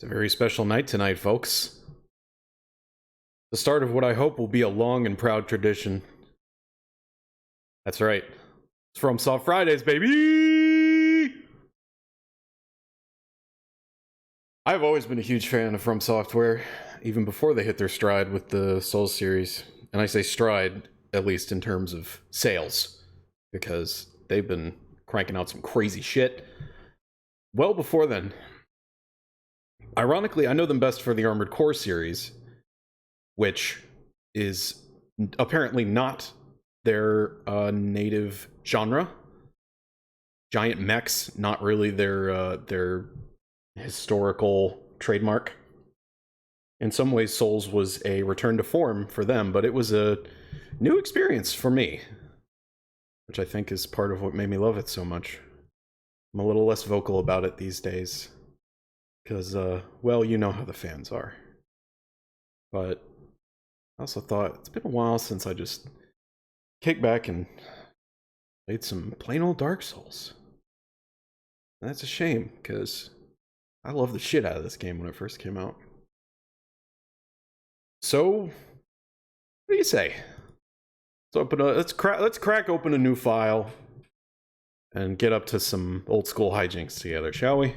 It's a very special night tonight, folks. The start of what I hope will be a long and proud tradition. That's right. It's From Soft Fridays, baby! I've always been a huge fan of From Software, even before they hit their stride with the Souls series. And I say stride, at least in terms of sales, because they've been cranking out some crazy shit well before then. Ironically, I know them best for the Armored Core series, which is apparently not their native genre. Giant mechs, not really their historical trademark. In some ways, Souls was a return to form for them, but it was a new experience for me, which I think is part of what made me love it so much. I'm a little less vocal about it these days, because, well, you know how the fans are. But I also thought, it's been a while since I just kicked back and played some plain old Dark Souls. And that's a shame, because I loved the shit out of this game when it first came out. So, what do you say? Let's crack open a new file and get up to some old school hijinks together, shall we?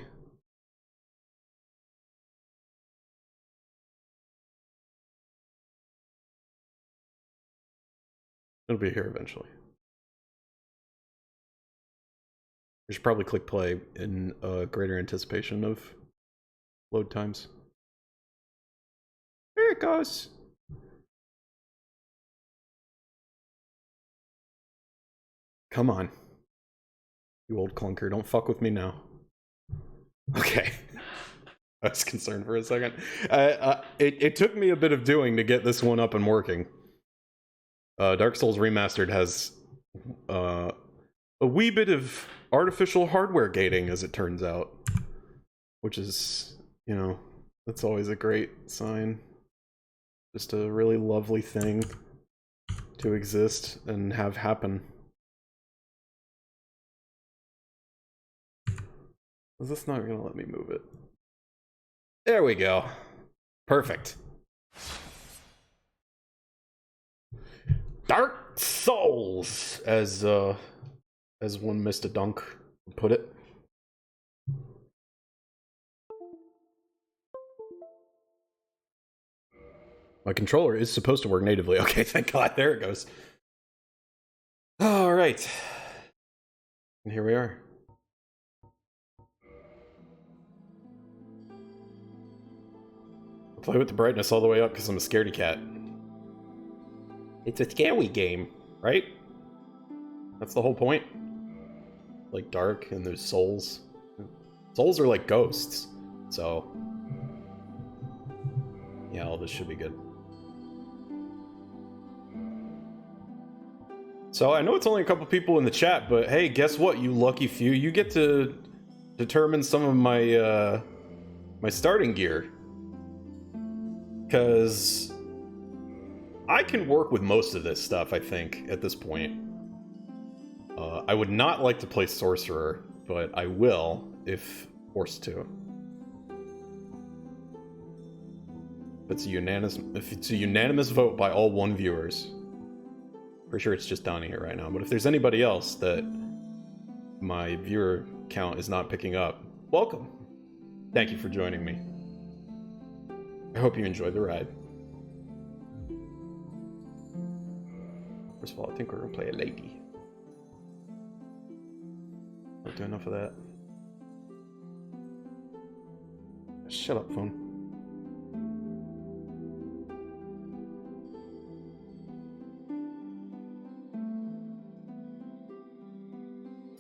It'll be here eventually. We should probably click play in greater anticipation of load times. There it goes. Come on. You old clunker, don't fuck with me now. Okay. I was concerned for a second. It took me a bit of doing to get this one up and working. Dark Souls Remastered has a wee bit of artificial hardware gating, as it turns out. Which is, you know, that's always a great sign. Just a really lovely thing to exist and have happen. Is this not gonna let me move it? There we go. Perfect. Dark Souls, as one Mr. Dunk would put it. My controller is supposed to work natively. Okay, thank God. There it goes. All right. And here we are. I'll play with the brightness all the way up because I'm a scaredy cat. It's a scary game, right? That's the whole point. Like dark and there's souls. Souls are like ghosts. So yeah, all this should be good. So I know it's only a couple people in the chat, but hey, guess what, you lucky few? You get to determine some of my my starting gear. Because I can work with most of this stuff, I think, at this point. I would not like to play Sorcerer, but I will if forced to. If it's a unanimous vote by all one viewers. Pretty sure it's just Donnie here right now, but if there's anybody else that my viewer count is not picking up, welcome. Thank you for joining me. I hope you enjoyed the ride. First of all, I think we're gonna play a lady. Don't do enough of that. Shut up, phone.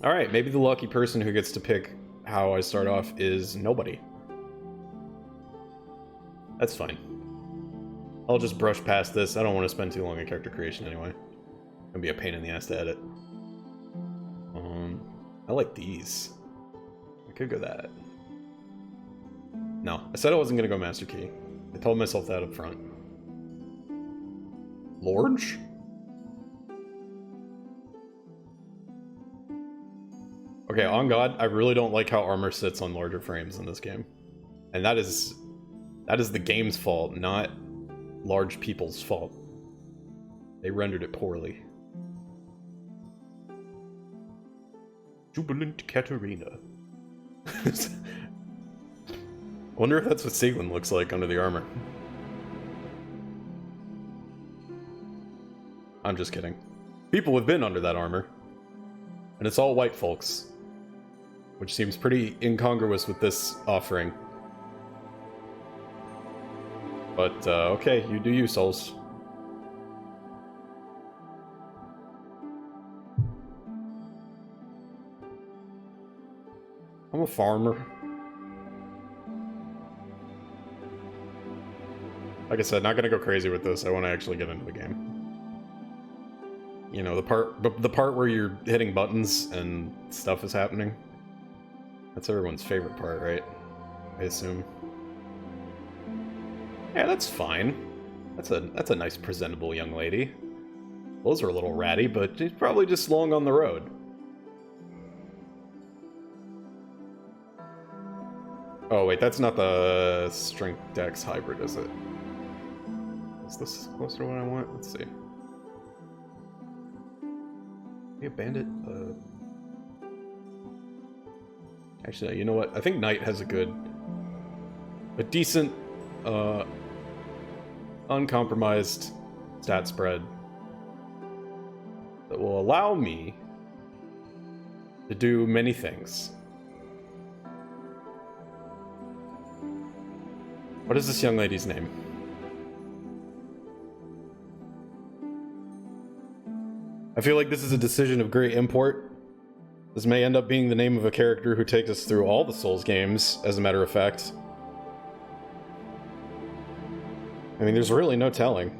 Alright, maybe the lucky person who gets to pick how I start off is nobody. That's fine. I'll just brush past this. I don't want to spend too long in character creation anyway. It's gonna be a pain in the ass to edit. I like these. I could go that. No, I said I wasn't gonna go Master Key. I told myself that up front. Lorge? Okay, on God, I really don't like how armor sits on larger frames in this game. And that is the game's fault, not large people's fault. They rendered it poorly. Jubilant Katarina. I wonder if that's what Sigmund looks like under the armor. I'm just kidding. People have been under that armor. And it's all white folks. Which seems pretty incongruous with this offering. But, okay, you do you, souls. I'm a farmer. Like I said, not gonna go crazy with this. I want to actually get into the game. You know, the part where you're hitting buttons and stuff is happening. That's everyone's favorite part, right? I assume. Yeah, that's fine. That's a nice, presentable young lady. Those are a little ratty, but she's probably just long on the road. Oh wait, that's not the Strength Dex hybrid, is it? Is this closer to what I want? Let's see. Be a bandit? Actually, you know what? I think Knight has a decent, uncompromised stat spread that will allow me to do many things. What is this young lady's name? I feel like this is a decision of great import. This may end up being the name of a character who takes us through all the Souls games, as a matter of fact. I mean, there's really no telling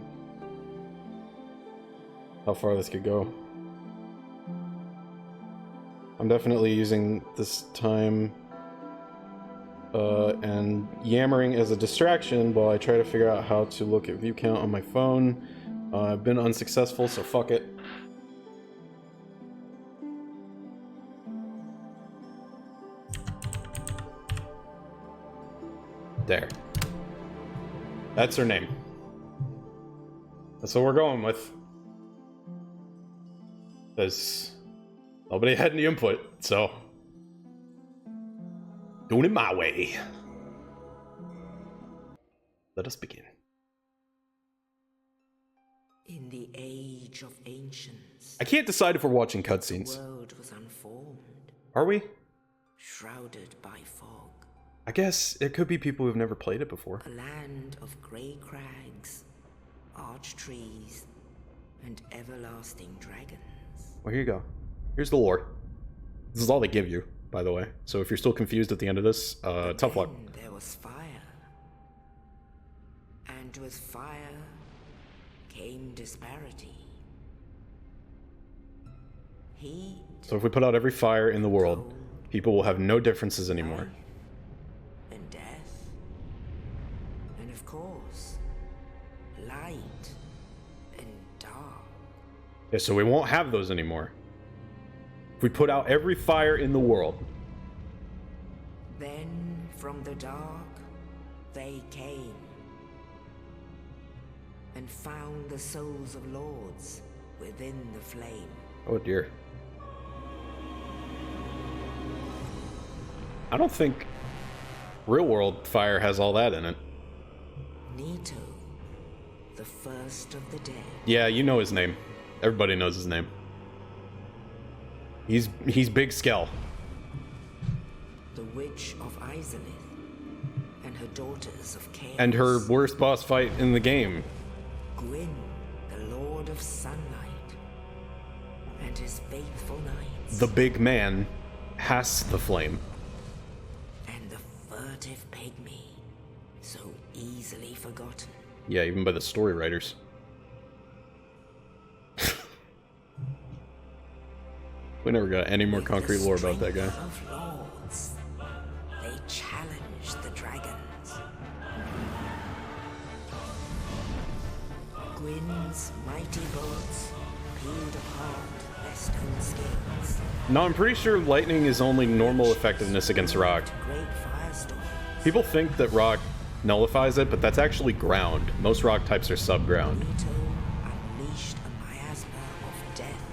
how far this could go. I'm definitely using this time and yammering as a distraction while I try to figure out how to look at view count on my phone. I've been unsuccessful, so fuck it. There. That's her name. That's what we're going with. Because nobody had any input, so doing it my way. Let us begin. In the age of ancients, I can't decide if we're watching cutscenes. the world was unformed, Are we? shrouded by fog. I guess it could be people who've never played it before. A land of grey crags, arch trees, and everlasting dragons. Well, here you go. Here's the lore. This is all they give you, by the way. So if you're still confused at the end of this, tough luck. Then there was fire. And with fire came disparity. Heat, So if we put out every fire in the world, people will have no differences anymore. life, and death. And of course, light and dark. Yeah, so we won't have those anymore. If we put out every fire in the world. Then from the dark they came and found the souls of lords within the flame. Oh dear. I don't think real world fire has all that in it. Nito, the first of the dead. Yeah, you know his name. Everybody knows his name. He's Big Skell. The Witch of Izalith and her daughters of Chaos. And her worst boss fight in the game. Gwyn, the Lord of Sunlight, and his faithful knights. The big man has the flame. And the furtive pygmy, so easily forgotten. Yeah, even by the story writers. We never got any more With concrete the lore about that guy. strength of lords, they challenged the dragons. Gwyn's mighty bolts peeled apart their stone scales. No, I'm pretty sure lightning is only normal effectiveness against rock. Great firestorms. People think that rock nullifies it, but that's actually ground. Most rock types are subground. Unleashed a miasma of death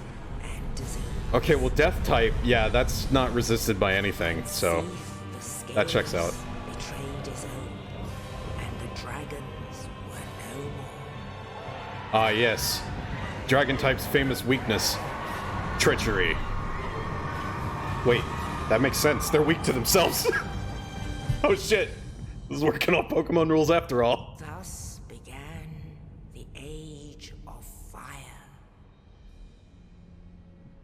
and disease. Okay, well, death type, yeah, that's not resisted by anything, so that checks out. Betrayed his own, and the dragons were no more. Ah, yes. Dragon type's famous weakness: treachery. Wait, that makes sense. They're weak to themselves. Oh shit. This is working on Pokemon rules after all. Thus began the Age of Fire.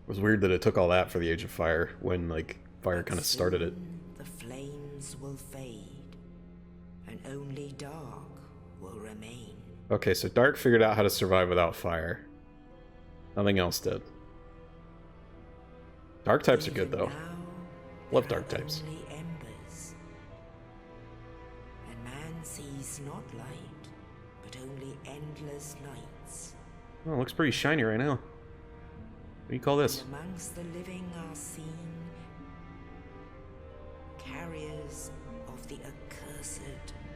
It was weird that it took all that for the Age of Fire when, like, fire kind of started it. The flames will fade, and only dark will remain. Okay, so Dark figured out how to survive without fire. Nothing else did. Dark types are good, though. Love dark types. Only embers. And man sees not light, but only endless nights. Oh, it looks pretty shiny right now. What do you call this? And amongst the living are seen carriers of the accursed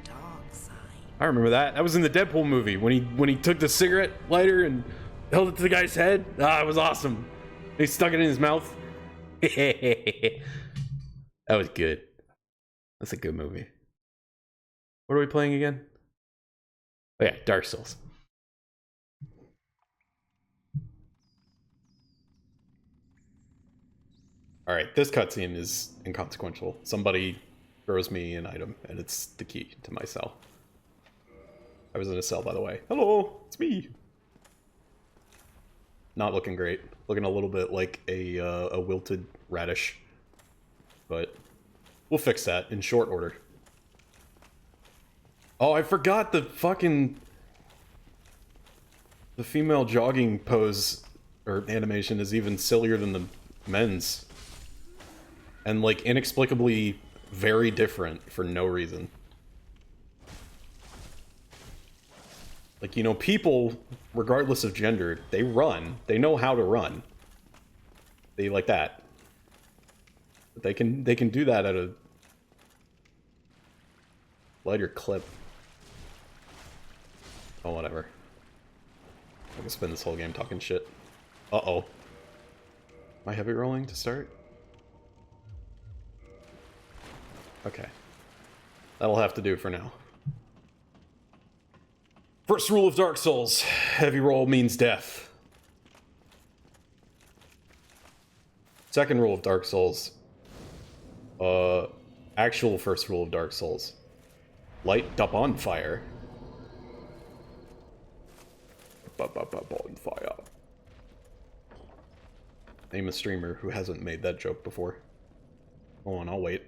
dark side. I remember that. That was in the Deadpool movie when he took the cigarette lighter and held it to the guy's head. Ah, it was awesome. He stuck it in his mouth. That was good. That's a good movie. What are we playing again? Oh yeah, Dark Souls. Alright, this cutscene is inconsequential. Somebody throws me an item, and it's the key to my cell. I was in a cell, by the way. Hello, it's me. Not looking great. Looking a little bit like a wilted radish. But we'll fix that in short order. Oh, I forgot the female jogging pose or animation is even sillier than the men's. And, like, inexplicably very different for no reason. Like, you know, people, regardless of gender, they run. They know how to run. They like that. But they can do that at a lighter clip. Oh, whatever. I can spend this whole game talking shit. Uh-oh. Am I heavy rolling to start? Okay. That'll have to do for now. First rule of Dark Souls. Heavy roll means death. Second rule of Dark Souls. Actual first rule of Dark Souls. Light up on fire. On fire. Name a streamer who hasn't made that joke before. Hold on, I'll wait.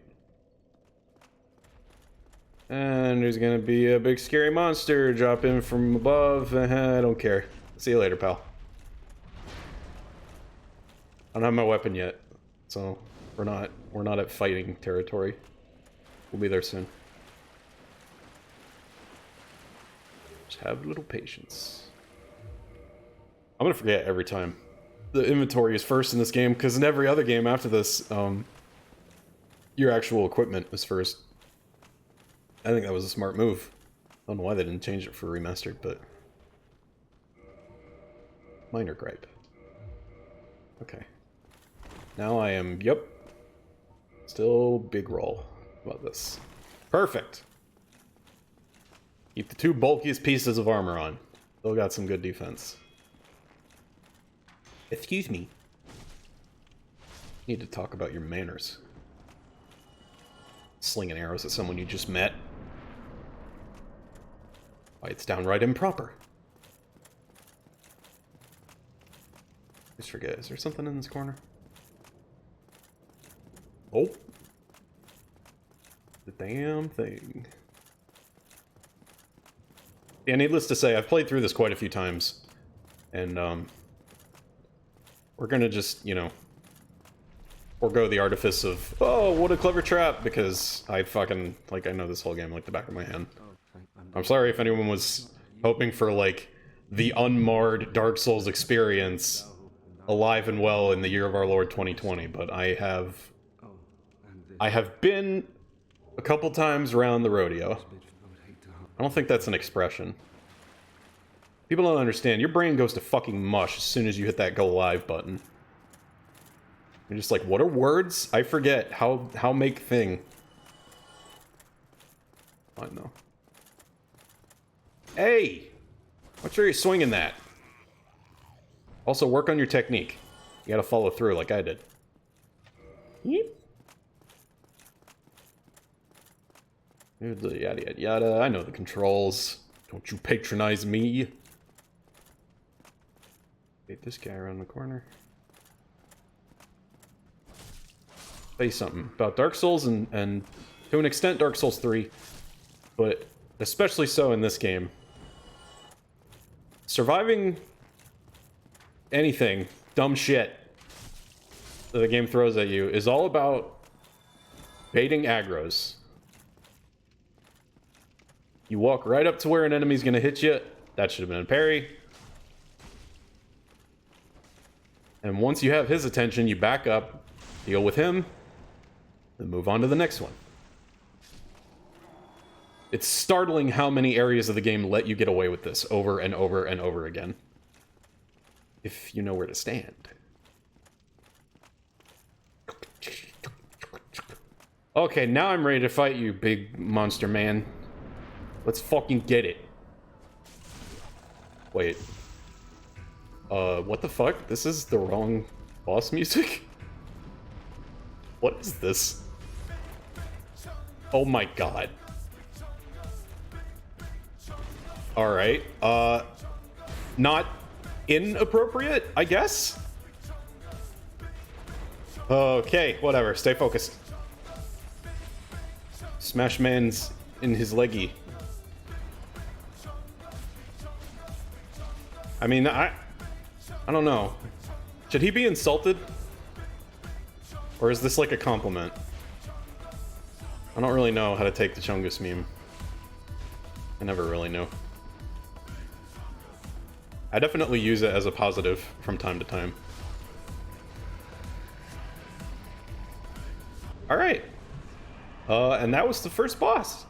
And there's gonna be a big scary monster drop in from above. I don't care. See you later, pal. I don't have my weapon yet, so we're not at fighting territory. We'll be there soon. Just have a little patience. I'm gonna forget every time. The inventory is first in this game, because in every other game after this, your actual equipment is first. I think that was a smart move. I don't know why they didn't change it for Remastered, but... minor gripe. Okay. Now I am, yep. Still big roll about this. Perfect! Keep the two bulkiest pieces of armor on. Still got some good defense. Excuse me. Need to talk about your manners. Slinging arrows at someone you just met. Why, it's downright improper. Just forget, is there something in this corner? Oh. The damn thing. Yeah, needless to say, I've played through this quite a few times. And, we're gonna just, you know, forego the artifice of, oh, what a clever trap, because I fucking, like, I know this whole game like the back of my hand. I'm sorry if anyone was hoping for, like, the unmarred Dark Souls experience alive and well in the year of our Lord 2020, but I have been a couple times around the rodeo. I don't think that's an expression. People don't understand. Your brain goes to fucking mush as soon as you hit that go live button. You're just like, what are words? I forget. How make thing. I know. Hey! What's sure you're swinging that? Also, work on your technique. You gotta follow through like I did. Yep. Yada yada yada. I know the controls. Don't you patronize me. Get this guy around the corner. Say something about Dark Souls and to an extent Dark Souls 3, but especially so in this game. Surviving anything, dumb shit that the game throws at you is all about baiting aggros. You walk right up to where an enemy's gonna hit you. That should have been a parry. And once you have his attention, you back up, deal with him, then move on to the next one. It's startling how many areas of the game let you get away with this over and over and over again. If you know where to stand. Okay, now I'm ready to fight you, big monster man. Let's fucking get it. Wait. What the fuck? This is the wrong boss music? What is this? Oh my god. Alright, not inappropriate, I guess? Okay, whatever, stay focused. Smash Man's in his leggy. I mean, I don't know. Should he be insulted? Or is this like a compliment? I don't really know how to take the Chungus meme. I never really know. I definitely use it as a positive from time to time. Alright. And that was the first boss.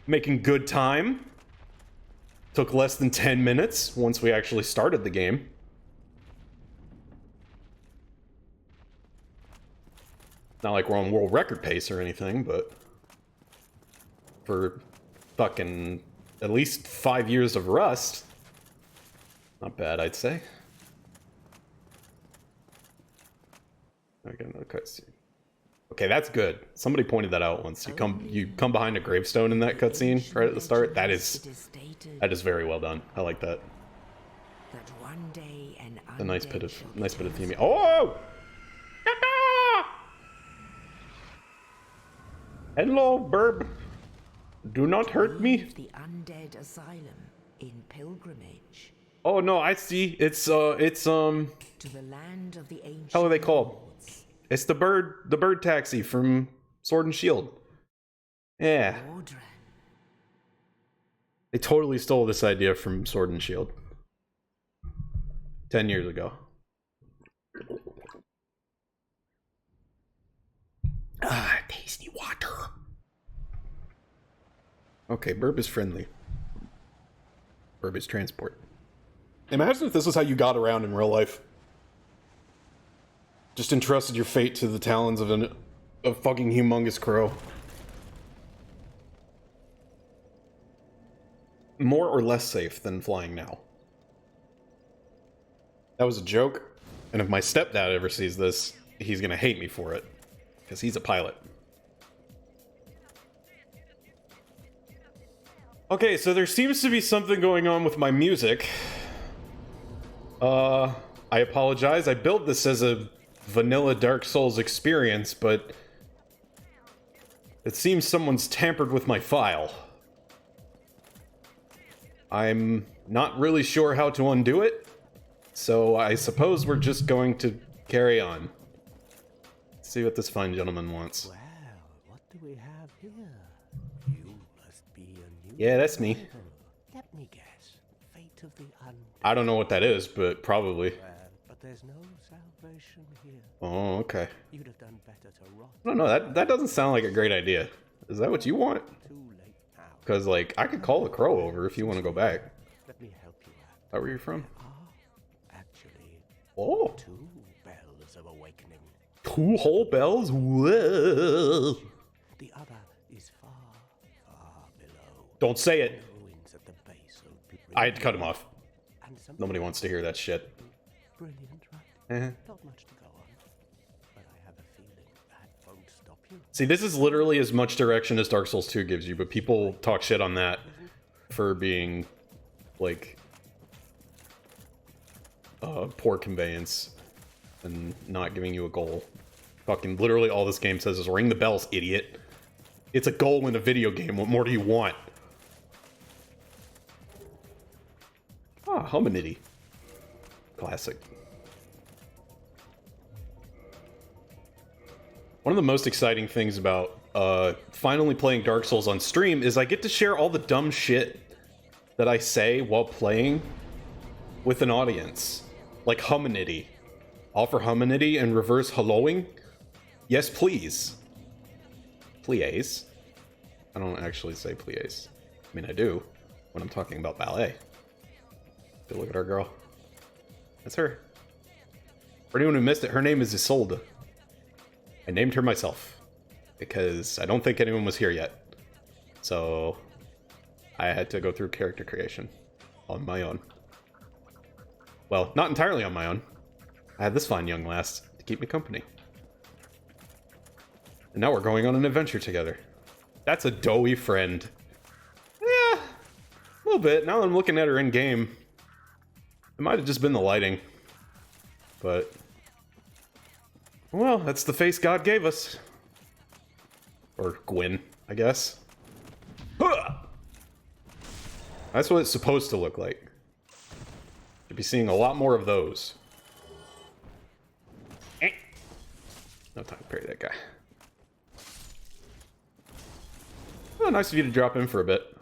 Making good time. Took less than 10 minutes once we actually started the game. Not like we're on world record pace or anything, but for fucking at least 5 years of Rust, not bad, I'd say. I got another cutscene. Okay, that's good. Somebody pointed that out once. You come behind a gravestone in that cutscene right at the start. That is very well done. I like that. That one day a nice bit of theming. Oh! Hello, Burb. Do not hurt me. The undead asylum in pilgrimage. Oh no, I see. It's to the land of the ancient. how are they called? lords. It's the bird taxi from Sword and Shield. Yeah. Mordran. They totally stole this idea from Sword and Shield. 10 years ago. Ah, tasty water. Okay, Burb is friendly. Burb is transport. Imagine if this was how you got around in real life. Just entrusted your fate to the talons of a fucking humongous crow. More or less safe than flying now. That was a joke, and if my stepdad ever sees this, he's gonna hate me for it. Because he's a pilot. Okay, so there seems to be something going on with my music. I apologize. I built this as a vanilla Dark Souls experience, but it seems someone's tampered with my file. I'm not really sure how to undo it, so I suppose we're just going to carry on. Let's see what this fine gentleman wants. Well, what do we have here? You must be a new Yeah, that's me. arrival. Let me guess. Fate of the undead. I don't know what that is, but probably. Well, but there's no salvation here. Oh, okay. You'd have done better to rot. I don't know. That doesn't sound like a great idea. Is that what you want? Too late now. Because, like, I could call the crow over if you want to go back. Let me help you out. Is that where you're from? Actually, Oh. 2 bells of awakening. 2 whole bells? Whoa. The other is far, far below. Don't say it. Ruins at the base of I had to cut him off. And something Nobody wants to hear that shit. brilliant, right? Uh-huh. Not much to go on, but I have a feeling that won't stop you. See, this is literally as much direction as Dark Souls 2 gives you, but people talk shit on that for being, like, poor conveyance and not giving you a goal. Fucking literally all this game says is ring the bells, idiot. It's a goal in a video game. What more do you want? Ah, hominidity. Classic. One of the most exciting things about finally playing Dark Souls on stream is I get to share all the dumb shit that I say while playing with an audience. Like hominidity. Offer hominidity and reverse helloing? Yes, please. Plies. I don't actually say plies. I mean, I do when I'm talking about ballet. Go look at our girl. That's her. For anyone who missed it, her name is Isolde. I named her myself because I don't think anyone was here yet. So I had to go through character creation on my own. Well, not entirely on my own. I had this fine young lass to keep me company. And now we're going on an adventure together. That's a doughy friend. Yeah, a little bit. Now that I'm looking at her in game, it might have just been the lighting. But, well, that's the face God gave us. Or Gwyn, I guess. Huh! That's what it's supposed to look like. Should be seeing a lot more of those. No time to parry that guy. Oh, nice of you to drop in for a bit.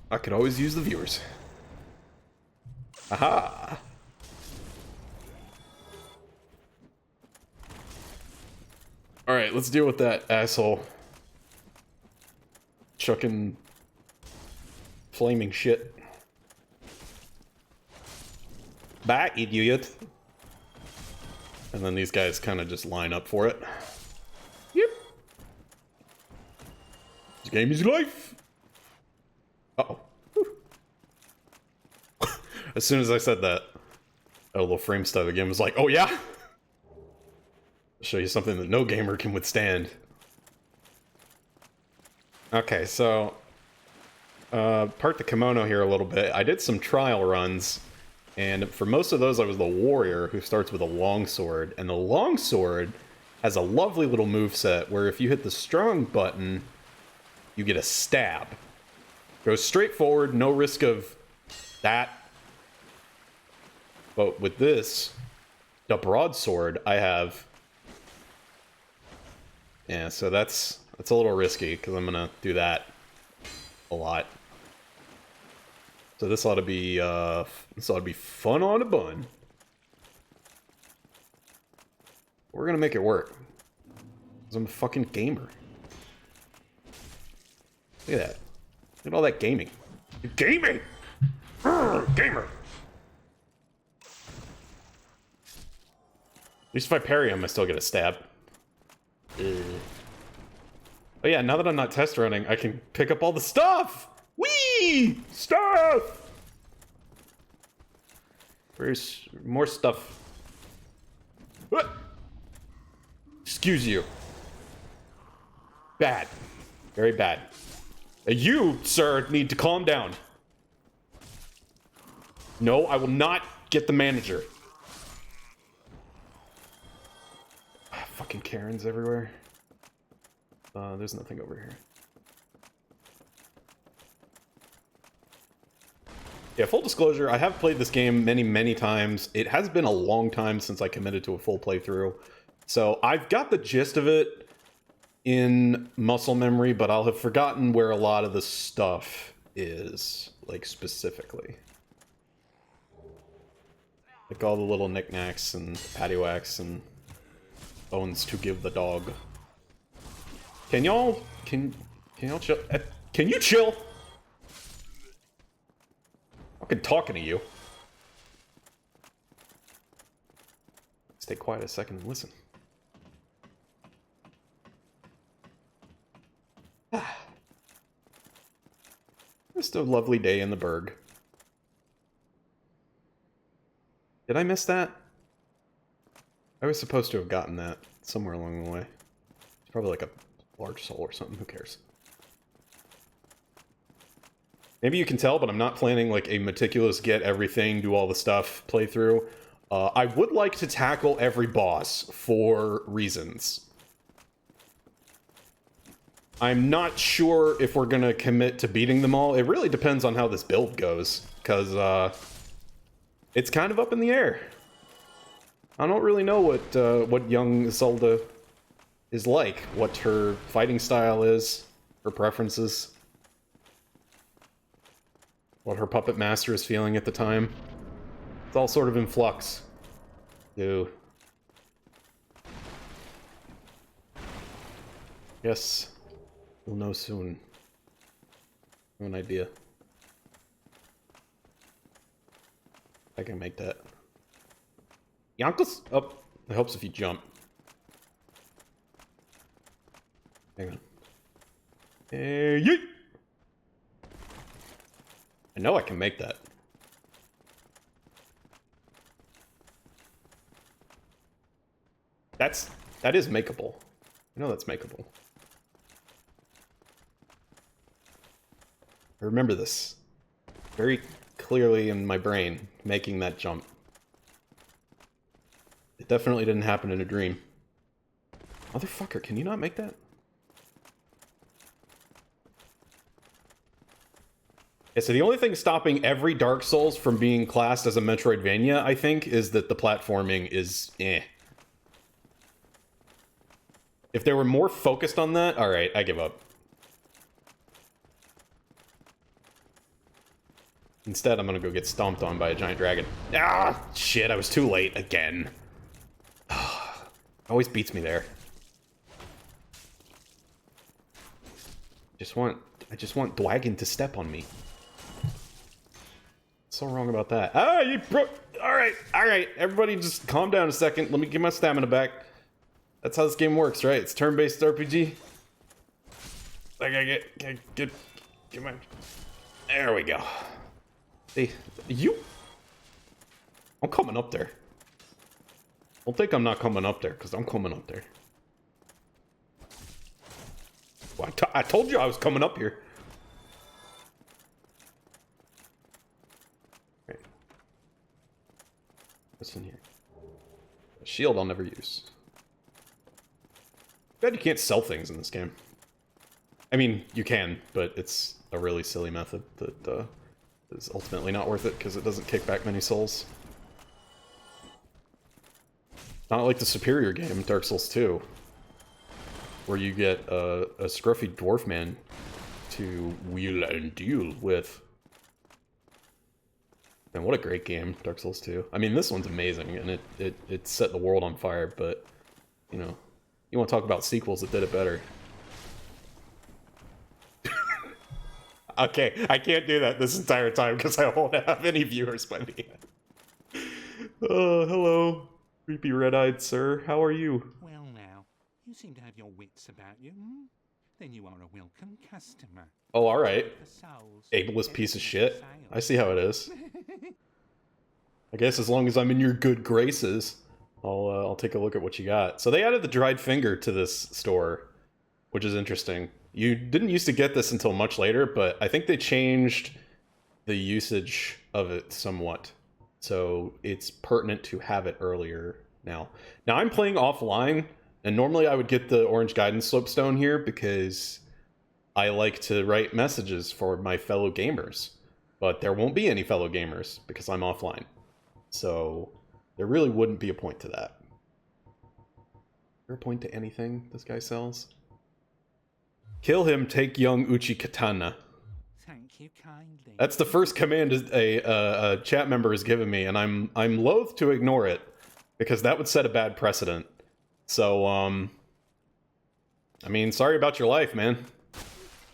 I could always use the viewers. Aha! Alright, let's deal with that asshole. Chucking flaming shit. Bye, idiot. And then these guys kind of just line up for it. Yep. This game is life. Uh-oh. As soon as I said that, a little frame stuff again was like, oh yeah? I'll show you something that no gamer can withstand. Okay, so part the kimono here a little bit. I did some trial runs, and for most of those I was the warrior who starts with a longsword, and the longsword has a lovely little moveset where if you hit the strong button, you get a stab. Goes straight forward, no risk of that. But with this, the broadsword, I have... Yeah, so that's a little risky, because I'm going to do that a lot. So this ought to be fun on a bun. We're going to make it work. Because I'm a fucking gamer. Look at that. Look at all that gaming. You're gaming! Gamer! At least if I parry him, I still get a stab. But yeah, now that I'm not test running, I can pick up all the stuff! Whee! Stuff! Where's more stuff? What? Excuse you. Bad. Very bad. You, sir, need to calm down. No, I will not get the manager. Fucking Karens everywhere. There's nothing over here. Yeah, full disclosure, I have played this game many, many times. It has been a long time since I committed to a full playthrough. So I've got the gist of it in muscle memory, but I'll have forgotten where a lot of the stuff is, like, specifically. Like all the little knickknacks and paddywhacks and bones to give the dog. Can y'all chill? Can you chill? I'm fucking talking to you. Stay quiet a second and listen. Just a lovely day in the Berg. Did I miss that? I was supposed to have gotten that somewhere along the way. It's probably like a large soul or something. Who cares? Maybe you can tell, but I'm not planning like a meticulous get everything, do all the stuff playthrough. I would like to tackle every boss for reasons. I'm not sure if we're gonna commit to beating them all. It really depends on how this build goes, because it's kind of up in the air. I don't really know what young Zelda is like, what her fighting style is, her preferences, what her puppet master is feeling at the time. It's all sort of in flux. Ew. Yes. We'll know soon. I have an idea. I can make that. Yonkos? Oh, it helps if you jump. Hang on. Yeet! I know I can make that. That is makeable. I know that's makeable. I remember this very clearly in my brain, making that jump. It definitely didn't happen in a dream. Motherfucker, can you not make that? Yeah, so the only thing stopping every Dark Souls from being classed as a Metroidvania, I think, is that the platforming is eh. If they were more focused on that, alright, I give up. Instead, I'm gonna go get stomped on by a giant dragon. Ah, shit, I was too late again. Always beats me there. I just want Dwagon to step on me. What's so wrong about that? Ah, you broke. Alright, everybody just calm down a second. Let me get my stamina back. That's how this game works, right? It's turn-based RPG. I gotta get my... There we go. See, I'm coming up there. Don't think I'm not coming up there, because I'm coming up there. Well, I told you I was coming up here. Right. What's in here? A shield I'll never use. God, you can't sell things in this game. I mean, you can, but it's a really silly method that is ultimately not worth it because it doesn't kick back many souls. Not like the superior game, Dark Souls 2, where you get a scruffy dwarf man to wheel and deal with. And what a great game, Dark Souls 2. I mean, this one's amazing, and it set the world on fire, but, you know, you want to talk about sequels that did it better. Okay, I can't do that this entire time because I won't have any viewers by the end. Hello, creepy red-eyed sir. How are you? Well now, you seem to have your wits about you. Hmm? Then you are a welcome customer. Oh, alright. For souls, Ableist piece of everything's shit. for sale. I see how it is. I guess as long as I'm in your good graces, I'll take a look at what you got. So they added the dried finger to this store, which is interesting. You didn't used to get this until much later, but I think they changed the usage of it somewhat. So it's pertinent to have it earlier now. Now I'm playing offline, and normally I would get the orange guidance soapstone here because I like to write messages for my fellow gamers. But there won't be any fellow gamers because I'm offline. So there really wouldn't be a point to that. Is there a point to anything this guy sells? Kill him, take young Uchi Katana. Thank Thank you kindly. That's the first command a chat member has given me, and I'm loath to ignore it because that would set a bad precedent. So, I mean, sorry about your life, man.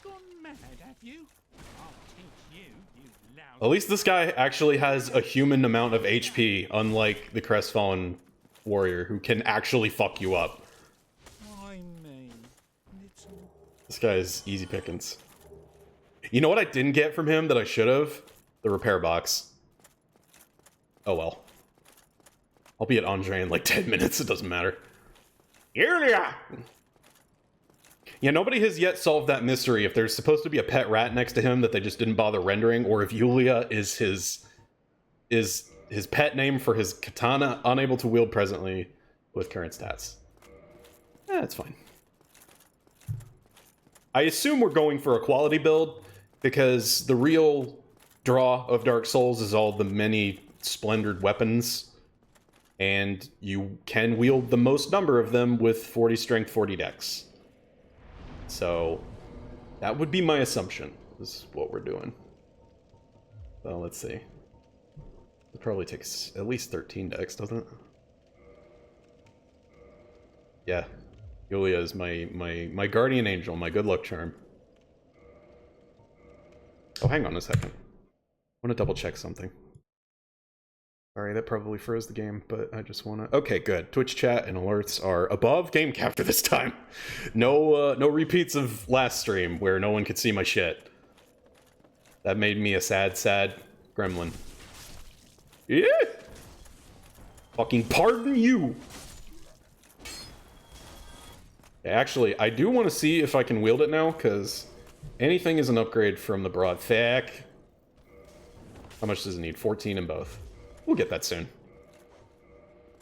Gone mad, have you? I'll teach you, you loud. At least this guy actually has a human amount of HP, unlike the Crestfallen warrior, who can actually fuck you up. Why me? Little. This guy is easy pickings. You know what I didn't get from him that I should have? The repair box. Oh well. I'll be at Andre in like 10 minutes, it doesn't matter. Yulia! Yeah, nobody has yet solved that mystery if there's supposed to be a pet rat next to him that they just didn't bother rendering, or if Yulia is his pet name for his katana, unable to wield presently with current stats. It's fine. I assume we're going for a quality build, because the real draw of Dark Souls is all the many splendored weapons, and you can wield the most number of them with 40 strength, 40 dex. So, that would be my assumption, is what we're doing. Well, let's see. It probably takes at least 13 dex, doesn't it? Yeah. Yulia is my guardian angel, my good luck charm. Oh, hang on a second. I want to double check something. Sorry, that probably froze the game, but I just want to... Okay, good. Twitch chat and alerts are above game capture this time. No repeats of last stream where no one could see my shit. That made me a sad, sad gremlin. Yeah! Fucking pardon you! Actually, I do want to see if I can wield it now, because anything is an upgrade from the broad. Thick. How much does it need? 14 in both. We'll get that soon.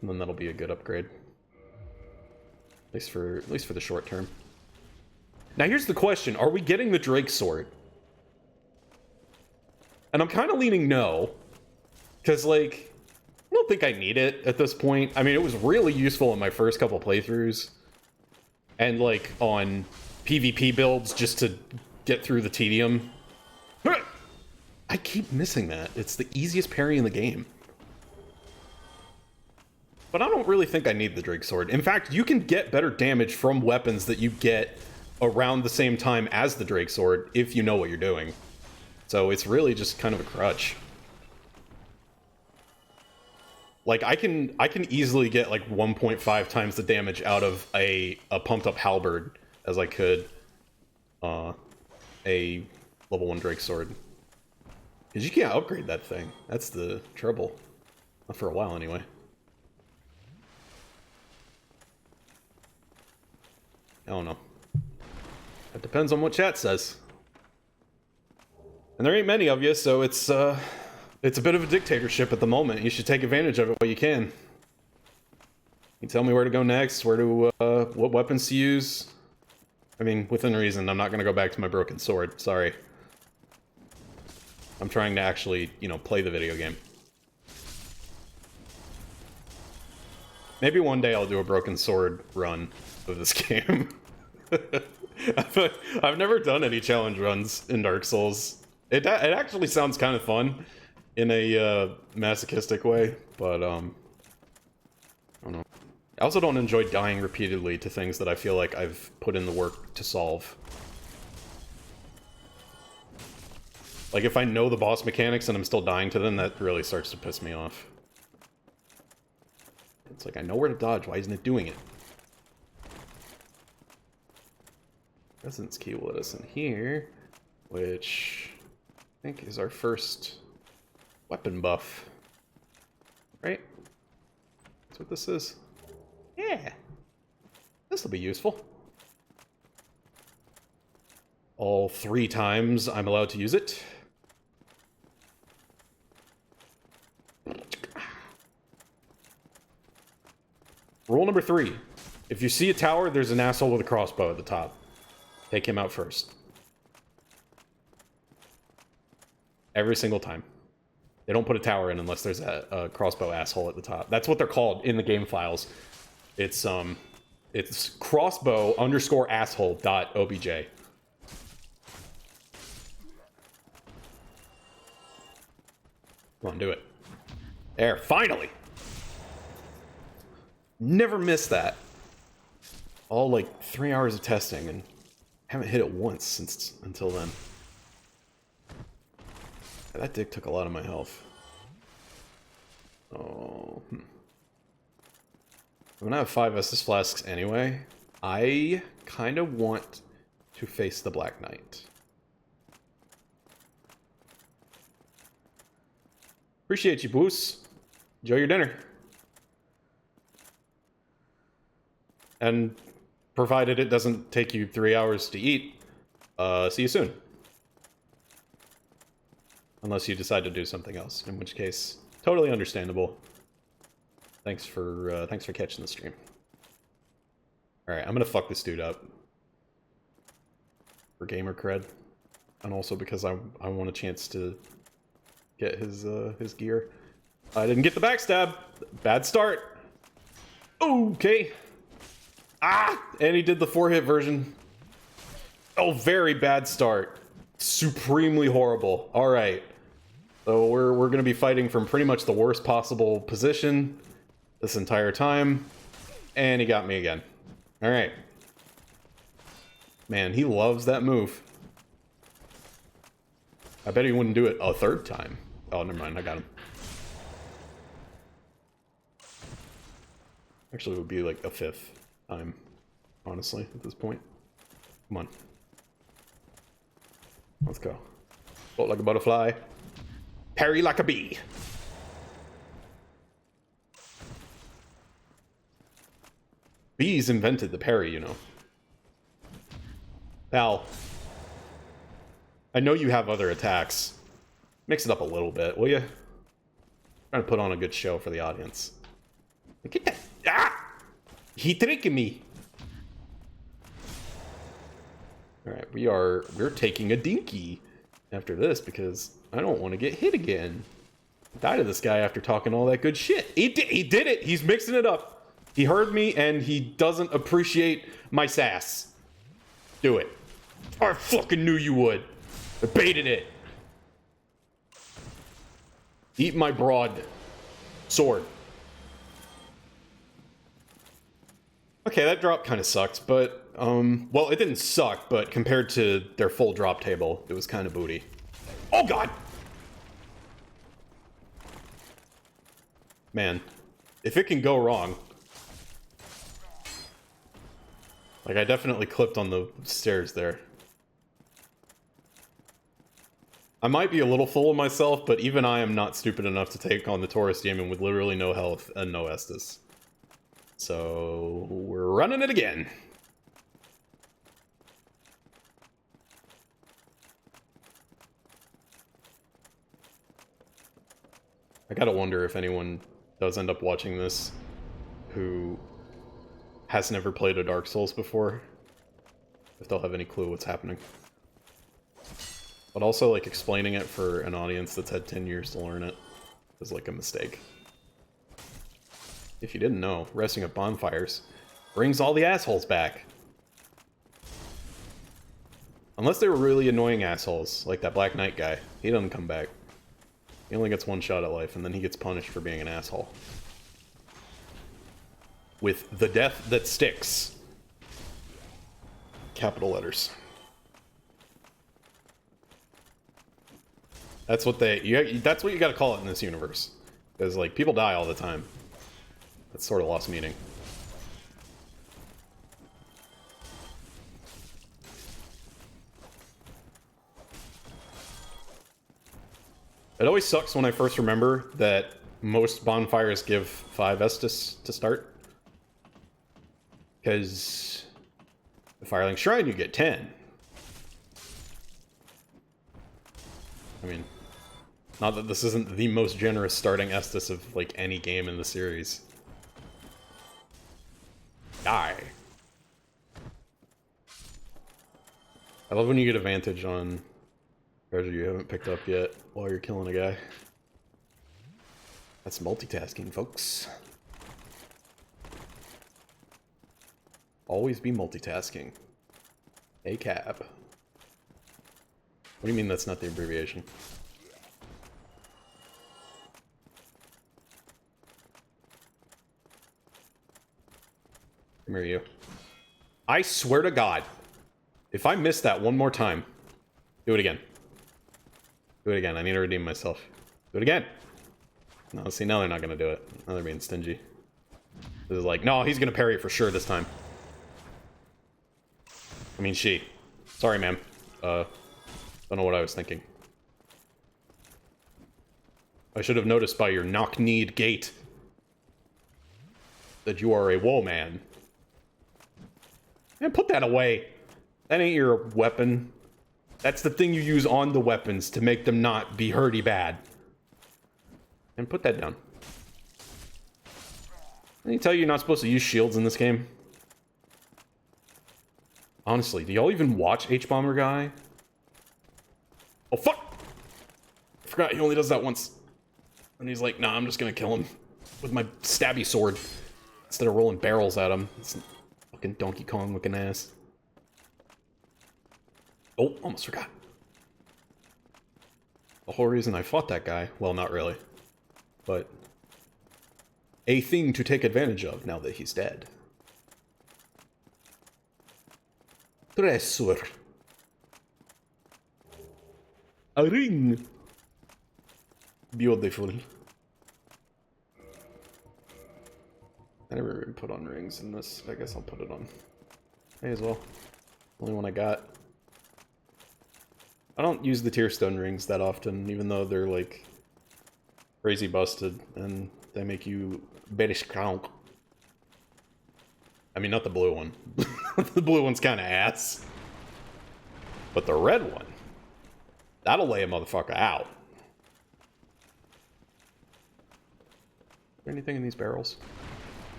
And then that'll be a good upgrade. At least for the short term. Now here's the question. Are we getting the Drake sword? And I'm kind of leaning no. Because, like, I don't think I need it at this point. I mean, it was really useful in my first couple playthroughs. And, like, on PvP builds just to get through the tedium. I keep missing that. It's the easiest parry in the game. But I don't really think I need the Drake sword. In fact, you can get better damage from weapons that you get around the same time as the Drake sword if you know what you're doing. So it's really just kind of a crutch. Like, I can easily get, like, 1.5 times the damage out of a pumped-up halberd as I could a level 1 Drake sword. Because you can't upgrade that thing. That's the trouble. Not for a while, anyway. I don't know. It depends on what chat says. And there ain't many of you, so it's a bit of a dictatorship at the moment. You should take advantage of it while you can. You tell me where to go next, what weapons to use. I mean, within reason, I'm not going to go back to my broken sword. Sorry. I'm trying to actually, you know, play the video game. Maybe one day I'll do a broken sword run of this game. I've never done any challenge runs in Dark Souls. It actually sounds kind of fun in a masochistic way, but I don't know. I also don't enjoy dying repeatedly to things that I feel like I've put in the work to solve. Like, if I know the boss mechanics and I'm still dying to them, that really starts to piss me off. It's like, I know where to dodge, why isn't it doing it? Presence key will let us in here, which I think is our first weapon buff. Right? That's what this is. Yeah. This will be useful. All 3 times I'm allowed to use it. Rule number 3. If you see a tower, there's an asshole with a crossbow at the top. Take him out first. Every single time. They don't put a tower in unless there's a crossbow asshole at the top. That's what they're called in the game files. It's crossbow_asshole.obj. Come on, do it. There, finally! Never missed that. All like 3 hours of testing and haven't hit it once since until then. That dick took a lot of my health. Oh. I'm gonna have 5 Estus flasks anyway. I kind of want to face the Black Knight. Appreciate you, Boos. Enjoy your dinner. And provided it doesn't take you 3 hours to eat, see you soon. Unless you decide to do something else, in which case, totally understandable. Thanks for catching the stream. Alright, I'm gonna fuck this dude up. For gamer cred. And also because I want a chance to get his gear. I didn't get the backstab. Bad start. Okay. Ah! And he did the 4-hit version. Oh, very bad start. Supremely horrible. Alright. So we're gonna be fighting from pretty much the worst possible position this entire time. And he got me again. Alright. Man, he loves that move. I bet he wouldn't do it a third time. Oh, never mind, I got him. Actually, it would be like a 5th time, honestly, at this point. Come on. Let's go. Float like a butterfly. Parry like a bee. Bees invented the parry, you know. Pal. I know you have other attacks. Mix it up a little bit, will you? Trying to put on a good show for the audience. Get that. Ah! He tricking me. Alright, we're taking a dinky after this because I don't want to get hit again. I died to this guy after talking all that good shit. He did it! He's mixing it up. He heard me and he doesn't appreciate my sass. Do it. I fucking knew you would. I baited it. Eat my broad sword. Okay, that drop kind of sucked, but, well, it didn't suck, but compared to their full drop table, it was kind of booty. Oh, God! Man, if it can go wrong... Like, I definitely clipped on the stairs there. I might be a little full of myself, but even I am not stupid enough to take on the Taurus Demon with literally no health and no Estus. So, we're running it again. I gotta wonder if anyone does end up watching this who has never played a Dark Souls before, if they'll have any clue what's happening. But also, like, explaining it for an audience that's had 10 years to learn it is, like, a mistake. If you didn't know, resting at bonfires brings all the assholes back. Unless they were really annoying assholes, like that Black Knight guy. He doesn't come back. He only gets one shot at life, and then he gets punished for being an asshole. With the death that sticks. Capital letters. That's what that's what you gotta call it in this universe. Because, like, people die all the time. That's sort of lost meaning. It always sucks when I first remember that most bonfires give 5 Estus to start. Because the Firelink Shrine, you get 10. I mean, not that this isn't the most generous starting Estus of, like, any game in the series. Die. I love when you get advantage on treasure you haven't picked up yet while you're killing a guy. That's multitasking, folks. Always be multitasking. ACAB. What do you mean that's not the abbreviation? Come here, you. I swear to God, if I miss that one more time, do it again. Do it again. I need to redeem myself. Do it again. No, see, now they're not gonna do it. Now they're being stingy. This is like, no, he's gonna parry it for sure this time. I mean, she. Sorry, ma'am. Don't know what I was thinking. I should have noticed by your knock-kneed gait that you are a woe man. Man, put that away. That ain't your weapon. That's the thing you use on the weapons to make them not be hurty bad. And put that down. Didn't he tell you you're not supposed to use shields in this game? Honestly, do y'all even watch H-Bomber Guy? Oh, fuck! I forgot he only does that once. And he's like, nah, I'm just gonna kill him with my stabby sword instead of rolling barrels at him. It's fucking Donkey Kong looking ass. Oh, almost forgot. The whole reason I fought that guy, well, not really, but a thing to take advantage of now that he's dead. Treasure. A ring. Beautiful. I never even put on rings in this. I guess I'll put it on. May as well. Only one I got. I don't use the Tearstone rings that often, even though they're like crazy busted and they make you very strong. I mean, not the blue one. The blue one's kind of ass. But the red one, that'll lay a motherfucker out. Is there anything in these barrels?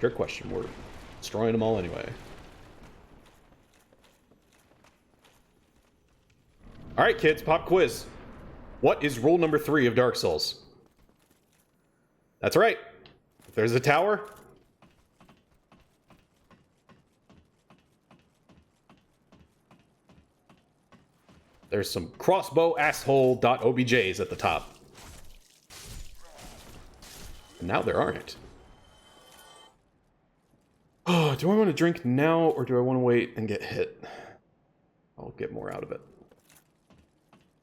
Trick question. We're destroying them all anyway. Alright, kids, pop quiz. What is rule number 3 of Dark Souls? That's right. If there's a tower, there's some crossbow asshole.objs at the top. And now there aren't. Oh, do I want to drink now or do I want to wait and get hit? I'll get more out of it.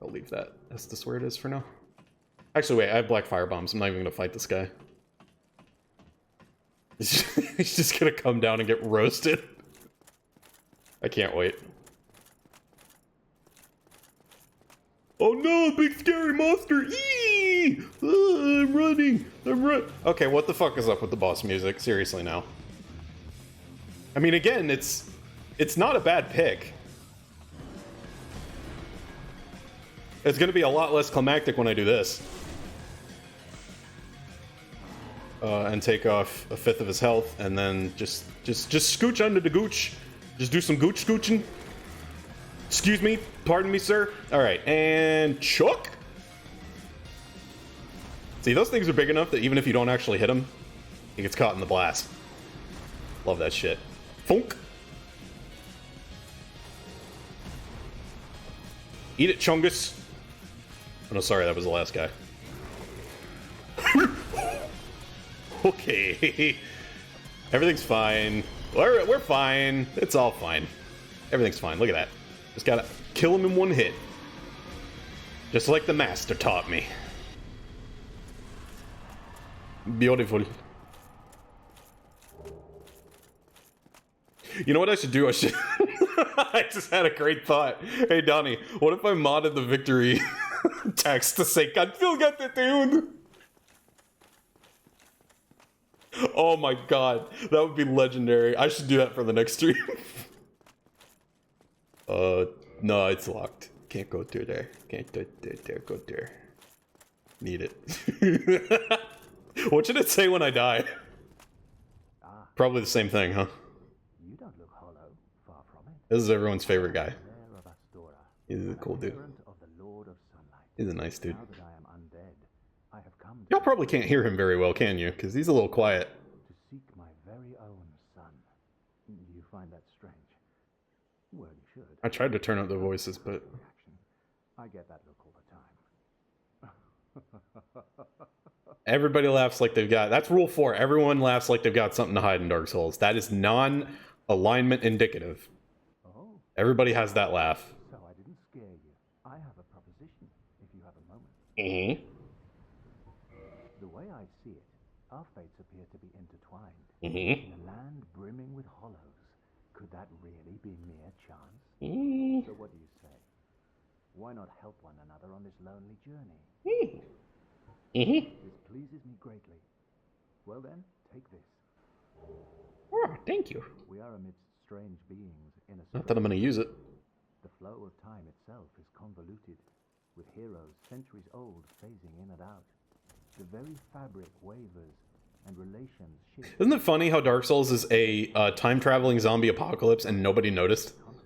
I'll leave that. That's just where it is for now. Actually, wait, I have black fire bombs. I'm not even gonna fight this guy. He's just gonna come down and get roasted. I can't wait. Oh no, big scary monster! Eee! I'm running! I'm running! Okay, what the fuck is up with the boss music? Seriously now. I mean, again, it's not a bad pick. It's gonna be a lot less climactic when I do this. And take off a fifth of his health, and then just scooch under the gooch. Just do some gooch scooching. Excuse me, pardon me, sir. Alright, and chuck! See, those things are big enough that even if you don't actually hit him, he gets caught in the blast. Love that shit. Funk! Eat it, Chungus! Oh no, sorry, that was the last guy. Okay. Everything's fine. We're fine. It's all fine. Everything's fine. Look at that. Just gotta kill him in one hit. Just like the master taught me. Beautiful. You know what I should do? I should... I just had a great thought. Hey, Donnie, what if I modded the victory text to say, "I still got the tune"? Oh my god, that would be legendary. I should do that for the next stream. No, it's locked. Can't go through there. Can't go there. Go there. Need it. What should it say when I die? Probably the same thing, huh? You don't look hollow, far from it. This is everyone's favorite guy. He's a cool dude. He's a nice dude. Y'all probably can't hear him very well, can you? Because he's a little quiet. To seek my very own son. Do you find that strange? Well, you should. I tried to turn up the voices, but... I get that look all the time. Everybody laughs like they've got... That's rule 4. Everyone laughs like they've got something to hide in Dark Souls. That is non-alignment indicative. Oh, Everybody has that laugh. so I didn't scare you. I have a proposition, if you have a moment. Mm-hmm. The way I see it, our fates appear to be intertwined. Mm-hmm. In a land brimming with hollows, could that really be mere chance? Mm-hmm. So what do you say? Why not help one another on this lonely journey? Mm-hmm. This pleases me greatly. Well then, take this. Oh, thank you. We are amidst strange beings in a Not that I'm going to use it. The flow of time itself is convoluted, with heroes centuries old phasing in and out. The very fabric wavers, and relations shift. Isn't it funny how Dark Souls is a time-traveling zombie apocalypse and nobody noticed? Contact,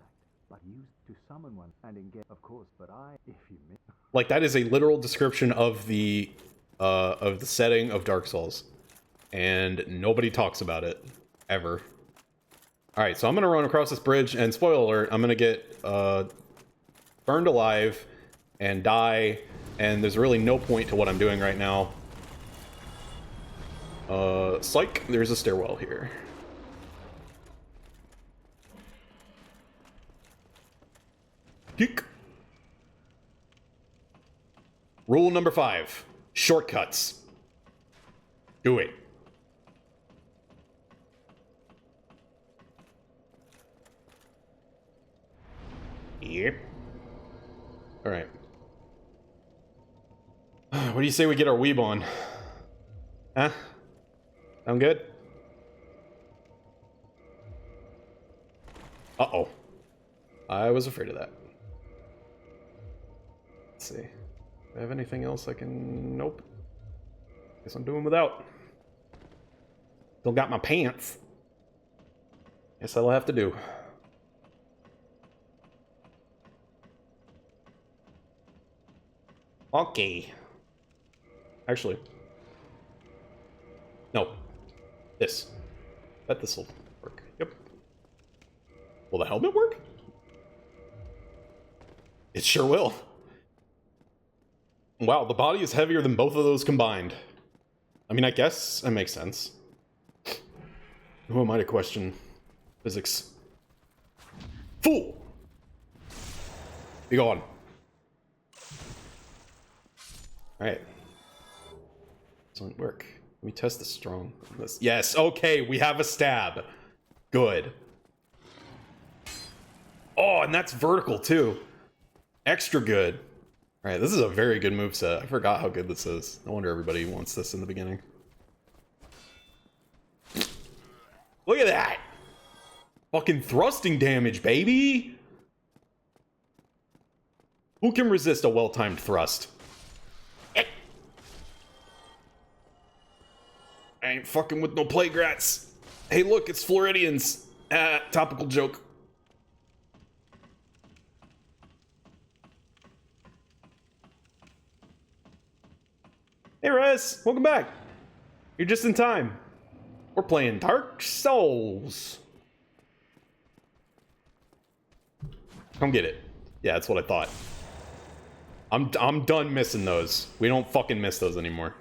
but used to summon one and engage. Of course, but if you miss. Like, that is a literal description of the setting of Dark Souls. And nobody talks about it. Ever. Alright, so I'm gonna run across this bridge, and spoiler alert, I'm gonna get burned alive and die, and there's really no point to what I'm doing right now. Psych, there's a stairwell here. Peek. Rule number 5. Shortcuts. Do it. Yep. Alright. What do you say we get our weeb on? Huh? Sound good? Uh-oh. I was afraid of that. Let's see. Do I have anything else I can... Nope. Guess I'm doing without. Still got my pants. Guess that'll have to do. Okay. Actually. No. This. Bet this'll work. Yep. Will the helmet work? It sure will. Wow, the body is heavier than both of those combined. I mean, I guess that makes sense. Who am I to question physics? Fool! Be gone. Alright. Doesn't work. Let me test the strong on this. Yes, okay, we have a stab. Good. Oh, and that's vertical too. Extra good. Alright, this is a very good moveset. I forgot how good this is. No wonder everybody wants this in the beginning. Look at that! Fucking thrusting damage, baby! Who can resist a well-timed thrust? I ain't fucking with no plague rats. Hey, look, it's Floridians. Topical joke. Hey, Rez, welcome back. You're just in time. We're playing Dark Souls. Come get it. Yeah, that's what I thought. I'm done missing those. We don't fucking miss those anymore.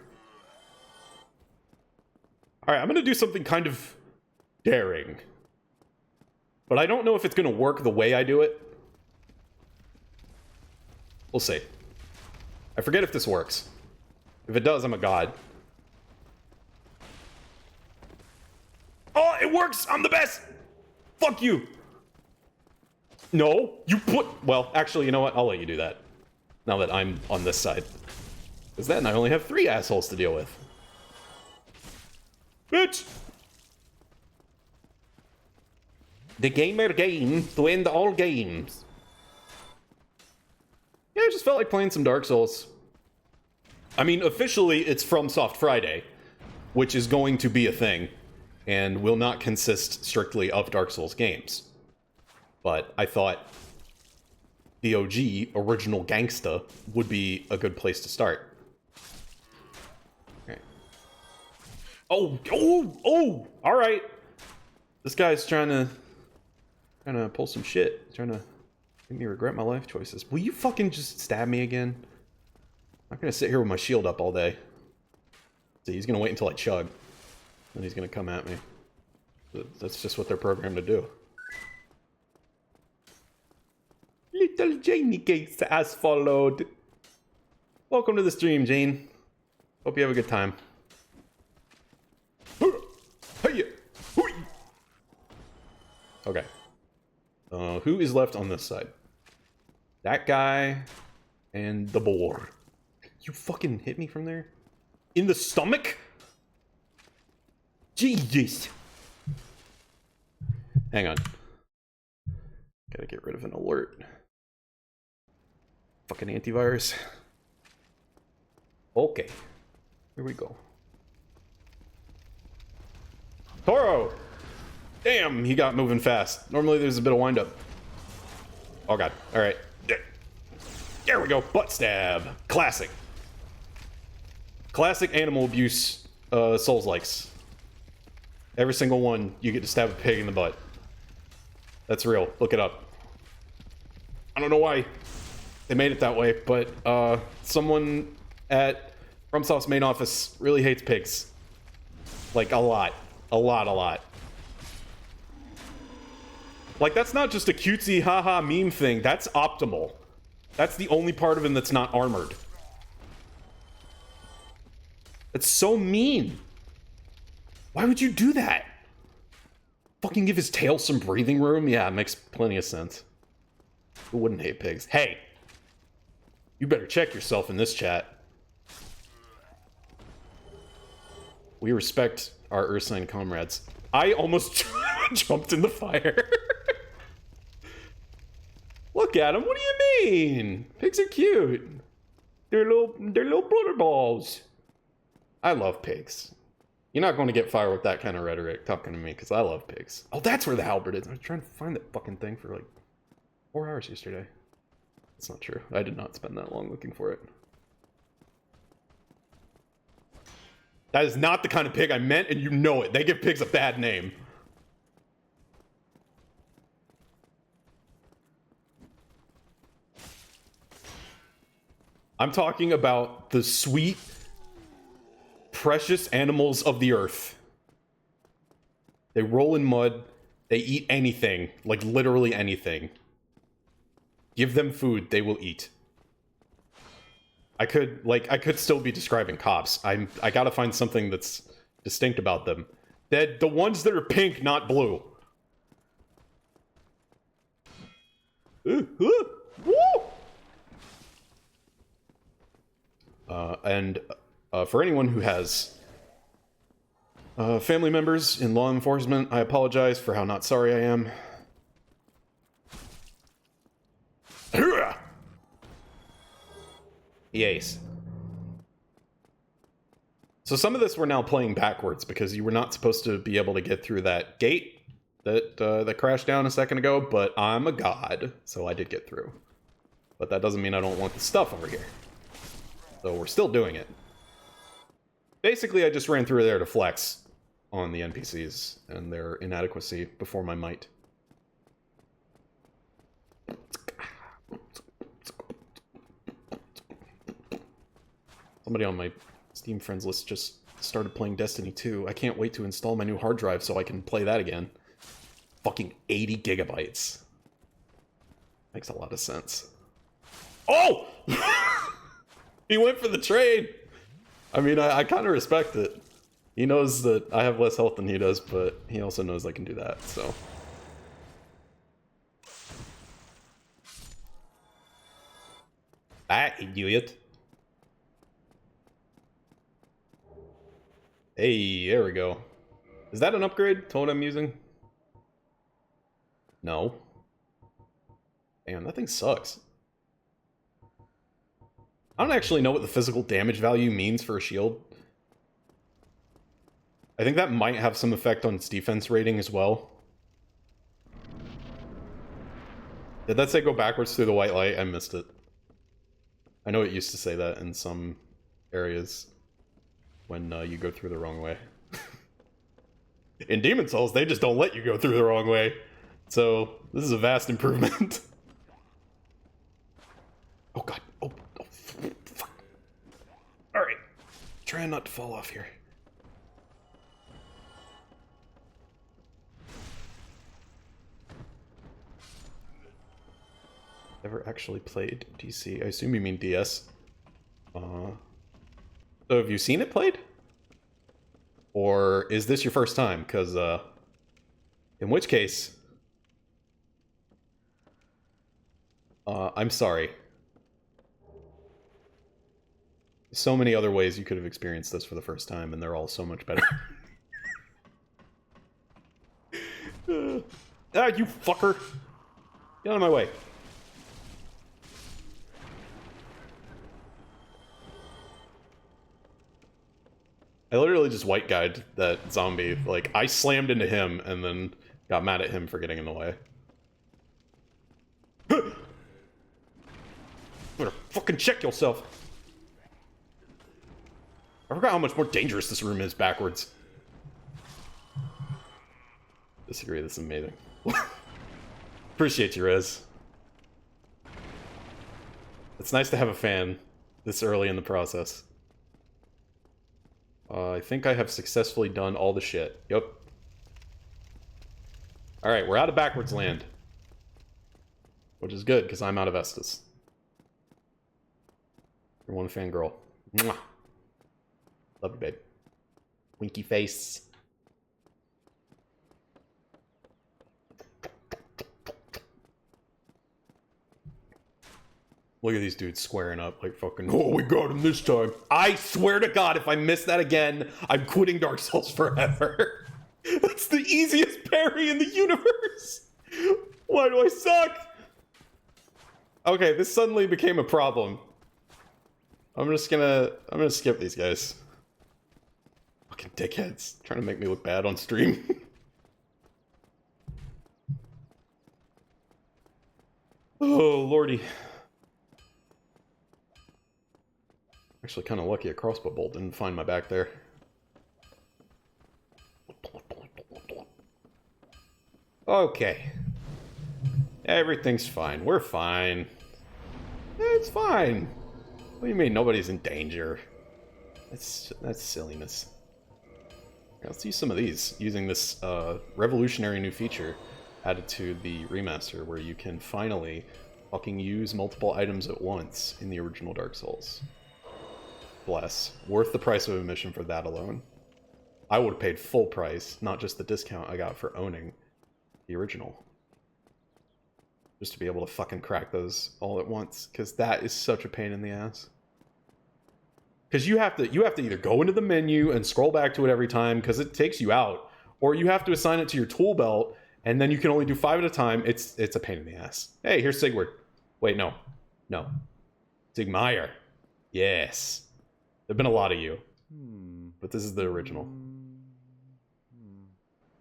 Alright, I'm gonna do something kind of daring. But I don't know if it's gonna work the way I do it. We'll see. I forget if this works. If it does, I'm a god. Oh, it works! I'm the best! Fuck you! No, you put... Well, actually, you know what? I'll let you do that. Now that I'm on this side. Because then I only have 3 assholes to deal with. Bitch! The gamer game to end all games. Yeah, I just felt like playing some Dark Souls. I mean, officially, it's From Soft Friday, which is going to be a thing, and will not consist strictly of Dark Souls games. But I thought the OG, original gangsta, would be a good place to start. Okay. Oh! All right. This guy's trying to pull some shit. Trying to make me regret my life choices. Will you fucking just stab me again? I'm not gonna sit here with my shield up all day. See, he's gonna wait until I chug. Then he's gonna come at me. That's just what they're programmed to do. Little Janie Gates has followed. Welcome to the stream, Jane. Hope you have a good time. Okay. Who is left on this side? That guy and the boar. You fucking hit me from there? In the stomach? Jesus. Hang on. Gotta get rid of an alert. Fucking antivirus. Okay. Here we go. Toro! Damn, he got moving fast. Normally there's a bit of wind-up. Oh god. Alright. There we go. Butt stab. Classic. Classic animal abuse Souls-likes. Every single one, you get to stab a pig in the butt. That's real. Look it up. I don't know why they made it that way, but someone at FromSoft's main office really hates pigs. Like, a lot. A lot. Like, that's not just a cutesy haha meme thing. That's optimal. That's the only part of him that's not armored. It's so mean. Why would you do that? Fucking give his tail some breathing room? Yeah, it makes plenty of sense. Who wouldn't hate pigs? Hey! You better check yourself in this chat. We respect our Ursine comrades. I almost jumped in the fire. Look at them. What do you mean? Pigs are cute. They're little butter balls. I love pigs. You're not going to get fired with that kind of rhetoric talking to me, because I love pigs. Oh, that's where the halberd is. I was trying to find that fucking thing for like 4 hours yesterday. That's not true. I did not spend that long looking for it. That is not the kind of pig I meant, and you know it. They give pigs a bad name. I'm talking about the sweet, precious animals of the earth. They roll in mud. They eat anything. Like, literally anything. Give them food, they will eat. I could still be describing cops. I gotta find something that's distinct about them. The ones that are pink, not blue. Woo! And for anyone who has family members in law enforcement, I apologize for how not sorry I am. Yes. So some of this we're now playing backwards because you were not supposed to be able to get through that gate that crashed down a second ago, but I'm a god, so I did get through. But that doesn't mean I don't want the stuff over here. So we're still doing it. Basically, I just ran through there to flex on the NPCs and their inadequacy before my might. Somebody on my Steam friends list just started playing Destiny 2. I can't wait to install my new hard drive so I can play that again. Fucking 80 gigabytes. Makes a lot of sense. Oh! He went for the trade! I mean, I kind of respect it. He knows that I have less health than he does, but he also knows I can do that, so... Ah, idiot. Hey, there we go. Is that an upgrade to what I'm using? No. Damn, that thing sucks. I don't actually know what the physical damage value means for a shield. I think that might have some effect on its defense rating as well. Did that say go backwards through the white light? I missed it. I know it used to say that in some areas when you go through the wrong way. In Demon Souls, they just don't let you go through the wrong way. So, this is a vast improvement. Oh god. Oh, fuck. Alright. trying not to fall off here. Ever actually played DC? I assume you mean DS. So have you seen it played? Or is this your first time? Because, in which case... I'm sorry. So many other ways you could have experienced this for the first time, and they're all so much better. You fucker! Get out of my way. I literally just white guyed that zombie. Like, I slammed into him and then got mad at him for getting in the way. Better fucking check yourself. I forgot how much more dangerous this room is backwards. Disagree, this is amazing. Appreciate you, Rez. It's nice to have a fan this early in the process. I think I have successfully done all the shit. Yep. Alright, we're out of backwards land. Which is good, because I'm out of Estus. You're one fangirl. Mwah. Love you, babe. Winky face. Look at these dudes squaring up like fucking, oh, we got him this time. I swear to God, if I miss that again, I'm quitting Dark Souls forever. That's the easiest parry in the universe. Why do I suck? Okay, this suddenly became a problem. I'm gonna skip these guys. Fucking dickheads. Trying to make me look bad on stream. Oh, lordy. Actually kind of lucky a crossbow bolt didn't find my back there. Okay. Everything's fine. We're fine. It's fine. What do you mean nobody's in danger? That's silliness. Let's use some of these, using this revolutionary new feature added to the remaster where you can finally fucking use multiple items at once in the original Dark Souls. Bless. Worth the price of admission for that alone. I would have paid full price, not just the discount I got for owning the original. Just to be able to fucking crack those all at once, because that is such a pain in the ass. Because you have to either go into the menu and scroll back to it every time, because it takes you out, or you have to assign it to your tool belt, and then you can only do 5 at a time. It's a pain in the ass. Hey, here's Sigward. Wait, no. Sigmire. Yes. There've been a lot of you. But this is the original.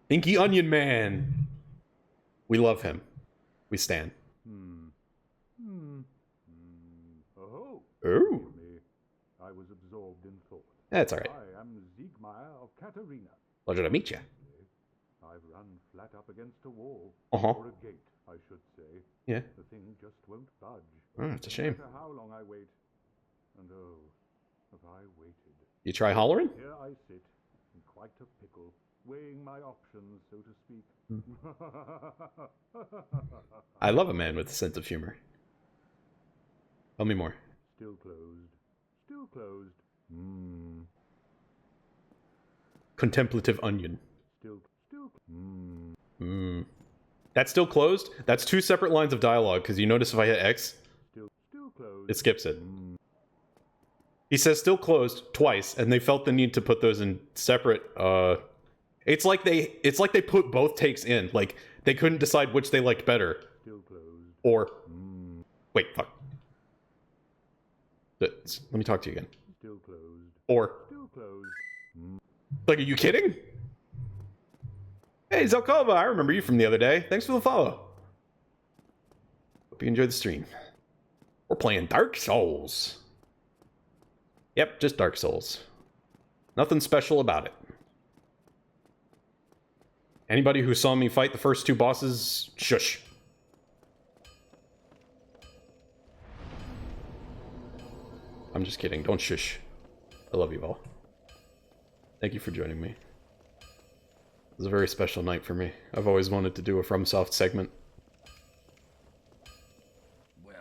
Inky Onion Man! We love him. We stan. Oh. Oh. I was absorbed in thought. That's alright. I am Siegmeyer of Katarina. Pleasure to meet you. I've run flat up against a wall. Uh-huh. Or a gate, I should say. Yeah. The thing just won't budge. Oh, it's a shame. No matter how long I wait. And oh, have I waited. You try hollering? Here I sit, in quite a pickle, weighing my options, so to speak. I love a man with a sense of humor. Tell me more. Still closed. Still closed. Contemplative onion. Still. That's still closed? That's 2 separate lines of dialogue, because you notice if I hit X, Still closed. it skips it. He says still closed twice, and they felt the need to put those in separate, It's like they put both takes in. Like, they couldn't decide which they liked better. Still closed. Or... Wait, fuck. Let me talk to you again. Still closed. Or... Still closed. Like, are you kidding? Hey, Zelkova, I remember you from the other day. Thanks for the follow. Hope you enjoyed the stream. We're playing Dark Souls. Yep, just Dark Souls. Nothing special about it. Anybody who saw me fight the first 2 bosses, shush. I'm just kidding. Don't shush. I love you all. Thank you for joining me. It was a very special night for me. I've always wanted to do a FromSoft segment. Well,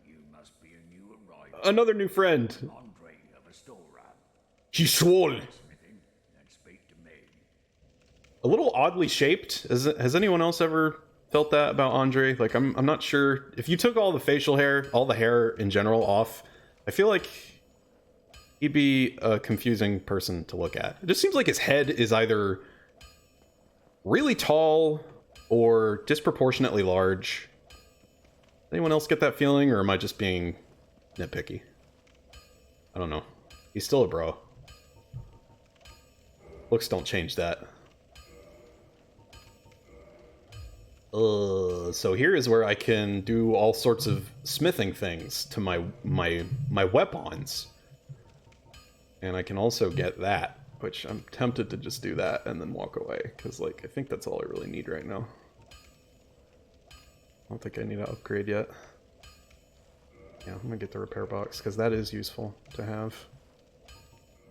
you must be a new arrival. Another new friend. Andre of Astoria. He's swole. Smithing, and speak to me. A little oddly shaped. Has anyone else ever felt that about Andre? Like, I'm not sure. If you took all the facial hair, all the hair in general off, I feel like he'd be a confusing person to look at. It just seems like his head is either really tall or disproportionately large. Anyone else get that feeling, or am I just being nitpicky? I don't know. He's still a bro. Looks don't change that. So here is where I can do all sorts of smithing things to my weapons. And I can also get that, which I'm tempted to just do that and then walk away, because, like, I think that's all I really need right now. I don't think I need to upgrade yet. Yeah, I'm gonna get the repair box, because that is useful to have.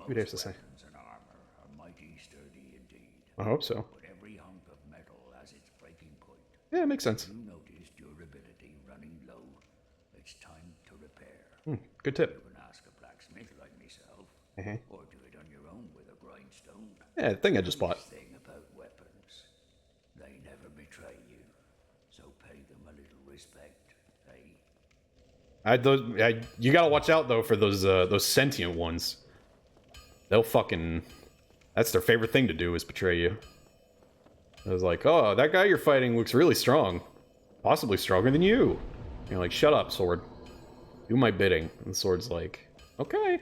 Who dares to say? Weapons and armor are mighty sturdy indeed. I hope so. But every hunk of metal has its breaking point. Yeah, it makes sense. You notice durability running low. It's time to repair. Good tip. You can ask a blacksmith like myself, Uh-huh. or do it on your own with a grindstone. Yeah, the thing I just bought. Nice thing about weapons, they never betray you. So pay them a little respect, eh? You gotta watch out though for those sentient ones. They'll fucking. That's their favorite thing to do, is betray you. I was like, oh, that guy you're fighting looks really strong, possibly stronger than you. And you're like, shut up, sword. Do my bidding. And the sword's like, okay.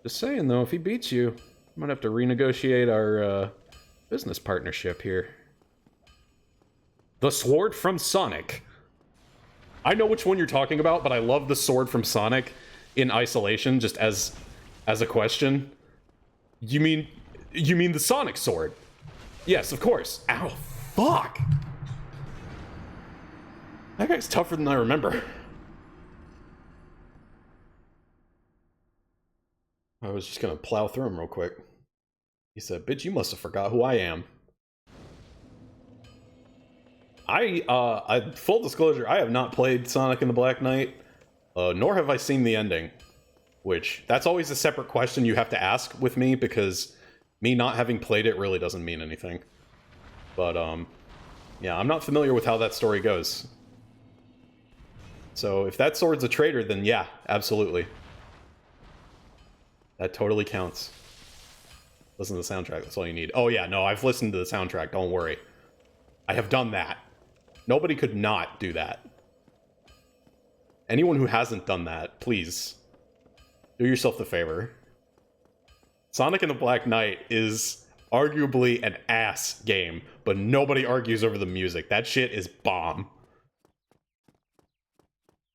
Just saying though, if he beats you, I might have to renegotiate our business partnership here. The sword from Sonic. I know which one you're talking about, but I love the sword from Sonic in isolation, just as a question. You mean the Sonic sword? Yes, of course. Ow, fuck! That guy's tougher than I remember. I was just gonna plow through him real quick. He said, bitch, you must have forgot who I am. Full disclosure, I have not played Sonic and the Black Knight, nor have I seen the ending. Which, that's always a separate question you have to ask with me, because me not having played it really doesn't mean anything. But, yeah, I'm not familiar with how that story goes. So, if that sword's a traitor, then yeah, absolutely. That totally counts. Listen to the soundtrack, that's all you need. Oh yeah, no, I've listened to the soundtrack, don't worry. I have done that. Nobody could not do that. Anyone who hasn't done that, please, do yourself the favor. Sonic and the Black Knight is arguably an ass game, but nobody argues over the music. That shit is bomb.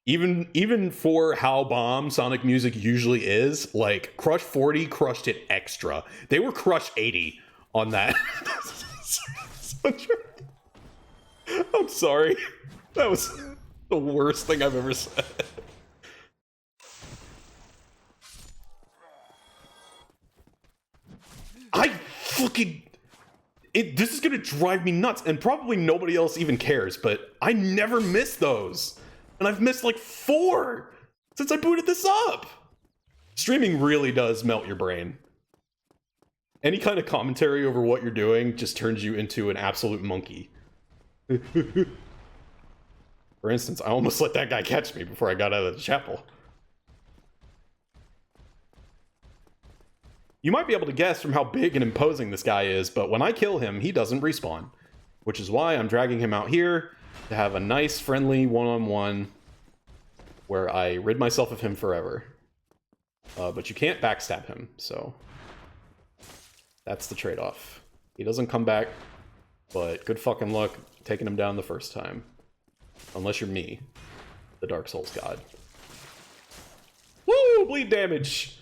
Even for how bomb Sonic music usually is, like, Crush 40 crushed it extra. They were Crush 80 on that. I'm sorry. That was the worst thing I've ever said. I fucking... This is gonna drive me nuts, and probably nobody else even cares, but I never miss those. And I've missed like 4 since I booted this up. Streaming really does melt your brain. Any kind of commentary over what you're doing just turns you into an absolute monkey. For instance, I almost let that guy catch me before I got out of the chapel. You might be able to guess from how big and imposing this guy is, but when I kill him, he doesn't respawn. Which is why I'm dragging him out here to have a nice, friendly one-on-one where I rid myself of him forever. But you can't backstab him, so that's the trade-off. He doesn't come back, but good fucking luck taking him down the first time. Unless you're me, the Dark Souls god. Woo! Bleed damage!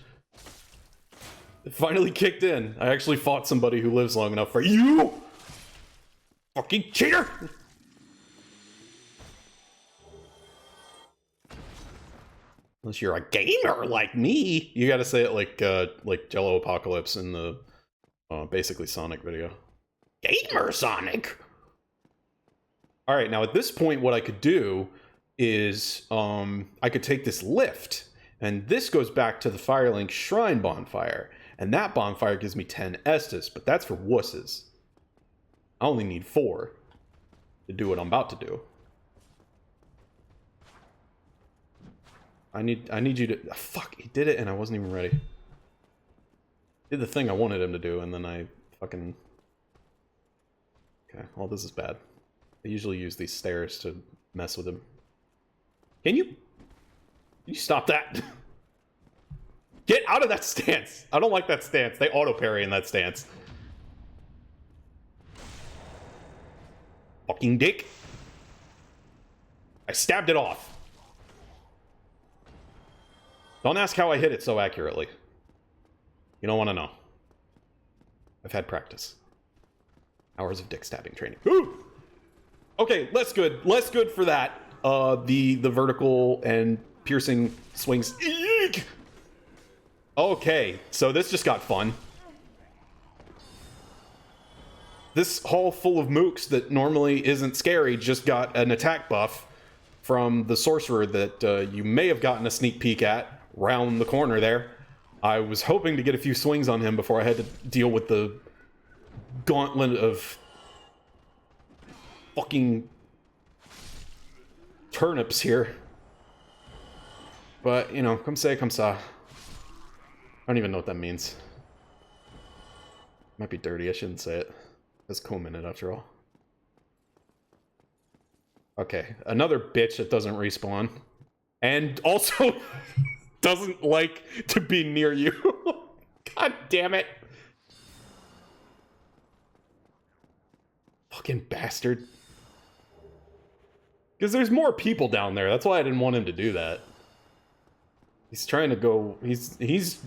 It finally kicked in. I actually fought somebody who lives long enough for you! Fucking cheater! Unless you're a gamer like me. You gotta say it like Jello Apocalypse in the basically Sonic video. Gamer Sonic! Alright, now at this point what I could do is I could take this lift, and this goes back to the Firelink Shrine bonfire. And that bonfire gives me 10 Estus, but that's for wusses. I only need 4 to do what I'm about to do. I need you to... oh, fuck, he did it and I wasn't even ready. Did the thing I wanted him to do and then I fucking... Okay, well this is bad. I usually use these stairs to mess with him. Can you stop that? Get out of that stance! I don't like that stance. They auto parry in that stance. Fucking dick. I stabbed it off. Don't ask how I hit it so accurately. You don't want to know. I've had practice. Hours of dick stabbing training. Ooh! Okay, less good. Less good for that. The vertical and piercing swings. Eek! Okay, so this just got fun. This hall full of mooks that normally isn't scary just got an attack buff from the sorcerer that you may have gotten a sneak peek at round the corner there. I was hoping to get a few swings on him before I had to deal with the gauntlet of fucking turnips here. But, you know, comme ça, comme ça. I don't even know what that means. Might be dirty, I shouldn't say it. That's comb in it after all. Okay, another bitch that doesn't respawn. And also doesn't like to be near you. God damn it. Fucking bastard. Because there's more people down there. That's why I didn't want him to do that. He's trying to go... He's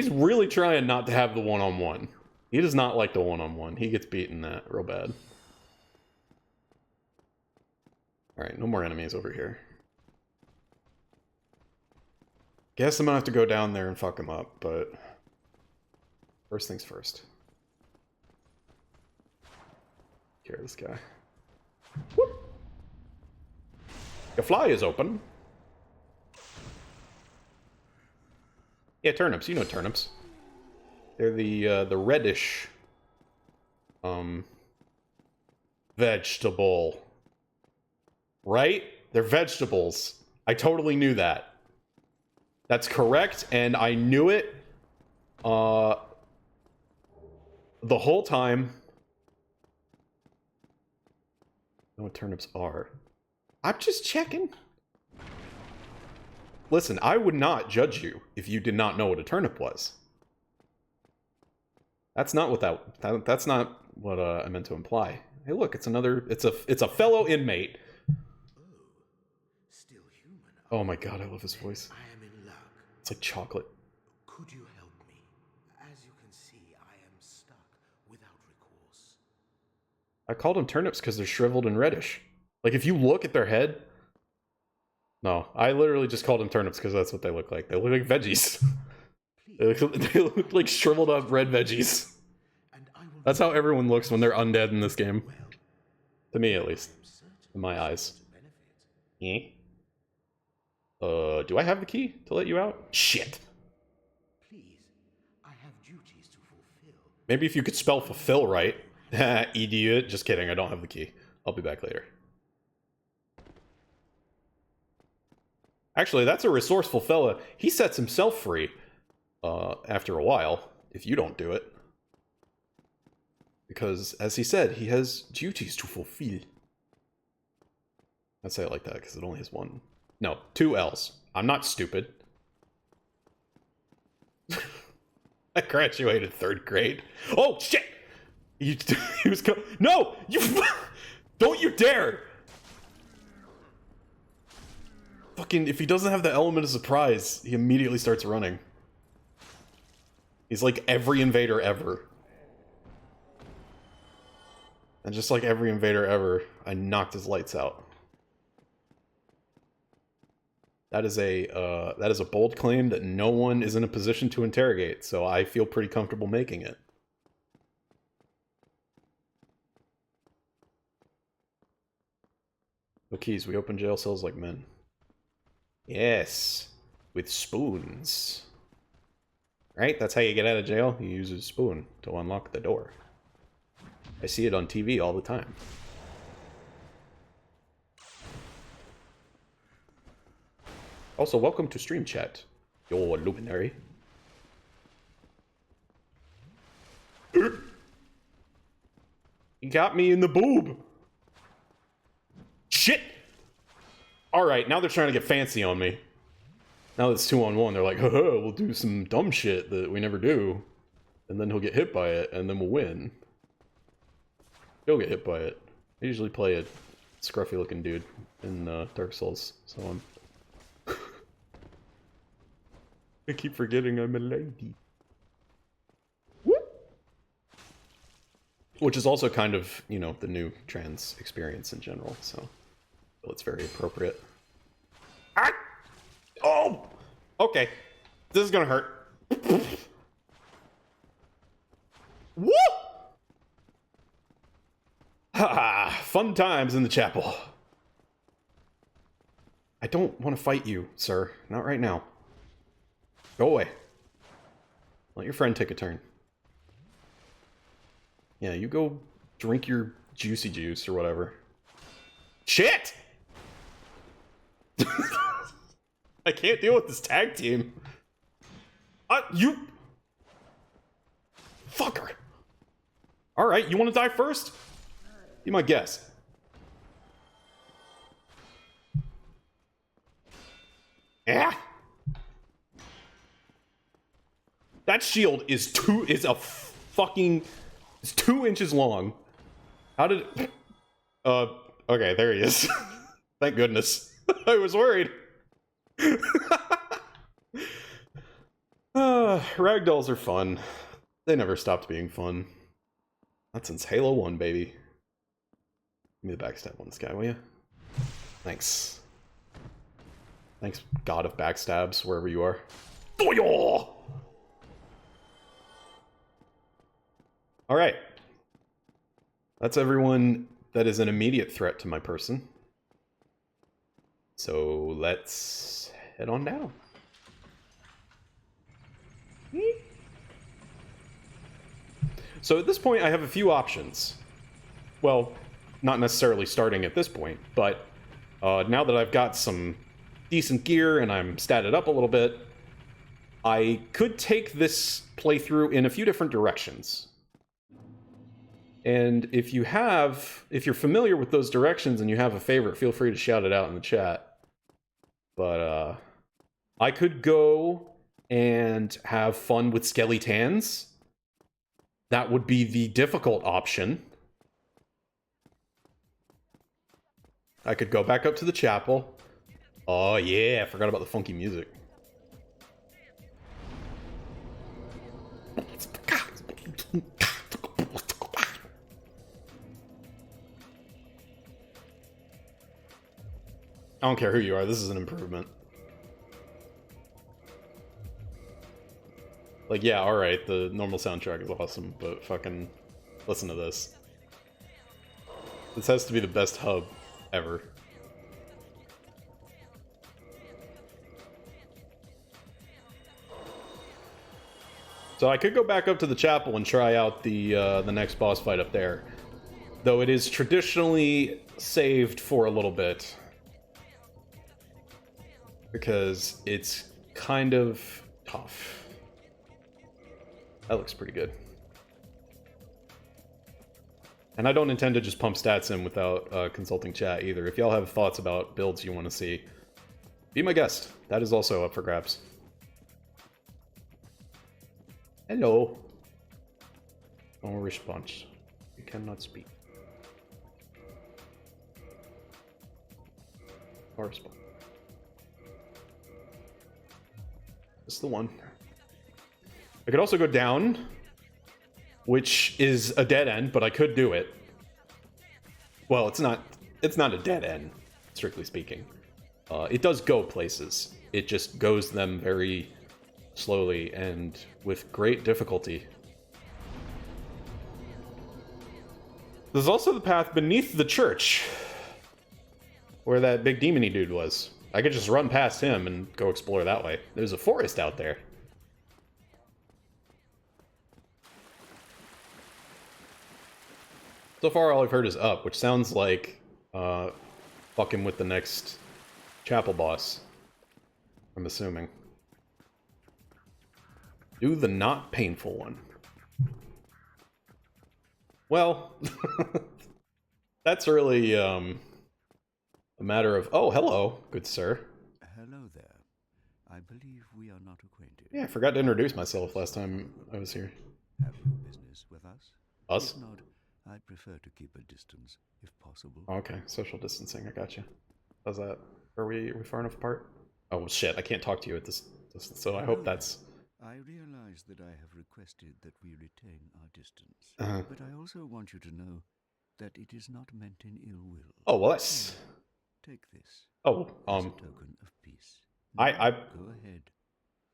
really trying not to have the one-on-one. He does not like the one-on-one. He gets beaten that real bad. Alright, no more enemies over here. Guess I'm gonna have to go down there and fuck him up, but... first things first. Care of this guy. Whoop! Your fly is open. Yeah, turnips. You know turnips. They're the reddish... vegetable. Right? They're vegetables. I totally knew that. That's correct, and I knew it the whole time. I know what turnips are. I'm just checking. Listen, I would not judge you if you did not know what a turnip was. That's not what that's not what I meant to imply. Hey, look, it's a fellow inmate. Still human. Oh my god, I love his voice. I am in luck. It's like chocolate. Could you help me? As you can see, I am stuck without recourse. I called them turnips because they're shriveled and reddish. Like, if you look at their head... No, I literally just called them turnips because that's what they look like. They look like veggies. They look like shriveled up red veggies. That's how everyone looks when they're undead in this game. To me, at least. In my eyes. Yeah. Do I have the key to let you out? Shit. Please, I have duties to fulfill. Maybe if you could spell fulfill right. Idiot. Just kidding, I don't have the key. I'll be back later. Actually, that's a resourceful fella. He sets himself free after a while, if you don't do it. Because, as he said, he has duties to fulfill. I'd say it like that, because it only has one. No, 2 L's. I'm not stupid. I graduated 3rd grade. Oh, shit! He was no! You... Don't you dare! Fucking, if he doesn't have the element of surprise, he immediately starts running. He's like every invader ever. And just like every invader ever, I knocked his lights out. That is a bold claim that no one is in a position to interrogate, so I feel pretty comfortable making it. Oh, keys, we open jail cells like men. Yes, with spoons. Right? That's how you get out of jail. You use a spoon to unlock the door. I see it on TV all the time. Also, welcome to Stream Chat, your luminary. He got me in the boob. Shit! Alright, now they're trying to get fancy on me. Now that it's 2-on-1, they're like, haha, we'll do some dumb shit that we never do. And then he'll get hit by it, and then we'll win. He'll get hit by it. I usually play a scruffy looking dude in Dark Souls, so I'm... I keep forgetting I'm a lady. Whoop! Which is also kind of, you know, the new trans experience in general, so it's very appropriate. Ah! Oh! Okay. This is gonna hurt. Woo! Ha! Fun times in the chapel. I don't want to fight you, sir. Not right now. Go away. Let your friend take a turn. Yeah, you go drink your juicy juice or whatever. Shit! I can't deal with this tag team. You... Fucker. Alright, you want to die first? Be my guest. Yeah. That shield is 2 inches long. How did it... okay, there he is. Thank goodness. I was worried. Ragdolls are fun. They never stopped being fun. Not since Halo 1, baby. Give me the backstab on this guy, will you? Thanks. Thanks, god of backstabs, wherever you are. Alright. That's everyone that is an immediate threat to my person. So let's head on down. So at this point I have a few options. Well, not necessarily starting at this point, but now that I've got some decent gear and I'm statted up a little bit, I could take this playthrough in a few different directions. And if you're familiar with those directions and you have a favorite, feel free to shout it out in the chat. But I could go and have fun with Skeletans. That would be the difficult option. I could go back up to the chapel. Oh yeah, I forgot about the funky music. I don't care who you are, this is an improvement. Like, yeah, alright, the normal soundtrack is awesome, but fucking listen to this. This has to be the best hub ever. So I could go back up to the chapel and try out the next boss fight up there. Though it is traditionally saved for a little bit. Because it's kind of tough. That looks pretty good. And I don't intend to just pump stats in without consulting chat either. If y'all have thoughts about builds you want to see, be my guest. That is also up for grabs. Hello. No response. You cannot speak. No response. This is the one. I could also go down, which is a dead end, but I could do it. Well, it's not a dead end, strictly speaking. It does go places. It just goes them very slowly and with great difficulty. There's also the path beneath the church, where that big demony dude was. I could just run past him and go explore that way. There's a forest out there. So far, all I've heard is up, which sounds like fucking with the next chapel boss. I'm assuming. Do the not painful one. Well, that's really a matter of... Oh, hello, good sir. Hello there. I believe we are not acquainted. Yeah, I forgot to introduce myself last time I was here. Have you business with us? Us? If not, I prefer to keep a distance, if possible. Okay, social distancing, I gotcha. How's that? Are we far enough apart? Oh shit, I can't talk to you at this distance, so I hope that's... I realize that I have requested that we retain our distance, Uh-huh. but I also want you to know that it is not meant in ill will. Oh, well that's... Take this. Oh, As a token of peace. I... Go ahead.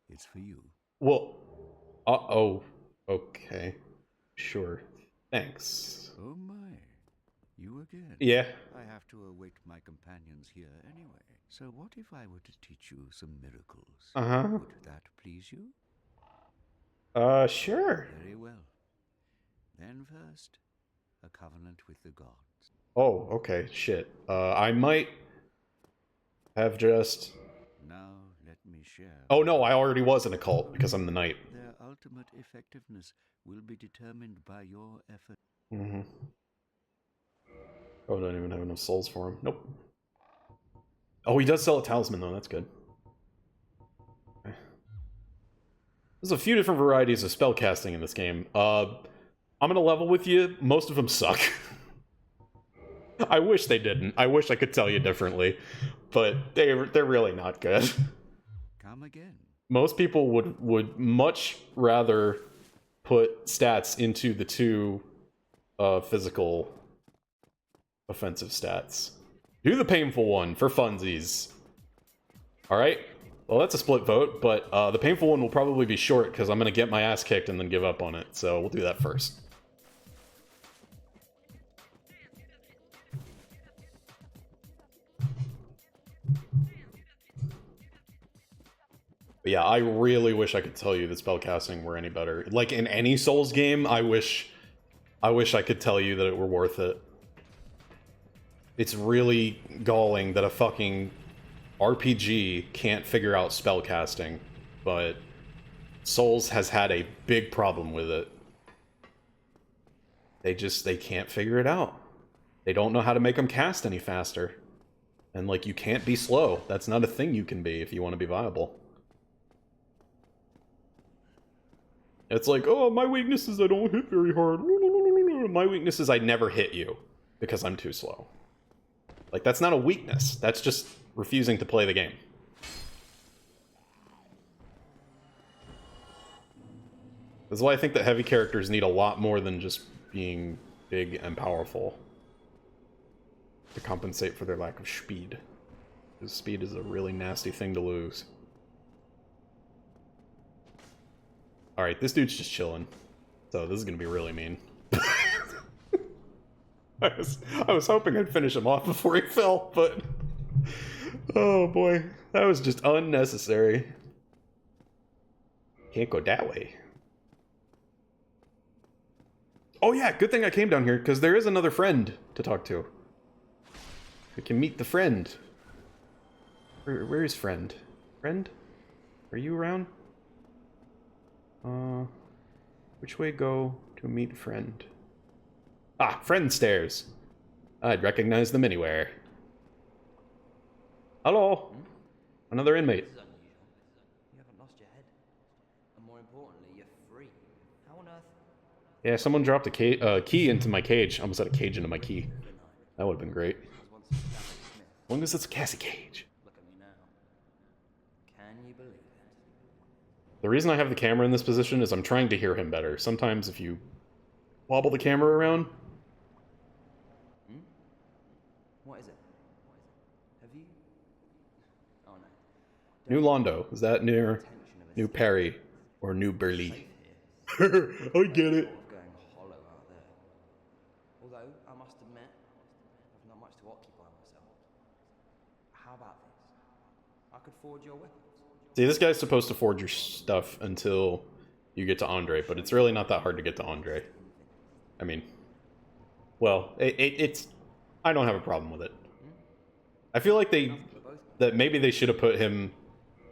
It's for you. Well... oh, okay. Sure. Thanks. Oh my. You again? Yeah. I have to await my companions here anyway. So what if I were to teach you some miracles? Uh-huh. Would that please you? Sure. Very well. Then first, a covenant with the gods. Oh, okay, shit. I might have just... Now let me share. Oh no, I already was in a cult, because I'm the knight. Their ultimate effectiveness will be determined by your effort. Mm-hmm. Oh, I don't even have enough souls for him. Nope. Oh, he does sell a talisman, though. That's good. Okay. There's a few different varieties of spell casting in this game. I'm gonna level with you. Most of them suck. I wish they didn't. I wish I could tell you differently. But they're really not good. Come again. Most people would much rather put stats into the two physical offensive stats. Do the painful one for funsies. Alright? Well, that's a split vote, but the painful one will probably be short because I'm going to get my ass kicked and then give up on it. So we'll do that first. But yeah, I really wish I could tell you that spellcasting were any better. Like in any Souls game, I wish I could tell you that it were worth it. It's really galling that a fucking RPG can't figure out spellcasting, but Souls has had a big problem with it. They can't figure it out. They don't know how to make them cast any faster. And like, you can't be slow. That's not a thing you can be if you want to be viable. It's like, oh, my weakness is I don't hit very hard. My weakness is I never hit you because I'm too slow. Like, that's not a weakness. That's just refusing to play the game. That's why I think that heavy characters need a lot more than just being big and powerful to compensate for their lack of speed. Because speed is a really nasty thing to lose. Alright, this dude's just chilling. So this is gonna be really mean. I was hoping I'd finish him off before he fell, but... Oh boy, that was just unnecessary. Can't go that way. Oh yeah, good thing I came down here, because there is another friend to talk to. We can meet the friend. Where is friend? Friend? Are you around? Which way go to meet friend? Ah, friend stairs. I'd recognize them anywhere. Hello. Another inmate. This is unusual. You haven't lost your head. And more importantly, you're free. How on earth? Yeah, someone dropped a key into my cage. I almost had a cage into my key. That would have been great. Once you Smith, As long as it's a Cassie cage. look at me now. Can you believe it? The reason I have the camera in this position is I'm trying to hear him better. Sometimes if you wobble the camera around... What is it? Have you... New Londo. Is that near Tension of New Perry or New Burley? safe here. I get it. Sort of going hollow out there. Although, I must admit, I've not much to occupy myself. How about this? I could forge your weapons. See, this guy's supposed to forge your stuff until you get to Andre, but it's really not that hard to get to Andre. I mean, well, it's... I don't have a problem with it. I feel like that maybe they should have put him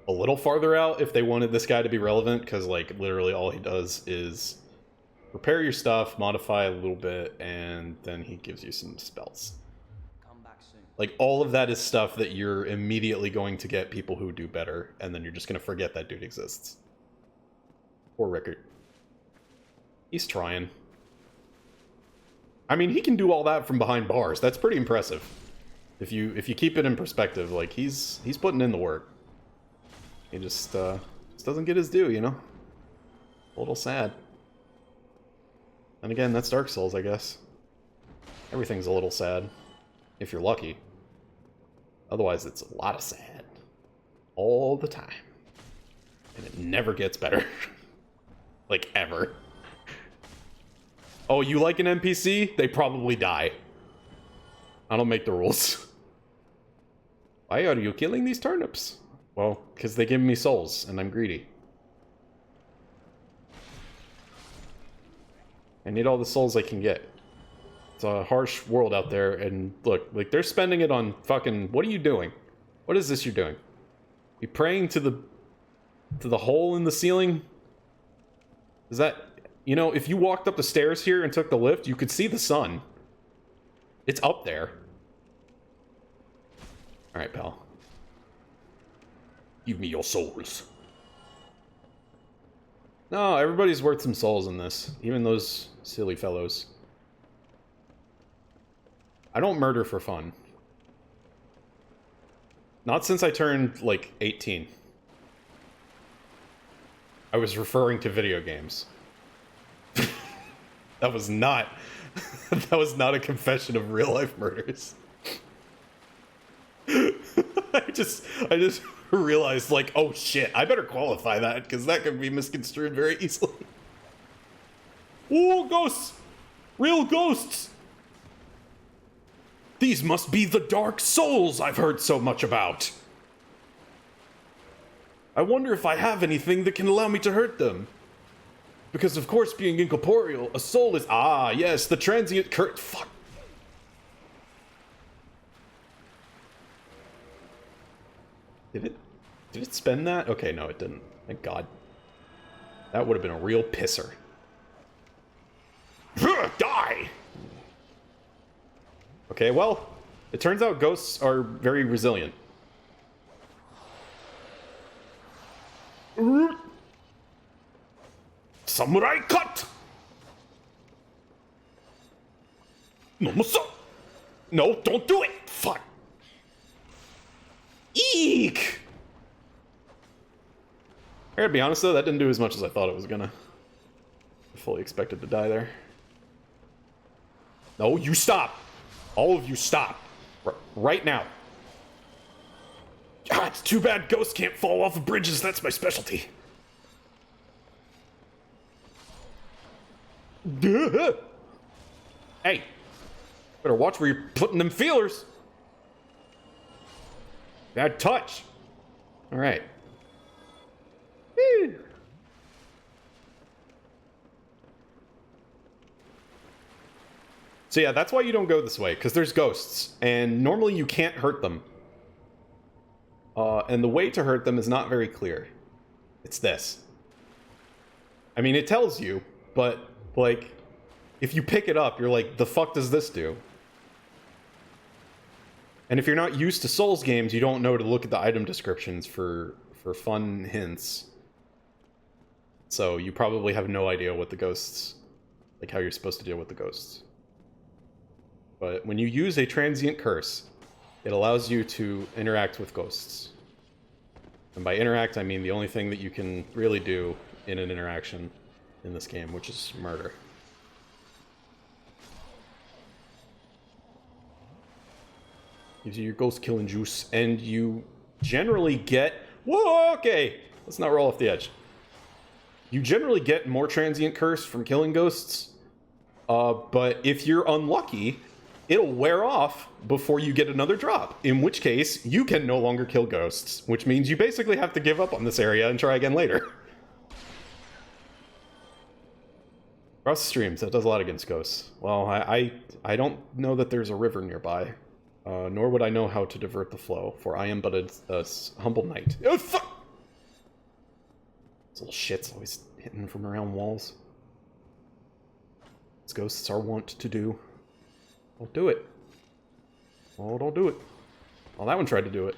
a little farther out if they wanted this guy to be relevant, because, like, literally all he does is repair your stuff, modify a little bit, and then he gives you some spells. Come back soon. Like, all of that is stuff that you're immediately going to get people who do better, and then you're just going to forget that dude exists. Poor Rickard. He's trying. I mean, he can do all that from behind bars. That's pretty impressive. If you keep it in perspective, like, he's putting in the work. He just doesn't get his due, you know? A little sad. And again, that's Dark Souls, I guess. Everything's a little sad. If you're lucky. Otherwise, it's a lot of sad. All the time. And it never gets better. Like, ever. Oh, you like an NPC? They probably die. I don't make the rules. Why are you killing these turnips? Well, because they give me souls, and I'm greedy. I need all the souls I can get. It's a harsh world out there, and look, like, they're spending it on fucking... What are you doing? What is this you're doing? You praying to the hole in the ceiling? Is that... You know, if you walked up the stairs here and took the lift, you could see the sun. It's up there. Alright, pal. Give me your souls. No, everybody's worth some souls in this. Even those silly fellows. I don't murder for fun. Not since I turned, like, 18. I was referring to video games. That was not... that was not a confession of real-life murders. I just realized, like, oh shit, I better qualify that, because that could be misconstrued very easily. Ooh, ghosts! Real ghosts! These must be the Dark Souls I've heard so much about. I wonder if I have anything that can allow me to hurt them. Because, of course, being incorporeal, a soul is... Ah, yes, the transient curse... Fuck. Did it spend that? Okay, no, it didn't. Thank God. That would have been a real pisser. Die! Okay, well, it turns out ghosts are very resilient. Samurai cut! No, don't do it! Fuck! Eek! I gotta be honest though, that didn't do as much as I thought it was gonna. I fully expected to die there. No, you stop! All of you stop! Right now. Ah, it's too bad ghosts can't fall off of bridges, that's my specialty. Hey, better watch where you're putting them feelers. Bad touch. All right. Whew. So yeah, that's why you don't go this way, because there's ghosts, and normally you can't hurt them. And the way to hurt them is not very clear. It's this. I mean, it tells you, but, like, if you pick it up, you're like, the fuck does this do? And if you're not used to Souls games, you don't know to look at the item descriptions for fun hints. So you probably have no idea what the ghosts, like how you're supposed to deal with the ghosts. But when you use a transient curse, it allows you to interact with ghosts. And by interact, I mean the only thing that you can really do in an interaction in this game, which is murder. Gives you your ghost killing juice, and you generally get... Whoa, okay. Let's not roll off the edge. You generally get more transient curse from killing ghosts, but if you're unlucky, it'll wear off before you get another drop, in which case you can no longer kill ghosts, which means you basically have to give up on this area and try again later. Cross the streams, that does a lot against ghosts. Well, I don't know that there's a river nearby, nor would I know how to divert the flow, for I am but a humble knight. Oh, fuck! These little shit's always hitting from around walls. As ghosts are wont to do. Don't do it. Oh, don't do it. Well, that one tried to do it.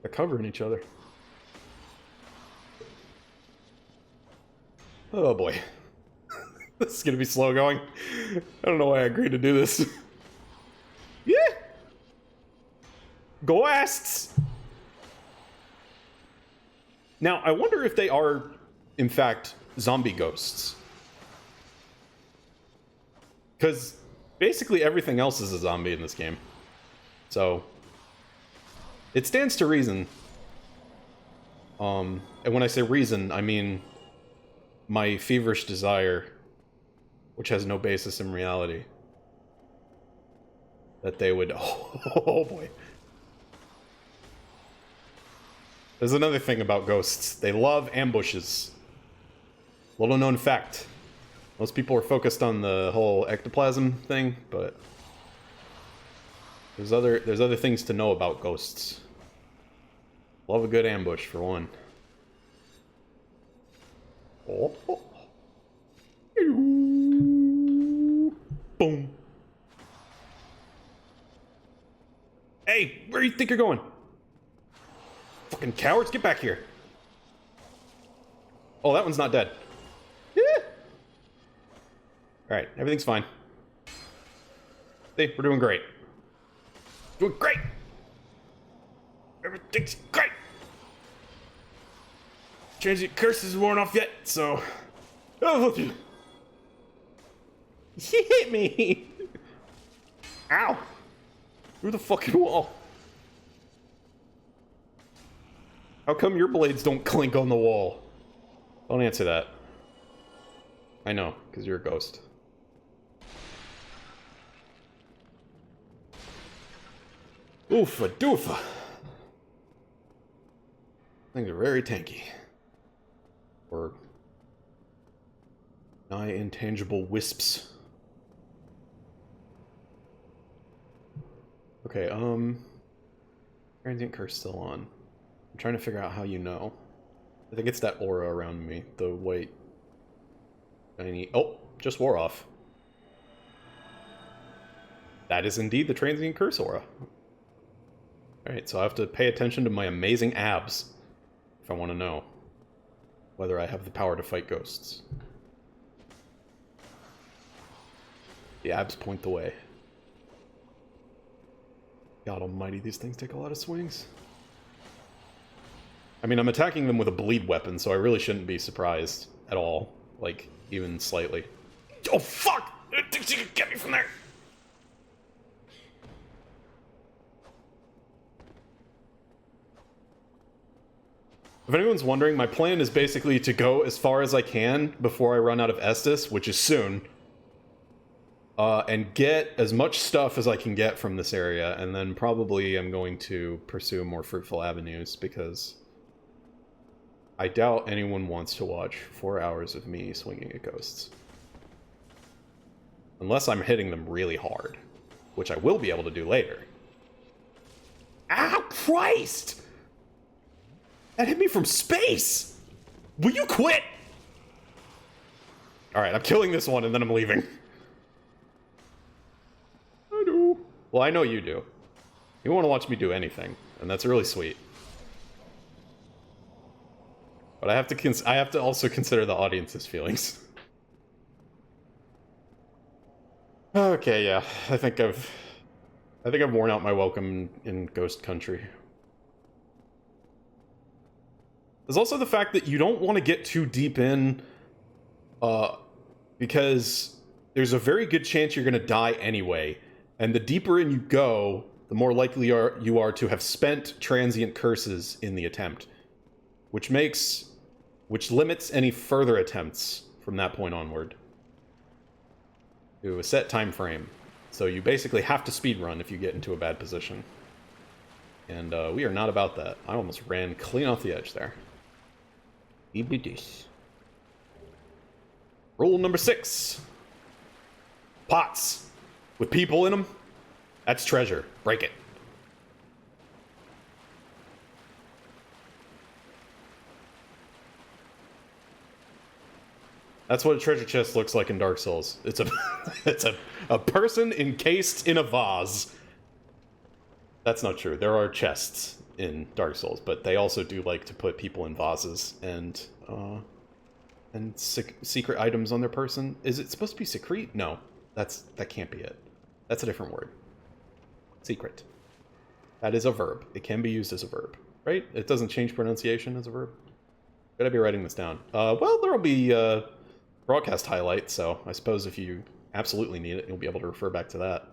They're covering each other. Oh boy. This is gonna be slow going. I don't know why I agreed to do this. Yeah! Ghosts! Now, I wonder if they are, in fact, zombie ghosts. Because basically everything else is a zombie in this game. So, it stands to reason. And when I say reason, I mean my feverish desire, which has no basis in reality, that they would... Oh boy. There's another thing about ghosts. They love ambushes. Little known fact. Most people are focused on the whole ectoplasm thing, but there's other things to know about ghosts. Love a good ambush, for one. Oh. Boom. Hey, where do you think you're going? Fucking cowards, get back here. Oh, that one's not dead. Yeah. Alright, everything's fine. See, we're doing great. Doing great! Everything's great! Transient curse isn't worn off yet, so... Oh, you hit me! Ow! Through the fucking wall. How come your blades don't clink on the wall? Don't answer that. I know, because you're a ghost. Oofa doofa. Things are very tanky. Or nigh intangible wisps. Okay, transient curse still on. I'm trying to figure out how you know. I think it's that aura around me, the white shiny. Oh, just wore off. That is indeed the transient curse aura. Alright, so I have to pay attention to my amazing abs if I want to know whether I have the power to fight ghosts. The abs point the way. God almighty, these things take a lot of swings. I mean, I'm attacking them with a bleed weapon, so I really shouldn't be surprised at all. Like, even slightly. Oh, fuck! I didn't think she could get me from there! If anyone's wondering, my plan is basically to go as far as I can before I run out of Estus, which is soon. And get as much stuff as I can get from this area, and then probably I'm going to pursue more fruitful avenues, because I doubt anyone wants to watch 4 hours of me swinging at ghosts. Unless I'm hitting them really hard, which I will be able to do later. Ow, Christ! That hit me from space! Will you quit? Alright, I'm killing this one and then I'm leaving. I do. Well, I know you do. You want to watch me do anything, and that's really sweet. But I have to also consider the audience's feelings. Okay, yeah. I think I've worn out my welcome in Ghost Country. There's also the fact that you don't want to get too deep in, because there's a very good chance you're going to die anyway. And the deeper in you go, the more likely you are to have spent transient curses in the attempt. which limits any further attempts from that point onward to a set time frame. So you basically have to speedrun if you get into a bad position. And we are not about that. I almost ran clean off the edge there. Rule number 6. Pots with people in them, that's treasure. Break it. That's what a treasure chest looks like in Dark Souls. It's a it's a person encased in a vase. That's not true. There are chests in Dark Souls, but they also do like to put people in vases and secret items on their person. Is it supposed to be secret? No, that can't be it. That's a different word. Secret. That is a verb. It can be used as a verb, right? It doesn't change pronunciation as a verb. Should I be writing this down? Well, there will be broadcast highlights, so I suppose if you absolutely need it, you'll be able to refer back to that.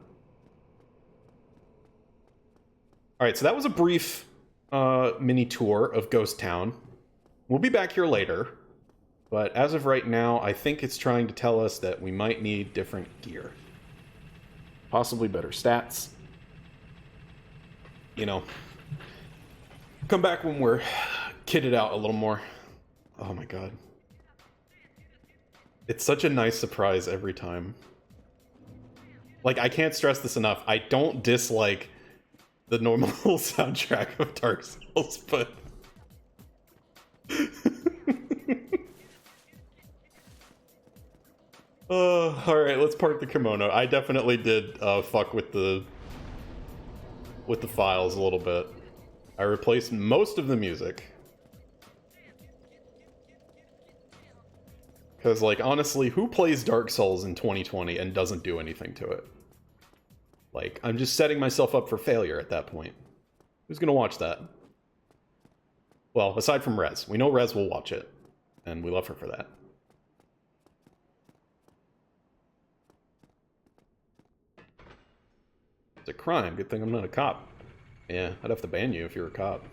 Alright, so that was a brief mini tour of Ghost Town. We'll be back here later, but as of right now, I think it's trying to tell us that we might need different gear. Possibly better stats. You know, come back when we're kitted out a little more. Oh my god. It's such a nice surprise every time. Like, I can't stress this enough. I don't dislike the normal soundtrack of Dark Souls, but... Alright, let's park the kimono. I definitely did fuck with the files a little bit. I replaced most of the music. Because, like, honestly, who plays Dark Souls in 2020 and doesn't do anything to it? Like, I'm just setting myself up for failure at that point. Who's gonna watch that? Well, aside from Rez. We know Rez will watch it. And we love her for that. It's a crime. Good thing I'm not a cop. Yeah, I'd have to ban you if you were a cop.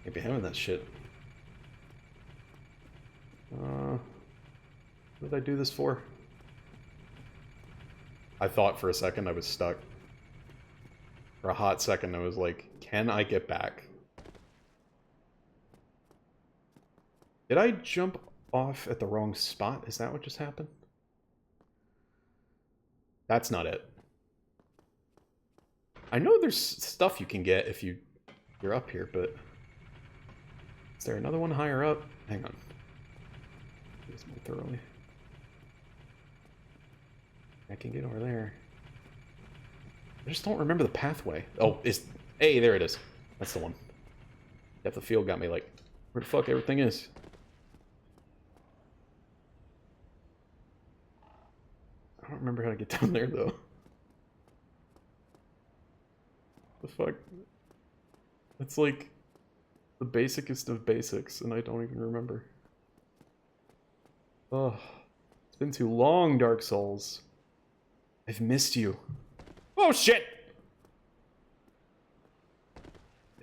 Can't be having that shit. What did I do this for? I thought for a second I was stuck. For a hot second I was like, can I get back? Did I jump off at the wrong spot? Is that what just happened? That's not it. I know there's stuff you can get if you're up here, but... Is there another one higher up? Hang on. Do this more thoroughly. I can get over there. I just don't remember the pathway. Oh, hey, there it is. That's the one. Depth of field got me like, where the fuck everything is? I don't remember how to get down there, though. The fuck? That's like the basicest of basics, and I don't even remember. Ugh. It's been too long, Dark Souls. I've missed you. Oh, shit!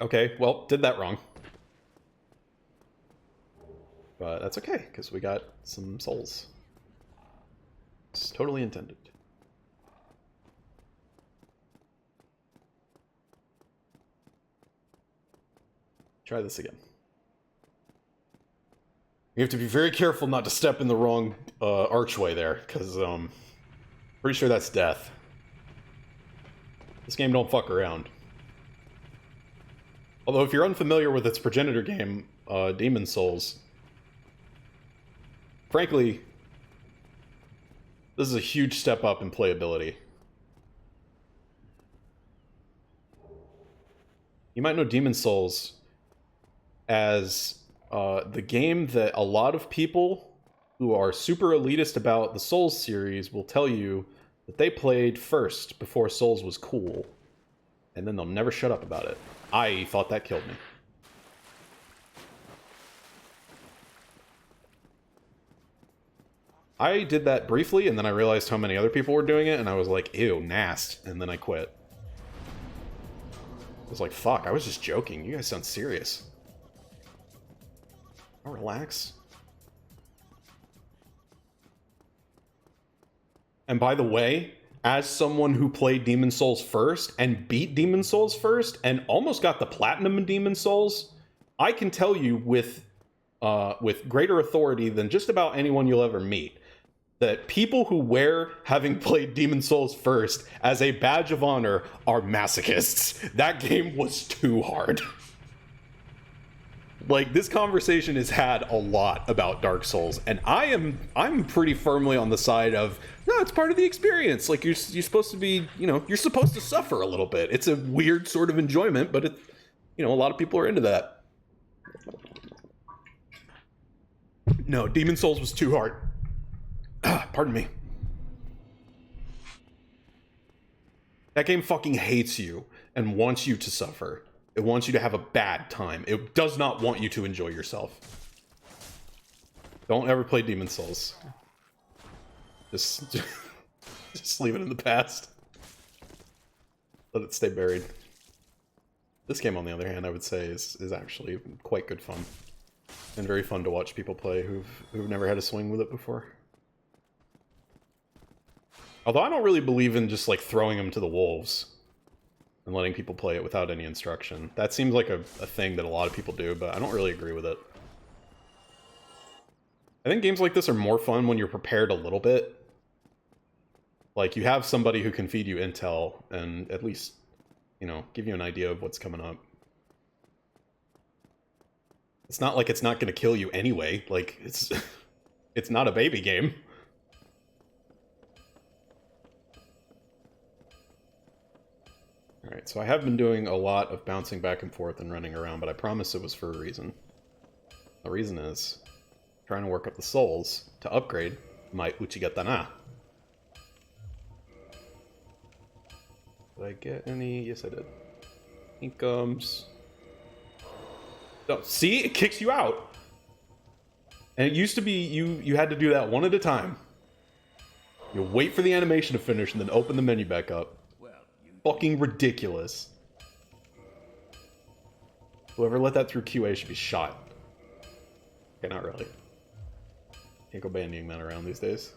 Okay, well, did that wrong. But that's okay, because we got some souls. It's totally intended. Try this again. You have to be very careful not to step in the wrong archway there, because pretty sure that's death. This game don't fuck around. Although if you're unfamiliar with its progenitor game, Demon Souls, frankly, this is a huge step up in playability. You might know Demon Souls as the game that a lot of people who are super elitist about the Souls series will tell you that they played first before Souls was cool. And then they'll never shut up about it. I thought that killed me. I did that briefly, and then I realized how many other people were doing it, and I was like, ew, nast, and then I quit. I was like, fuck, I was just joking. You guys sound serious. Oh, relax. And by the way, as someone who played Demon Souls first and beat Demon Souls first and almost got the platinum in Demon Souls, I can tell you with greater authority than just about anyone you'll ever meet that people who wear having played Demon Souls first as a badge of honor are masochists. That game was too hard. Like, this conversation has had a lot about Dark Souls, and I'm pretty firmly on the side of, no, it's part of the experience. Like, you're supposed to be, you know, you're supposed to suffer a little bit. It's a weird sort of enjoyment, but it, you know, a lot of people are into that. No, Demon Souls was too hard. Pardon me. That game fucking hates you and wants you to suffer. It wants you to have a bad time. It does not want you to enjoy yourself. Don't ever play Demon Souls. Just leave it in the past. Let it stay buried. This game, on the other hand, I would say is actually quite good fun. And very fun to watch people play who've never had a swing with it before. Although I don't really believe in just, like, throwing them to the wolves and letting people play it without any instruction. That seems like a thing that a lot of people do, but I don't really agree with it. I think games like this are more fun when you're prepared a little bit. Like, you have somebody who can feed you intel and at least, you know, give you an idea of what's coming up. It's not like it's not going to kill you anyway. Like, it's it's not a baby game. Alright, so I have been doing a lot of bouncing back and forth and running around, but I promise it was for a reason. The reason is trying to work up the souls to upgrade my Uchigatana. Did I get any? Yes, I did. Incomes. Oh, see? It kicks you out! And it used to be you had to do that one at a time. You wait for the animation to finish and then open the menu back up. Fucking ridiculous. Whoever let that through QA should be shot. Okay, not really. Can't go bandying that around these days.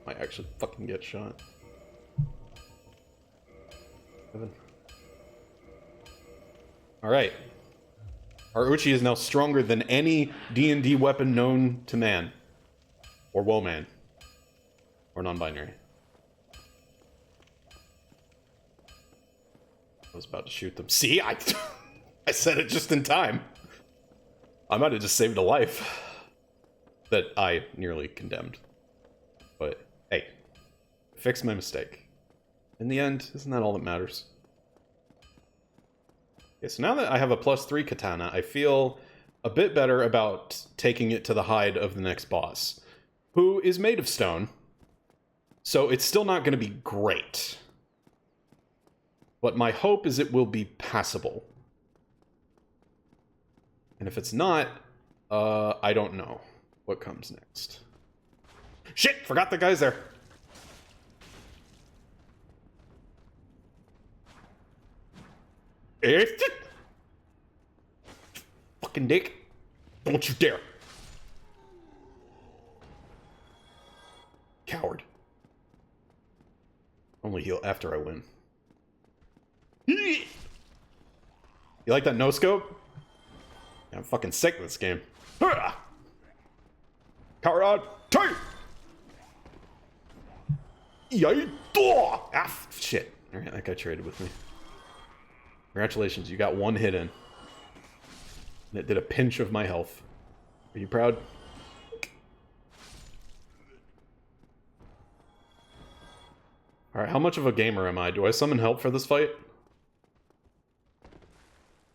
Might actually fucking get shot. Alright. Our Uchi is now stronger than any D&D weapon known to man. Or woman. Or non-binary. I was about to shoot them. See, I said it just in time. I might have just saved a life that I nearly condemned. But hey, fix my mistake. In the end, isn't that all that matters? Okay, so now that I have a +3 katana, I feel a bit better about taking it to the hide of the next boss, who is made of stone. So it's still not going to be great. But my hope is it will be passable. And if it's not, I don't know what comes next. Shit! Forgot the guy's there! Fucking dick. Don't you dare. Coward. Only heal after I win. You like that no-scope? I'm fucking sick of this game. Coward! Two! Ah, shit. Alright, that guy traded with me. Congratulations, you got one hit in. And it did a pinch of my health. Are you proud? Alright, how much of a gamer am I? Do I summon help for this fight?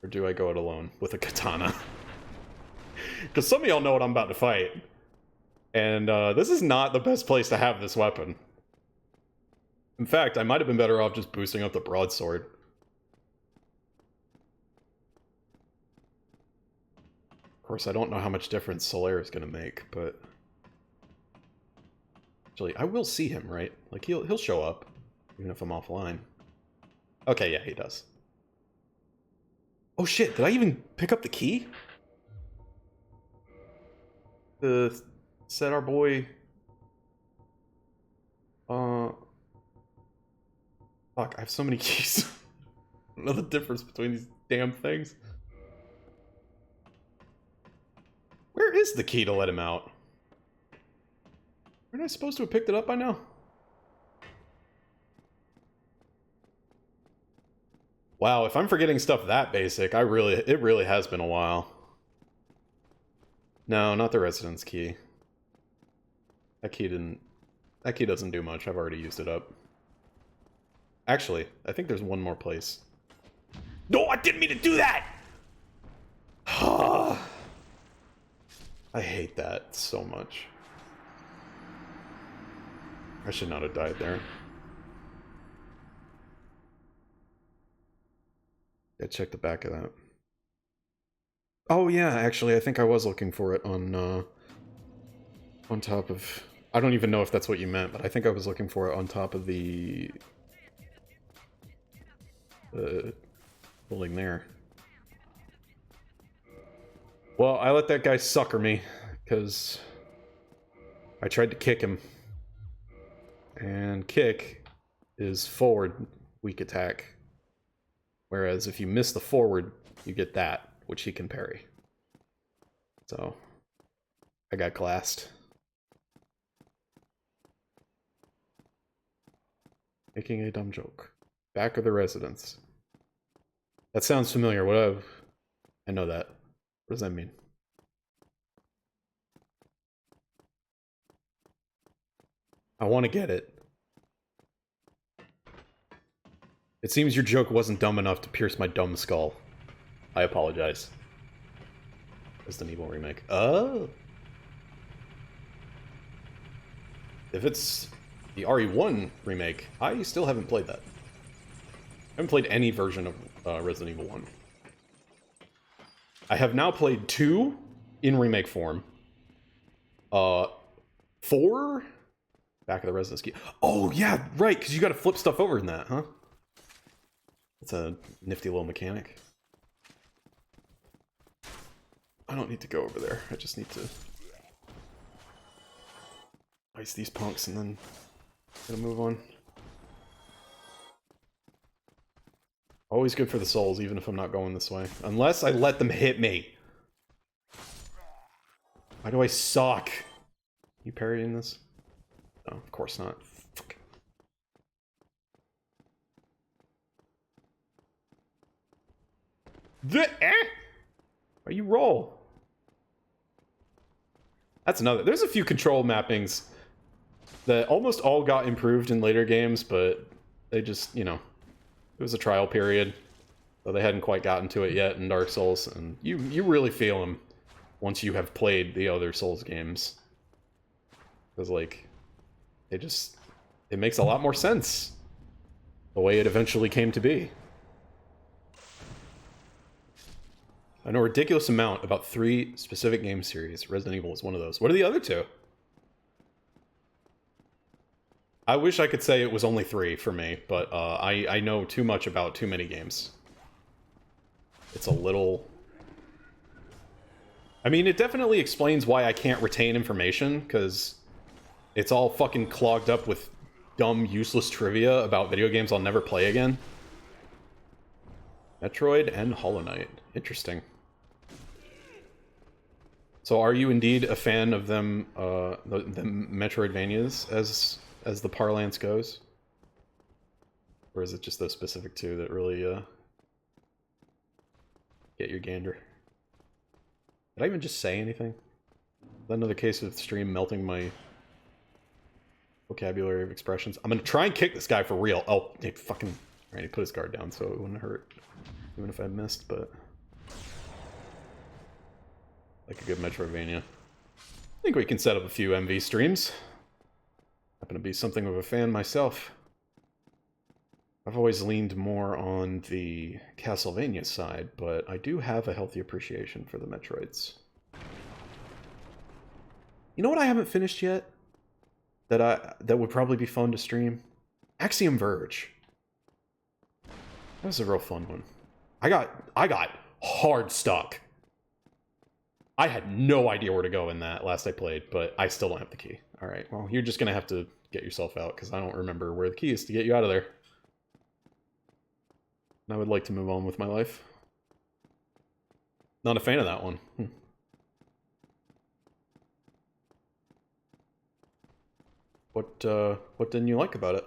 Or do I go it alone with a katana? Because some of y'all know what I'm about to fight. And this is not the best place to have this weapon. In fact, I might have been better off just boosting up the broadsword. Of course, I don't know how much difference Solaire is going to make, but... Actually, I will see him, right? Like, he'll show up, even if I'm offline. Okay, yeah, he does. Oh shit, did I even pick up the key? to set our boy... Fuck, I have so many keys. I don't know the difference between these damn things. Where is the key to let him out? Aren't I supposed to have picked it up by now? Wow, if I'm forgetting stuff that basic, it really has been a while. No, not the residence key. That key doesn't do much. I've already used it up. Actually, I think there's one more place. No, I didn't mean to do that! I hate that so much. I should not have died there. Gotta check the back of that. Oh yeah, actually, I think I was looking for it on top of... I don't even know if that's what you meant, but I think I was looking for it on top of the... building there. Well, I let that guy sucker me, because I tried to kick him. And kick is forward weak attack. Whereas if you miss the forward, you get that, which he can parry. So, I got glassed. Making a dumb joke. Back of the residence. That sounds familiar. I know that. What does that mean? I want to get it. It seems your joke wasn't dumb enough to pierce my dumb skull. I apologize. Resident Evil Remake. Oh! If it's the RE1 remake, I still haven't played that. I haven't played any version of Resident Evil 1. I have now played 2 in remake form. 4? Back of the Residence key. Oh, yeah, right, because you gotta flip stuff over in that, huh? That's a nifty little mechanic. I don't need to go over there. I just need to ice these punks and then gonna move on. Always good for the souls, even if I'm not going this way. Unless I let them hit me. Why do I suck? You parrying this? No, of course not. Fuck. Why you roll? That's another. There's a few control mappings that almost all got improved in later games, but they just, you know, it was a trial period, so they hadn't quite gotten to it yet in Dark Souls, and you really feel them once you have played the other Souls games. Because, like, it makes a lot more sense the way it eventually came to be. I know a ridiculous amount about 3 specific game series. Resident Evil is one of those. What are the other 2? I wish I could say it was only 3 for me, but I know too much about too many games. It's a little... I mean, it definitely explains why I can't retain information, because it's all fucking clogged up with dumb, useless trivia about video games I'll never play again. Metroid and Hollow Knight. Interesting. So are you indeed a fan of them, the Metroidvanias, as the parlance goes? Or is it just those specific 2 that really, get your gander? Did I even just say anything? Is that another case of the stream melting my vocabulary of expressions? I'm gonna try and kick this guy for real. Oh, he fucking... Alright, he put his guard down so it wouldn't hurt. Even if I missed, but... Like a good Metroidvania. I think we can set up a few MV streams. Happen to be something of a fan myself. I've always leaned more on the Castlevania side, but I do have a healthy appreciation for the Metroids. You know what I haven't finished yet? That would probably be fun to stream? Axiom Verge. That was a real fun one. I got hard stuck. I had no idea where to go in that last I played, but I still don't have the key. Alright, well, you're just gonna have to get yourself out, because I don't remember where the key is to get you out of there. And I would like to move on with my life. Not a fan of that one. What didn't you like about it?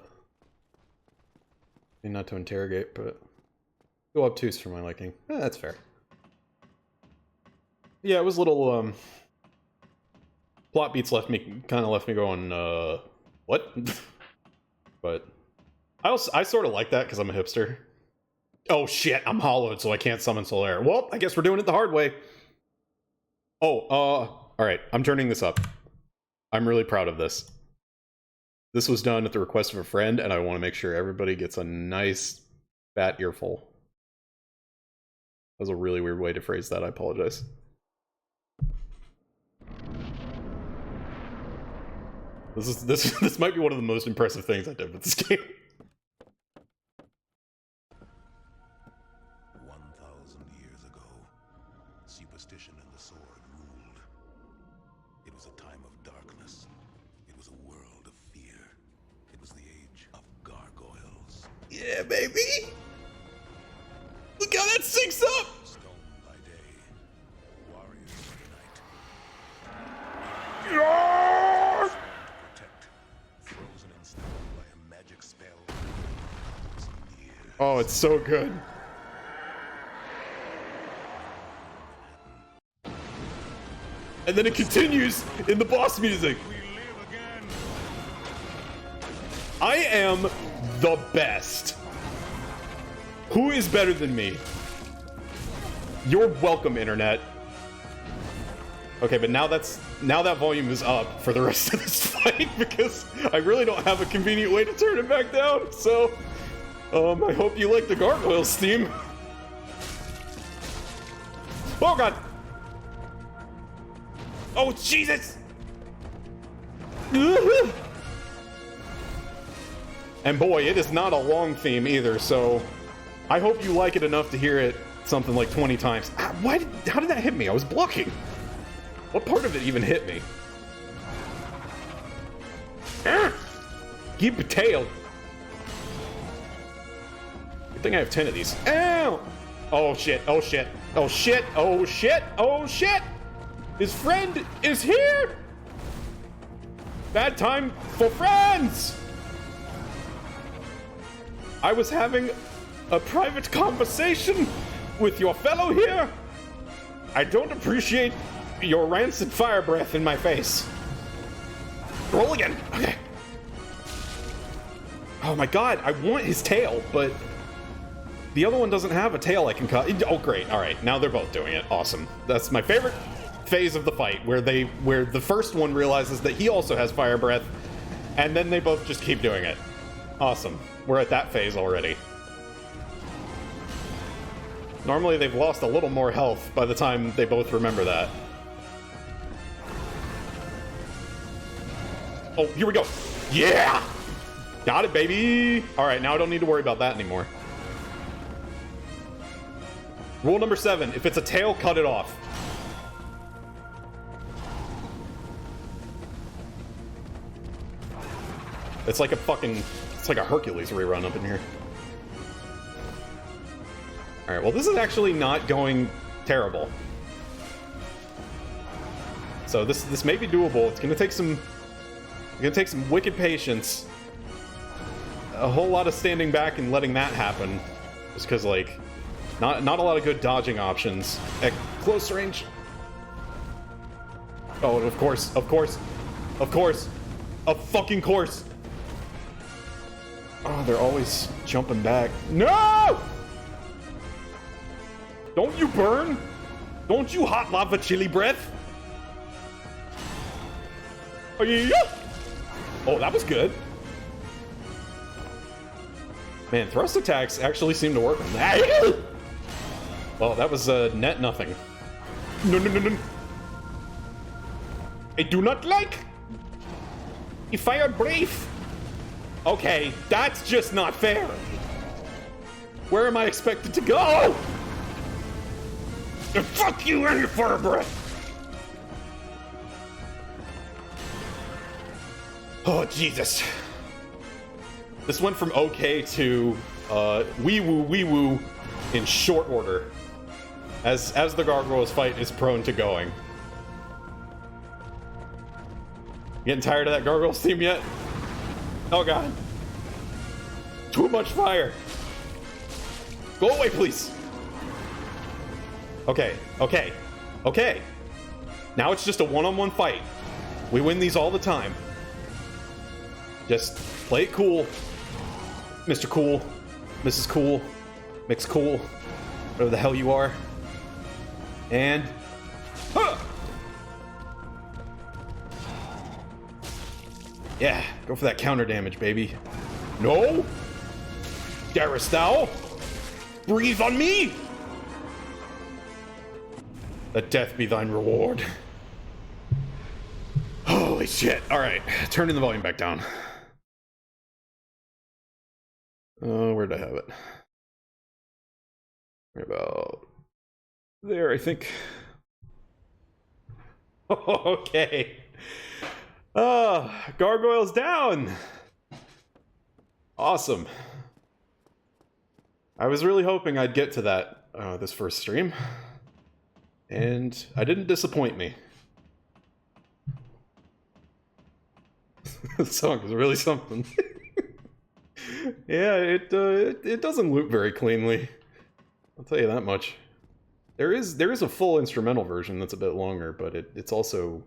Maybe not to interrogate, but... go obtuse for my liking. That's fair. Yeah, it was a little, plot beats kinda left me going, what? But... I sort of like that, because I'm a hipster. Oh shit, I'm hollowed, so I can't summon Solaire. Well, I guess we're doing it the hard way. Oh, alright, I'm turning this up. I'm really proud of this. This was done at the request of a friend, and I want to make sure everybody gets a nice, fat earful. That was a really weird way to phrase that, I apologize. This might be one of the most impressive things I did with this game. 1,000 years ago, superstition and the sword ruled. It was a time of darkness. It was a world of fear. It was the age of gargoyles. Yeah, baby! Look how that syncs up! Stone by day, warriors by night. Yeah! Protect, frozen in stone by a magic spell. Years. Oh, it's so good. And then it continues in the boss music. We live again. I am the best. Who is better than me? You're welcome, internet. Okay, but now that volume is up for the rest of this fight because I really don't have a convenient way to turn it back down. So, I hope you like the gargoyles theme. Oh god. Oh Jesus. And boy, it is not a long theme either, so I hope you like it enough to hear it something like 20 times. How did that hit me? I was blocking. What part of it even hit me? Keep tail. Good thing I have 10 of these. Ow! Oh shit, oh shit, oh shit, oh shit, oh shit! His friend is here! Bad time for friends! I was having a private conversation with your fellow here. I don't appreciate your rancid fire breath in my face. Roll again. Okay. Oh my god, I want his tail, but the other one doesn't have a tail I can cut. Oh great, alright, now they're both doing it. Awesome. That's my favorite phase of the fight, where the first one realizes that he also has fire breath, and then they both just keep doing it. Awesome. We're at that phase already. Normally they've lost a little more health by the time they both remember that. Oh, here we go. Yeah! Got it, baby! Alright, now I don't need to worry about that anymore. Rule number 7, if it's a tail, cut it off. It's like a Hercules rerun up in here. Alright, well this is actually not going terrible. So this may be doable. It's gonna take some wicked patience. A whole lot of standing back and letting that happen. Just cause like not a lot of good dodging options at close range. Oh, and of course. Of fucking course. Oh, they're always jumping back. No! Don't you burn? Don't you hot lava chili breath? Oh, yeah. Oh, that was good. Man, thrust attacks actually seem to work on that. Well, that was net nothing. No. I do not like. If I are brave. Okay, that's just not fair. Where am I expected to go? Fuck you and your fire breath. Oh, Jesus. This went from okay to wee woo in short order. As the gargoyles fight is prone to going. Getting tired of that gargoyles theme yet? Oh god. Too much fire. Go away, please. Okay, okay, okay. Now it's just a one-on-one fight. We win these all the time. Just play it cool. Mr. Cool. Mrs. Cool. Mix Cool. Whatever the hell you are. And... Huh! Yeah, go for that counter damage, baby. No! Darest thou? Breathe on me! Let death be thine reward. Holy shit. Alright, turning the volume back down. Where'd I have it? Right about there, I think. Okay. Gargoyles down! Awesome. I was really hoping I'd get to that this first stream. And I didn't disappoint me. The song is really something. Yeah, it doesn't loop very cleanly. I'll tell you that much. There is a full instrumental version that's a bit longer, but it's also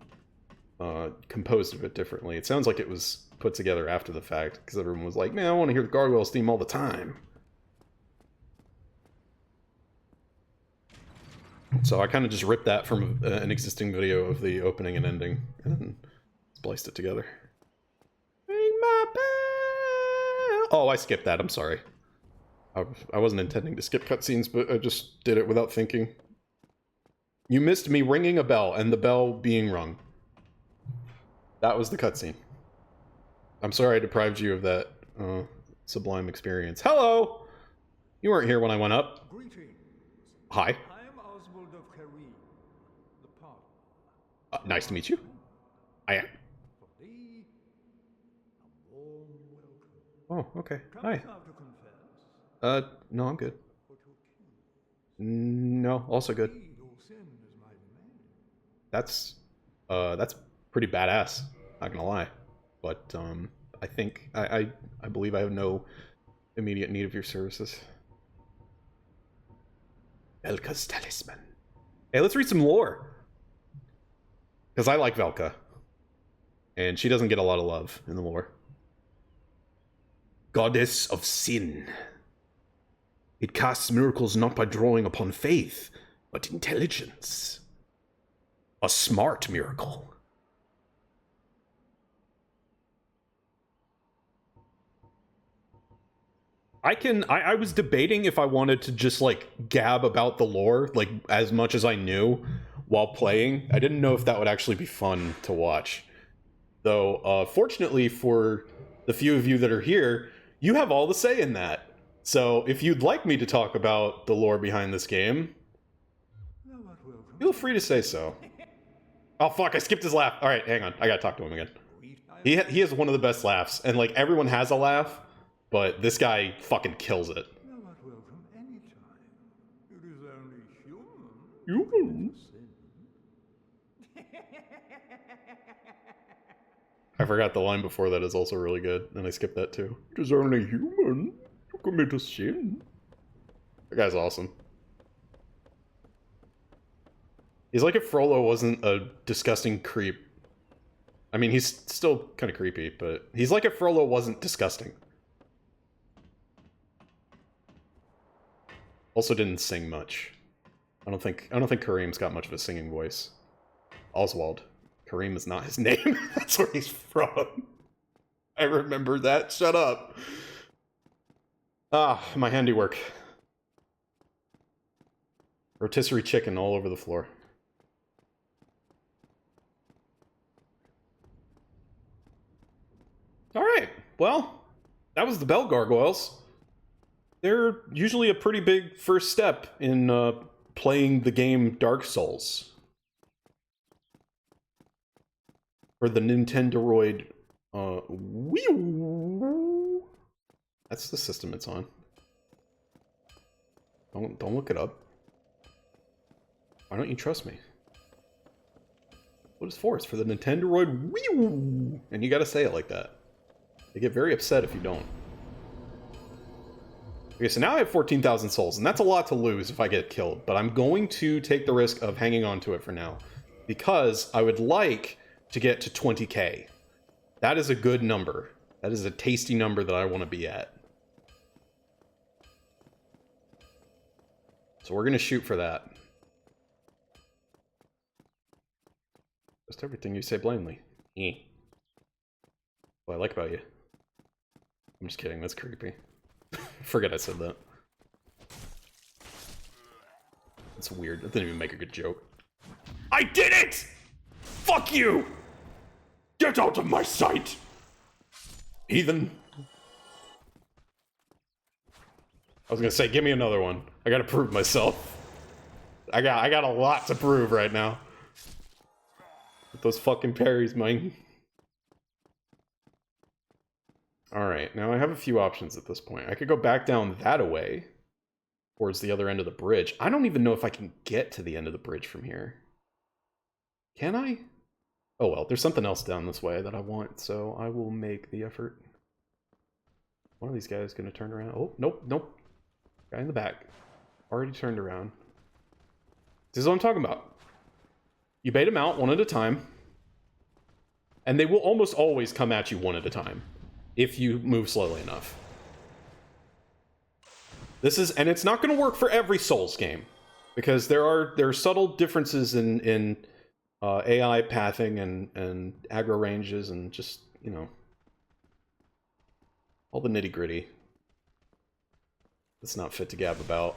composed a bit differently. It sounds like it was put together after the fact, because everyone was like, man, I want to hear the Gargoyles theme all the time. So I kind of just ripped that from an existing video of the opening and ending, and spliced it together. Ring my bell. Oh, I skipped that, I'm sorry. I wasn't intending to skip cutscenes, but I just did it without thinking. You missed me ringing a bell, and the bell being rung. That was the cutscene. I'm sorry I deprived you of that sublime experience. Hello! You weren't here when I went up. Greetings. Hi. I am Oswald of Kareem, the Pardon. Nice to meet you. I am. For thee, a warm welcome. Oh, okay. Come Hi. now to confess, No, I'm good. or to accuse. No, also good. He who sin is my man. That's pretty badass, not gonna lie. But, I think, I believe I have no immediate need of your services. Velka's Talisman. Hey, let's read some lore. Because I like Velka. And she doesn't get a lot of love in the lore. Goddess of Sin. It casts miracles not by drawing upon faith, but intelligence. A smart miracle. I was debating if I wanted to just, like, gab about the lore, like, as much as I knew while playing. I didn't know if that would actually be fun to watch. Though, fortunately for the few of you that are here, you have all the say in that. So, if you'd like me to talk about the lore behind this game, feel free to say so. Oh fuck, I skipped his laugh. Alright, hang on. I gotta talk to him again. He has one of the best laughs, and like, everyone has a laugh, but this guy fucking kills it. Thou art welcome anytime. It is only human. Human? I forgot the line before that is also really good, and I skipped that too. It is only human to commit a sin. That guy's awesome. He's like if Frollo wasn't a disgusting creep. I mean, he's still kind of creepy, but he's like if Frollo wasn't disgusting. Also didn't sing much. I don't think Kareem's got much of a singing voice. Oswald. Kareem is not his name. That's where he's from. I remember that. Shut up. Ah, my handiwork. Rotisserie chicken all over the floor. Alright, well, that was the Bell Gargoyles. They're usually a pretty big first step in playing the game Dark Souls. For the Nintendoroid Wee. That's the system it's on. Don't look it up. Why don't you trust me? What is for? It's for the Nintendoroid Wii. And you gotta say it like that. They get very upset if you don't. Okay, so now I have 14,000 souls, and that's a lot to lose if I get killed, but I'm going to take the risk of hanging on to it for now, because I would like to get to 20k. That is a good number. That is a tasty number that I want to be at. So we're going to shoot for that. Just everything you say blindly. What I like about you. I'm just kidding, that's creepy. Forget I said that. That's weird. That didn't even make a good joke. I did it! Fuck you! Get out of my sight! Heathen. I was gonna say, give me another one. I gotta prove myself. I got a lot to prove right now. With those fucking parries, man. Alright, now I have a few options at this point. I could go back down that way, towards the other end of the bridge. I don't even know if I can get to the end of the bridge from here. Can I? Oh well, there's something else down this way that I want, so I will make the effort. One of these guys gonna turn around. Oh, nope, nope. Guy in the back. Already turned around. This is what I'm talking about. You bait them out one at a time, and they will almost always come at you one at a time. If you move slowly enough. This is, and it's not going to work for every Souls game, because there are subtle differences in AI pathing and aggro ranges and just, you know, all the nitty gritty. That's not fit to gab about.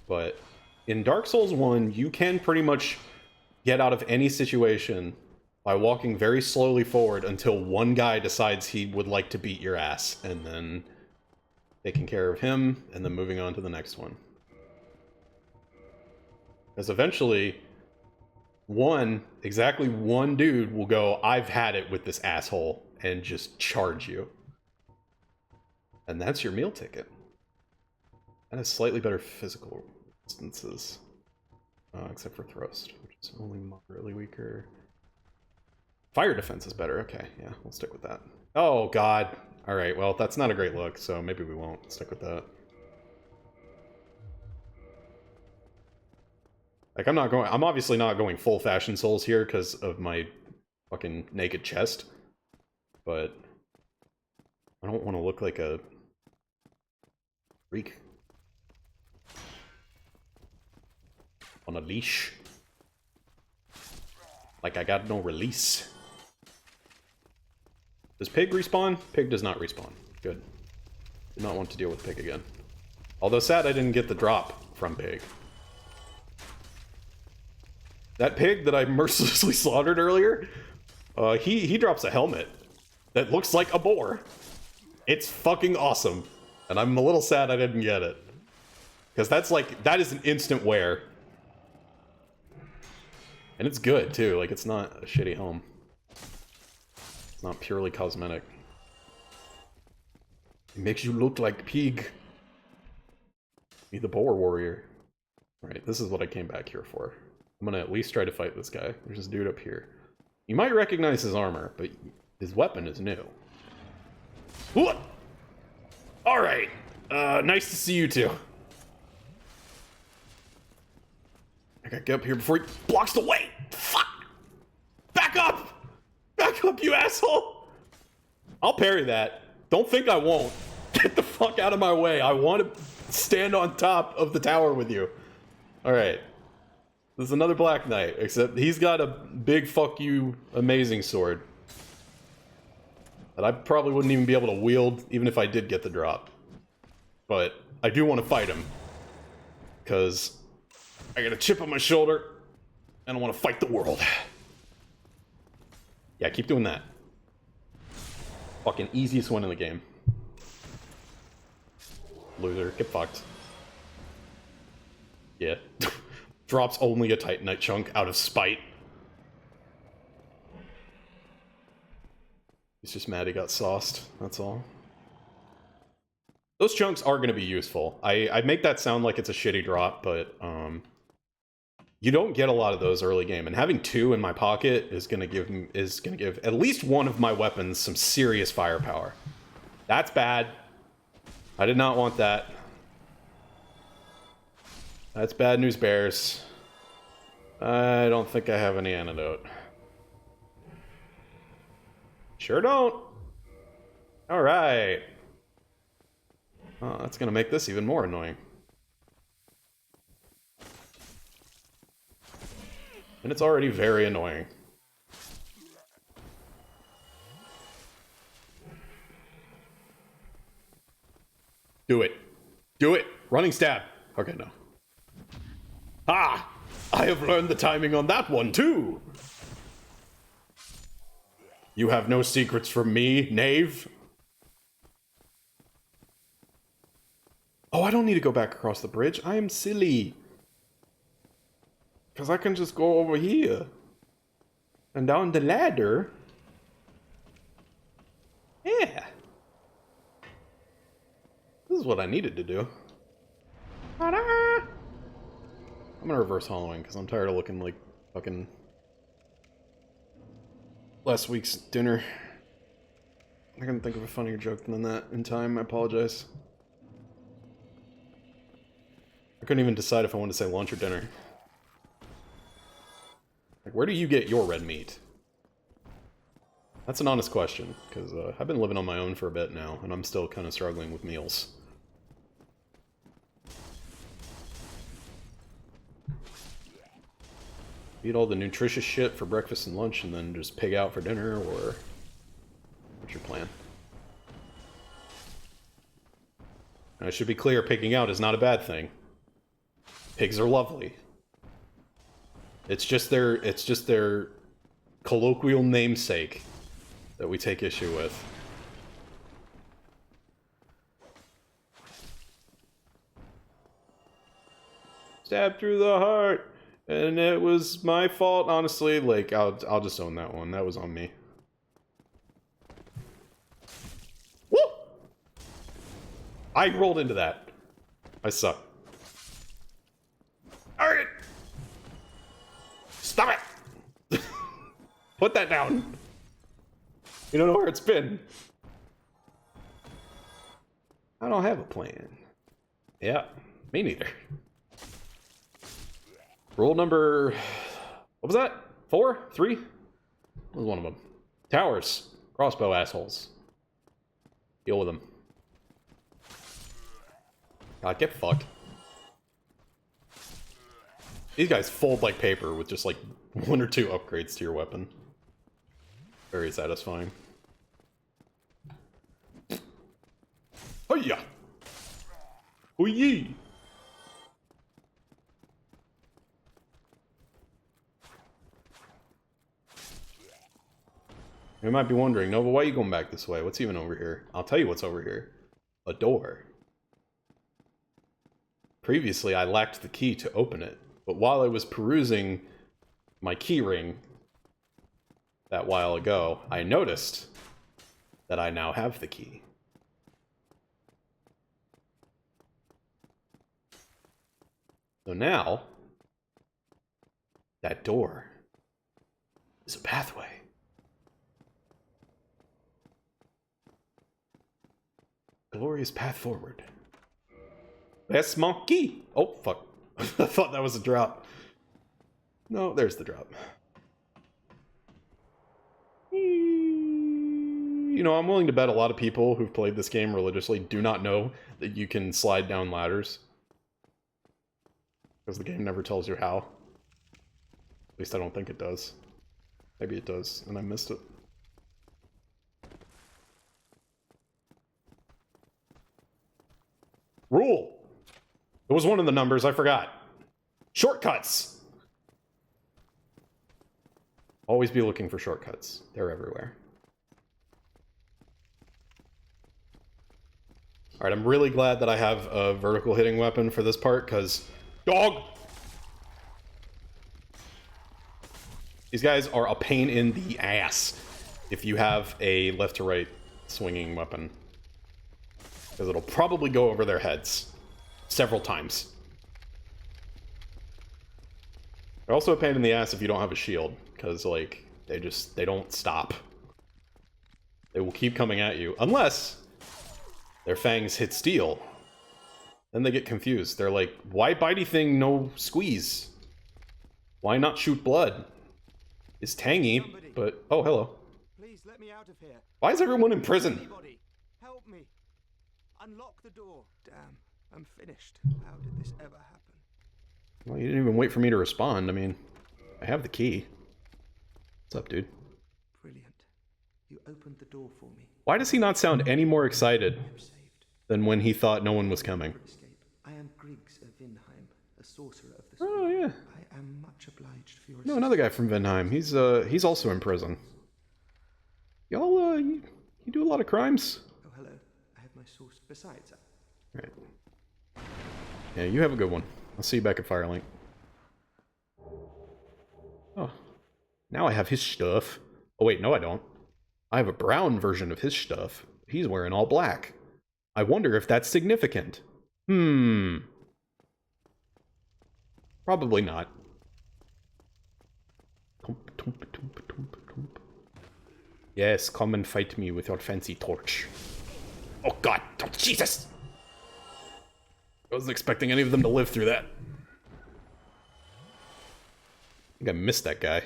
But in Dark Souls 1, you can pretty much get out of any situation by walking very slowly forward until one guy decides he would like to beat your ass, and then taking care of him, and then moving on to the next one. Because eventually, exactly one dude will go, I've had it with this asshole, and just charge you. And that's your meal ticket. And has slightly better physical instances. Except for thrust, which is only moderately weaker. Fire defense is better. Okay, yeah, we'll stick with that. Oh, God. Alright, well, that's not a great look, so maybe we won't stick with that. Like, I'm obviously not going full fashion Souls here because of my fucking naked chest. But I don't want to look like a freak. On a leash. Like I got no release. Does Pig respawn? Pig does not respawn. Good. Did not want to deal with Pig again. Although sad I didn't get the drop from Pig. That pig that I mercilessly slaughtered earlier, he drops a helmet that looks like a boar. It's fucking awesome. And I'm a little sad I didn't get it. Because that is an instant wear. And it's good too, like it's not a shitty helm. It's not purely cosmetic. It makes you look like Pig. Be the boar warrior. Right, this is what I came back here for. I'm gonna at least try to fight this guy. There's this dude up here. You might recognize his armor, but his weapon is new. What? Alright. Nice to see you two. I gotta get up here before he blocks the way! Fuck! Back up! Back up, you asshole! I'll parry that. Don't think I won't. Get the fuck out of my way. I want to stand on top of the tower with you. Alright. This is another Black Knight, except he's got a big fuck you amazing sword. That I probably wouldn't even be able to wield, even if I did get the drop. But I do want to fight him. Because I got a chip on my shoulder, and I want to fight the world. Yeah, keep doing that. Fucking easiest one in the game. Loser, get fucked. Yeah. Drops only a Titanite chunk out of spite. He's just mad he got sauced, that's all. Those chunks are going to be useful. I make that sound like it's a shitty drop, but you don't get a lot of those early game, and having 2 in my pocket is going to give at least one of my weapons some serious firepower. That's bad. I did not want that. That's bad news, bears. I don't think I have any antidote. Sure don't. Alright. Oh, that's gonna make this even more annoying. And it's already very annoying. Do it. Do it! Running stab! Okay, no. Ah! I have learned the timing on that one, too! You have no secrets from me, knave? Oh, I don't need to go back across the bridge. I am silly. Because I can just go over here. And down the ladder. Yeah. This is what I needed to do. Ta-da! I'm gonna reverse hollowing because I'm tired of looking like fucking last week's dinner. I couldn't think of a funnier joke than that in time. I apologize. I couldn't even decide if I wanted to say lunch or dinner. Like, where do you get your red meat? That's an honest question, because I've been living on my own for a bit now, and I'm still kind of struggling with meals. Eat all the nutritious shit for breakfast and lunch, and then just pig out for dinner, or what's your plan? And I should be clear, pigging out is not a bad thing. Pigs are lovely. It's just their colloquial namesake that we take issue with. Stabbed through the heart, and it was my fault. Honestly, like I'll just own that one. That was on me. Woo! I rolled into that. I suck. Alright! Stop it! Put that down. You don't know where it's been. I don't have a plan. Yeah, me neither. Rule number... what was that? 4? 3? What was one of them? Towers. Crossbow assholes. Deal with them. God, get fucked. These guys fold like paper with just like 1 or 2 upgrades to your weapon. Very satisfying. Hoya! Hoye! You might be wondering, Nova, why are you going back this way? What's even over here? I'll tell you what's over here. A door. Previously, I lacked the key to open it, but while I was perusing my keyring that while ago, I noticed that I now have the key. So now, that door is a pathway. Glorious path forward. Best monkey! Oh, fuck. I thought that was a drop. No, there's the drop. You know, I'm willing to bet a lot of people who've played this game religiously do not know that you can slide down ladders. Because the game never tells you how. At least I don't think it does. Maybe it does, and I missed it. Rule! It was one of the numbers, I forgot. Shortcuts! Always be looking for shortcuts. They're everywhere. Alright, I'm really glad that I have a vertical hitting weapon for this part, because... Dog! These guys are a pain in the ass. if you have a left to right swinging weapon. Because it'll probably go over their heads several times. They're also a pain in the ass if you don't have a shield, because, like, they don't stop. They will keep coming at you, unless their fangs hit steel. Then they get confused. They're like, why bitey thing no squeeze? Why not shoot blood? It's tangy, but... Oh, hello. Please let me out of here. Why is everyone in prison? Anybody, help me. Unlock the door. Damn, I'm finished. How did this ever happen? Well, you didn't even wait for me to respond. I mean, I have the key. What's up, dude? Brilliant. You opened the door for me. Why does he not sound any more excited than when he thought no one was coming? I am Griggs of Vinheim, a sorcerer of the Oh, yeah. I am much obliged for your No, another guy from Vinheim. He's also in prison. Y'all, you do a lot of crimes? Oh, hello. I have my source. Besides, Right. Yeah, you have a good one. I'll see you back at Firelink. Oh. Now I have his stuff. Oh, wait, no I don't. I have a brown version of his stuff. He's wearing all black. I wonder if that's significant. Probably not. Yes, come and fight me with your fancy torch. Oh god! Oh, Jesus! I wasn't expecting any of them to live through that. I think I missed that guy.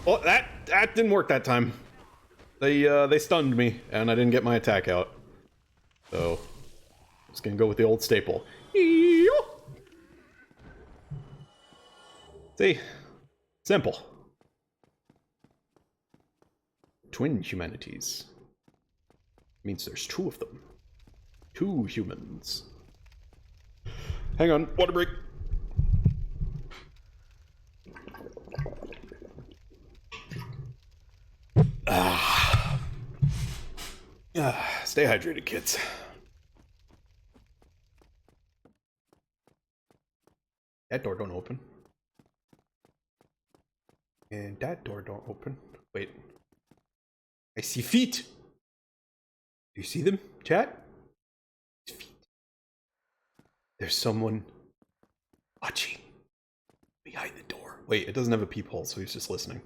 Well, that didn't work that time. They stunned me, and I didn't get my attack out. So, I'm just gonna go with the old staple. See? Simple. Twin humanities. Means there's two of them. Two humans. Hang on, water break. Stay hydrated, kids. That door don't open. And that door don't open. Wait. I see feet! Do you see them, chat? Feet. There's someone watching behind the door. Wait, it doesn't have a peephole, so he's just listening.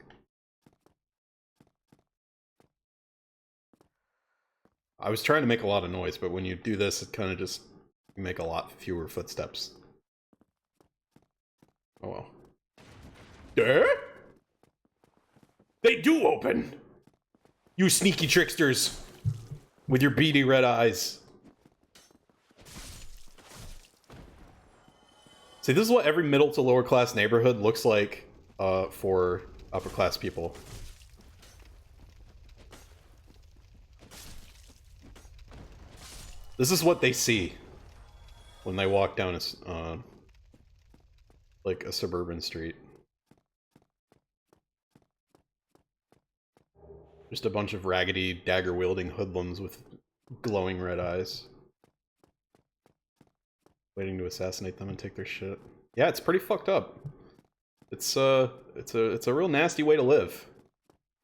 I was trying to make a lot of noise, but when you do this, it kind of just you make a lot fewer footsteps. Oh well. They do open! You sneaky tricksters! With your beady red eyes. See, this is what every middle to lower class neighborhood looks like for upper class people. This is what they see when they walk down like a suburban street. Just a bunch of raggedy, dagger-wielding hoodlums with glowing red eyes. Waiting to assassinate them and take their shit. Yeah, it's pretty fucked up. It's a real nasty way to live.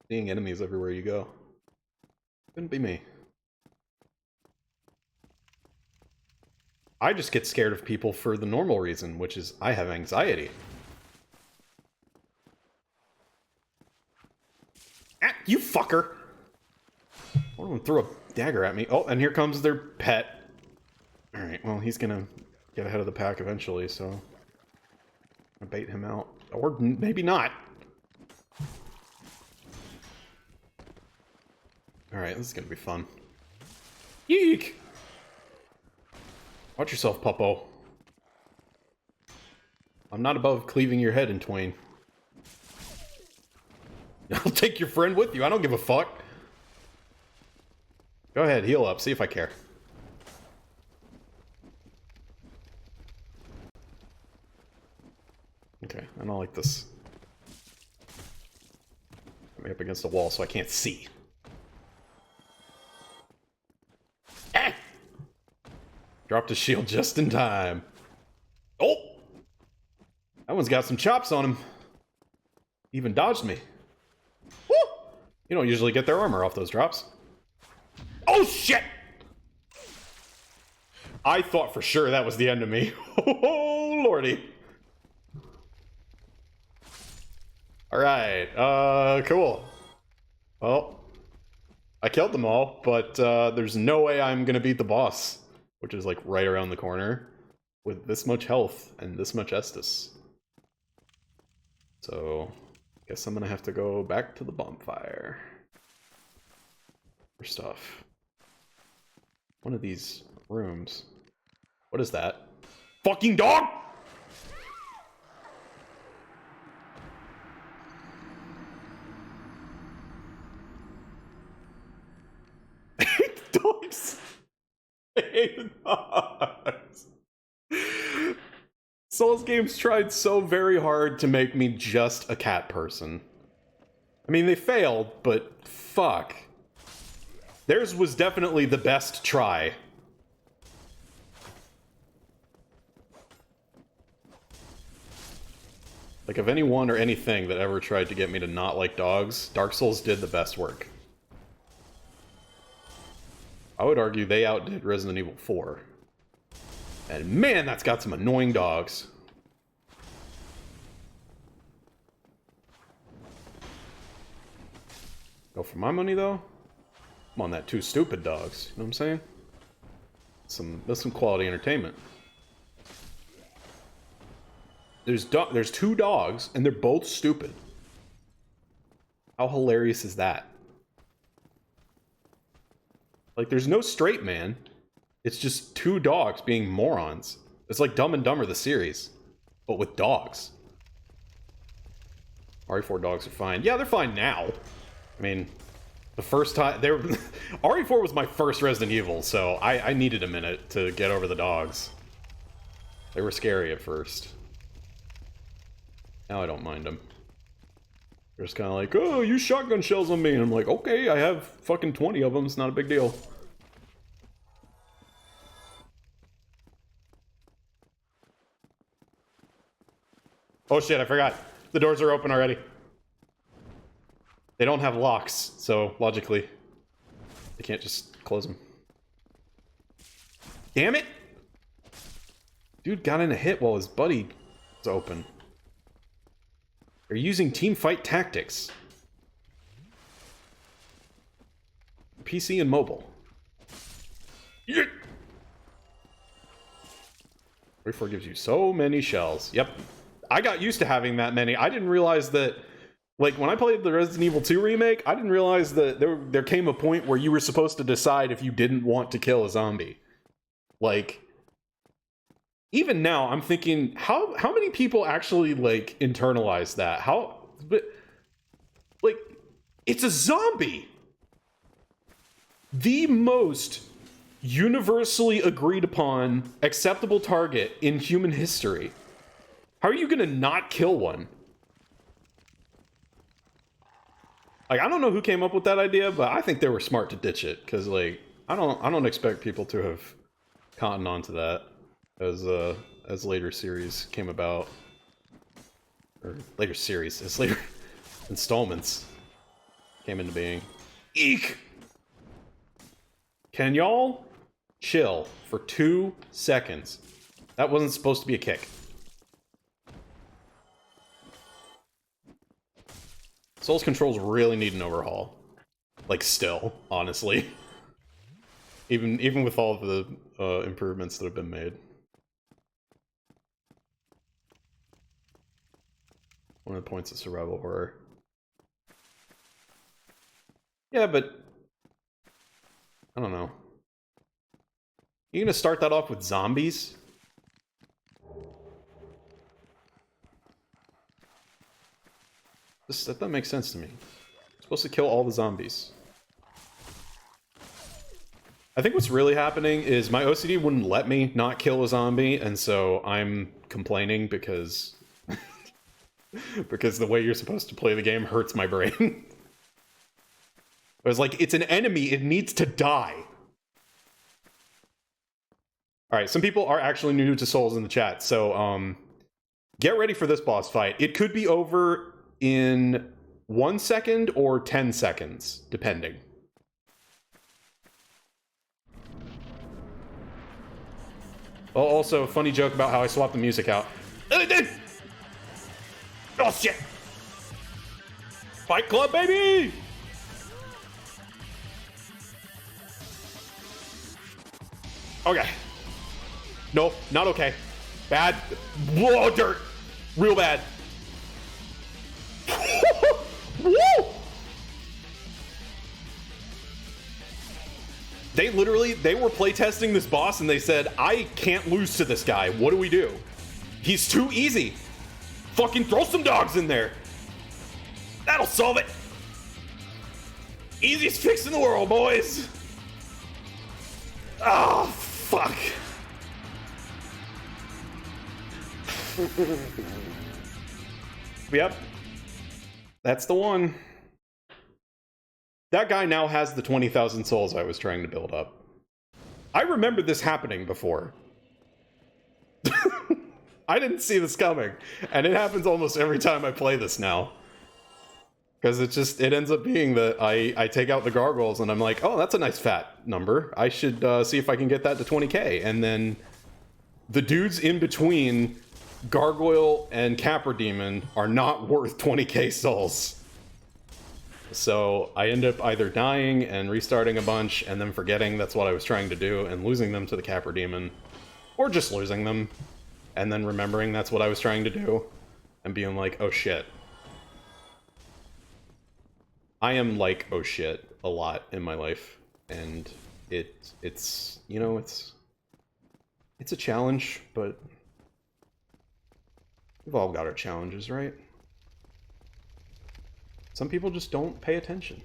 Seeing enemies everywhere you go. Couldn't be me. I just get scared of people for the normal reason, which is I have anxiety. Ah, you fucker! One of them threw a dagger at me. Oh, and here comes their pet. Alright, well, he's gonna get ahead of the pack eventually, so... I'm gonna bait him out. Or maybe not. Alright, this is gonna be fun. Yeek! Watch yourself, Puppo. I'm not above cleaving your head in twain. I'll take your friend with you, I don't give a fuck. Go ahead, heal up, see if I care. Okay, I don't like this. I'm up against the wall so I can't see. Ah! Dropped his shield just in time. Oh! That one's got some chops on him. Even dodged me. Woo! You don't usually get their armor off those drops. Oh, shit! I thought for sure that was the end of me. Oh, lordy. Alright, cool. Well, I killed them all, but there's no way I'm gonna beat the boss, which is like right around the corner, with this much health and this much Estus. So, guess I'm gonna have to go back to the bonfire for stuff. One of these rooms. What is that? Fucking dog! I hate dogs. I hate dogs. Souls games tried so very hard to make me just a cat person. I mean, they failed, but fuck. Theirs was definitely the best try. Like, of anyone or anything that ever tried to get me to not like dogs, Dark Souls did the best work. I would argue they outdid Resident Evil 4. And man, that's got some annoying dogs. Go for my money, though? I'm on that two stupid dogs, you know what I'm saying? That's some quality entertainment. There's two dogs, and they're both stupid. How hilarious is that? Like, there's no straight man. It's just two dogs being morons. It's like Dumb and Dumber, the series, but with dogs. RE4 dogs are fine. Yeah, they're fine now. I mean, the first time... RE4 was my first Resident Evil, so I needed a minute to get over the dogs. They were scary at first. Now I don't mind them. They're just kind of like, oh, you shotgun shells on me. And I'm like, okay, I have fucking 20 of them. It's not a big deal. Oh shit, I forgot. The doors are open already. They don't have locks, so logically, they can't just close them. Damn it! Dude got in a hit while his buddy was open. They're using team fight tactics. PC and mobile. Yeah. 34 gives you so many shells. Yep. I got used to having that many. I didn't realize that, like, when I played the Resident Evil 2 remake, I didn't realize that there came a point where you were supposed to decide if you didn't want to kill a zombie. Like, even now, I'm thinking, how many people actually, like, internalize that? But, like, it's a zombie! The most universally agreed upon acceptable target in human history. How are you gonna not kill one? Like, I don't know who came up with that idea, but I think they were smart to ditch it, because, like, I don't expect people to have cottoned onto that as later series came about. Or later series, as later installments came into being. Eek! Can y'all chill for 2 seconds? That wasn't supposed to be a kick. Souls controls really need an overhaul. Like, still, honestly. Even with all of the improvements that have been made. One of the points of survival horror. Yeah, but... I don't know. You gonna start that off with zombies? That makes sense to me. You're supposed to kill all the zombies. I think what's really happening is my OCD wouldn't let me not kill a zombie, and so I'm complaining because... because the way you're supposed to play the game hurts my brain. I was like, it's an enemy, it needs to die. Alright, some people are actually new to Souls in the chat, so, Get ready for this boss fight. It could be over in 1 second or 10 seconds, depending. Oh, also, a funny joke about how I swapped the music out. Oh, shit! Fight Club, baby! Okay. No, not okay. Bad. Whoa, dirt! Real bad. Woo! They were playtesting this boss and they said, I can't lose to this guy. What do we do? He's too easy. Fucking throw some dogs in there. That'll solve it. Easiest fix in the world, boys. Oh, fuck. Yep. That's the one. That guy now has the 20,000 souls I was trying to build up. I remember this happening before. I didn't see this coming. And it happens almost every time I play this now. Because it ends up being that I take out the gargoyles and I'm like, oh, that's a nice fat number. I should see if I can get that to 20k. And then the dudes in between Gargoyle and Capra Demon are not worth 20k souls. So I end up either dying and restarting a bunch and then forgetting that's what I was trying to do and losing them to the Capra Demon. Or just losing them and then remembering that's what I was trying to do and being like, oh shit. I am like, oh shit, a lot in my life. And it's you know, it's a challenge, but we've all got our challenges, right? Some people just don't pay attention.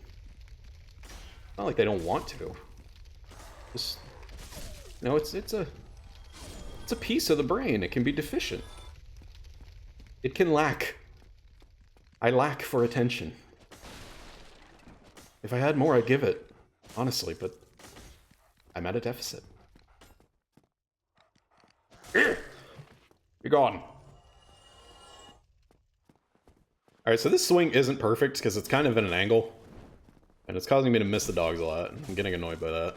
Not like they don't want to. Just, you know, it's a piece of the brain. It can be deficient. It can lack. I lack for attention. If I had more, I'd give it, honestly, but I'm at a deficit. You're gone. Alright, so this swing isn't perfect because it's kind of at an angle. And it's causing me to miss the dogs a lot. I'm getting annoyed by that.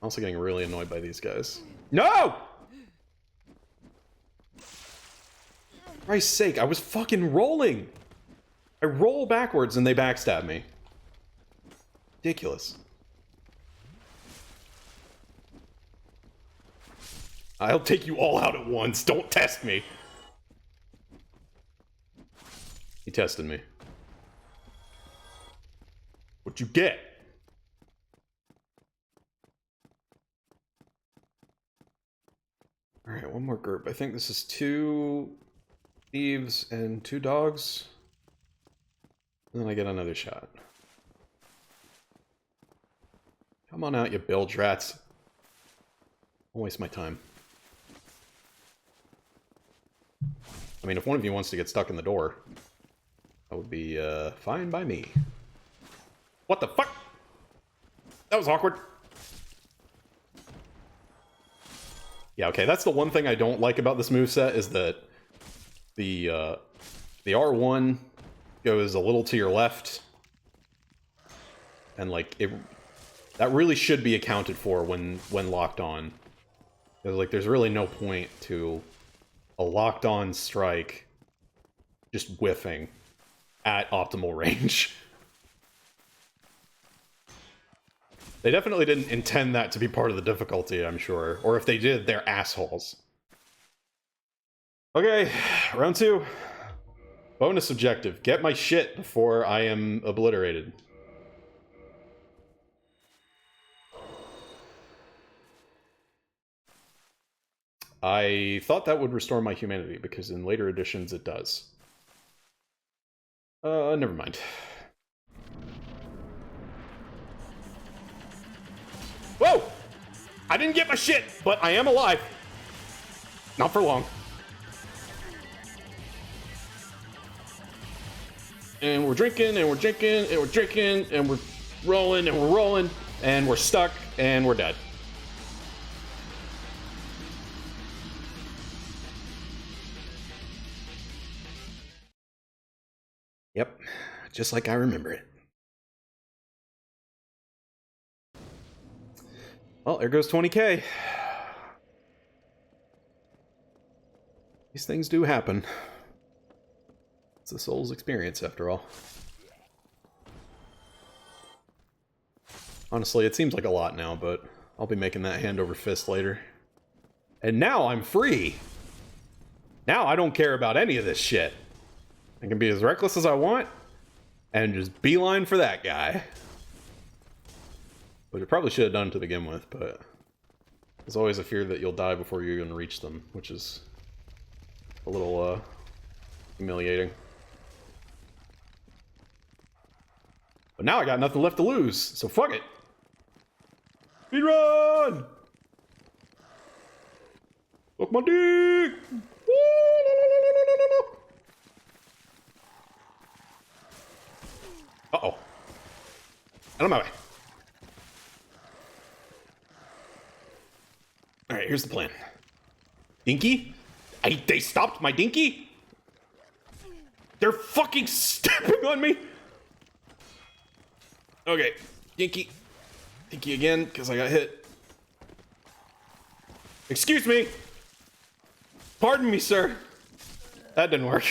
I'm also getting really annoyed by these guys. No! For Christ's sake, I was fucking rolling! I roll backwards and they backstab me. Ridiculous. I'll take you all out at once. Don't test me. He tested me. What'd you get? Alright, one more group. I think this is 2 thieves and 2 dogs. And then I get another shot. Come on out, you bilge rats. Don't waste my time. I mean, if one of you wants to get stuck in the door, that would be fine by me. What the fuck? That was awkward. Yeah, okay, that's the one thing I don't like about this moveset is that the R1 goes a little to your left. And like that really should be accounted for when locked on. Because like there's really no point to a locked on strike just whiffing at optimal range. They definitely didn't intend that to be part of the difficulty, I'm sure. Or if they did, they're assholes. Okay, round 2. Bonus objective. Get my shit before I am obliterated. I thought that would restore my humanity, because in later editions it does. Never mind. Whoa! I didn't get my shit, but I am alive. Not for long. And we're drinking, and we're drinking, and we're drinking, and we're rolling, and we're rolling, and we're stuck, and we're dead. Yep, just like I remember it. Well, there goes 20K. These things do happen. It's a Souls experience, after all. Honestly, it seems like a lot now, but I'll be making that hand over fist later. And now I'm free! Now I don't care about any of this shit. I can be as reckless as I want, and just beeline for that guy. Which I probably should have done to begin with, but there's always a fear that you'll die before you even reach them, which is a little, humiliating. But now I got nothing left to lose, so fuck it! Speedrun! Fuck my dick! Uh-oh. Out of my way. Alright, here's the plan. Dinky? They stopped my Dinky? They're fucking stepping on me! Okay, Dinky. Dinky again, because I got hit. Excuse me! Pardon me, sir. That didn't work.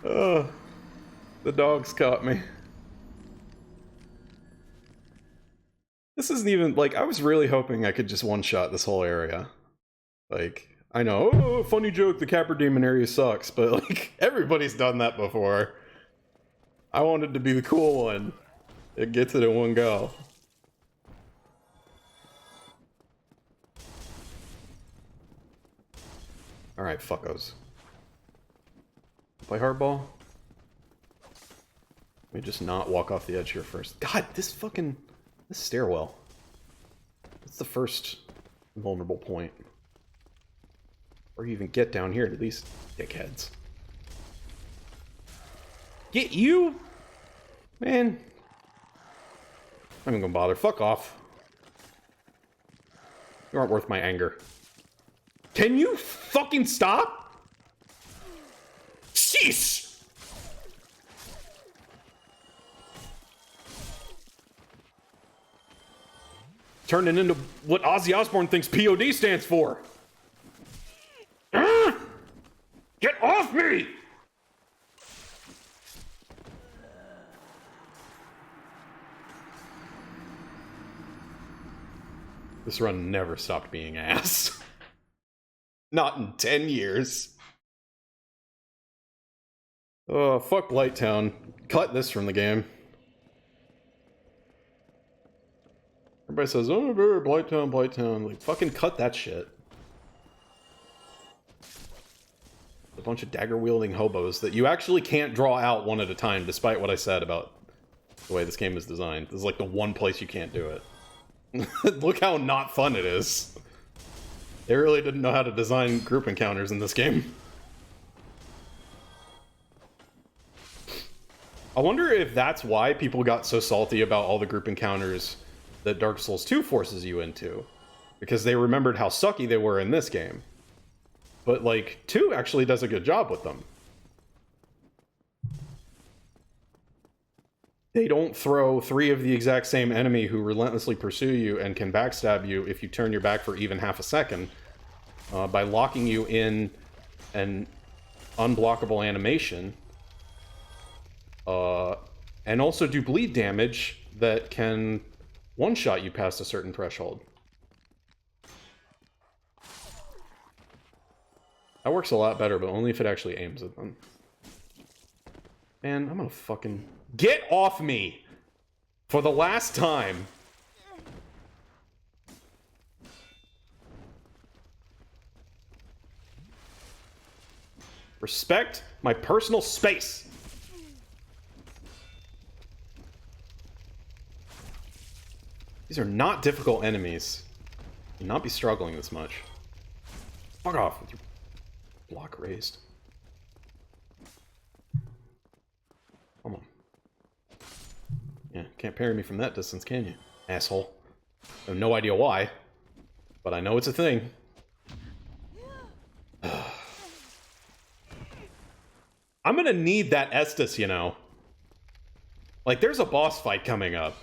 Oh, the dogs caught me. This isn't even, like, I was really hoping I could just one-shot this whole area. Like, I know, oh, funny joke, the Capra Demon area sucks, but, like, everybody's done that before. I wanted to be the cool one. It gets it in one go. Alright, fuckos. Play hardball? Let me just not walk off the edge here first. God, this stairwell. That's the first vulnerable point. Or you even get down here to these dickheads. Get you? Man. I'm not even gonna bother. Fuck off. You aren't worth my anger. Can you fucking stop? Sheesh! Turning into what Ozzy Osbourne thinks POD stands for. Get off me! This run never stopped being ass. Not in 10 years. Oh, fuck Blighttown. Cut this from the game. Everybody says, oh, Blighttown, Blighttown. Like, fucking cut that shit. A bunch of dagger-wielding hobos that you actually can't draw out one at a time, despite what I said about the way this game is designed. This is like the one place you can't do it. Look how not fun it is. They really didn't know how to design group encounters in this game. I wonder if that's why people got so salty about all the group encounters that Dark Souls 2 forces you into. Because they remembered how sucky they were in this game. But, like, 2 actually does a good job with them. They don't throw 3 of the exact same enemy who relentlessly pursue you and can backstab you if you turn your back for even half a second by locking you in an unblockable animation. And also do bleed damage that can one-shot you past a certain threshold. That works a lot better, but only if it actually aims at them. Man, I'm gonna fucking... Get off me! For the last time! Respect my personal space! These are not difficult enemies. You not be struggling this much. Fuck off with your block raised. Come on. Yeah, can't parry me from that distance, can you? Asshole. I have no idea why, but I know it's a thing. I'm gonna need that Estus, you know. Like, there's a boss fight coming up.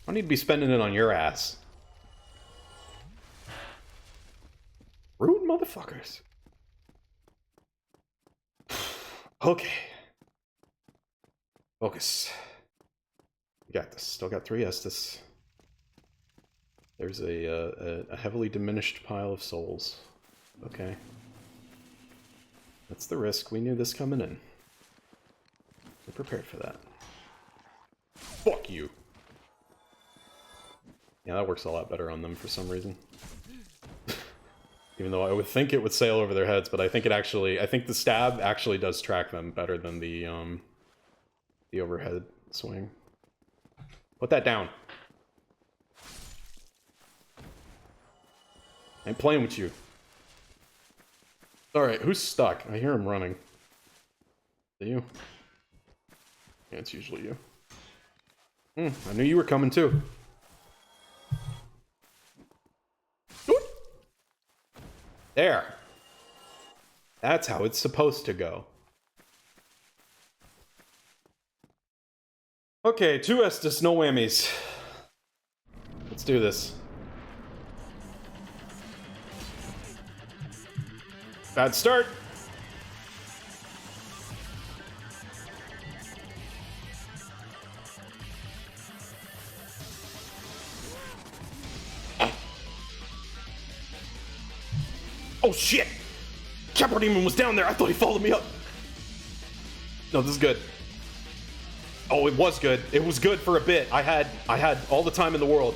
I need to be spending it on your ass. Rude motherfuckers. Okay. Focus. We got this. Still got 3 Estus. There's a heavily diminished pile of souls. Okay. That's the risk. We knew this coming in. We're prepared for that. Fuck you! Yeah, that works a lot better on them for some reason. Even though I would think it would sail over their heads, but I think it actually... I think the stab actually does track them better than the overhead swing. Put that down. I ain't playing with you. Alright, who's stuck? I hear him running. Is it you? Yeah, it's usually you. I knew you were coming too. There. That's how it's supposed to go. Okay, 2 Estus, no whammies. Let's do this. Bad start. Oh shit! Capra Demon was down there. I thought he followed me up. No, this is good. Oh, it was good. It was good for a bit. I had all the time in the world.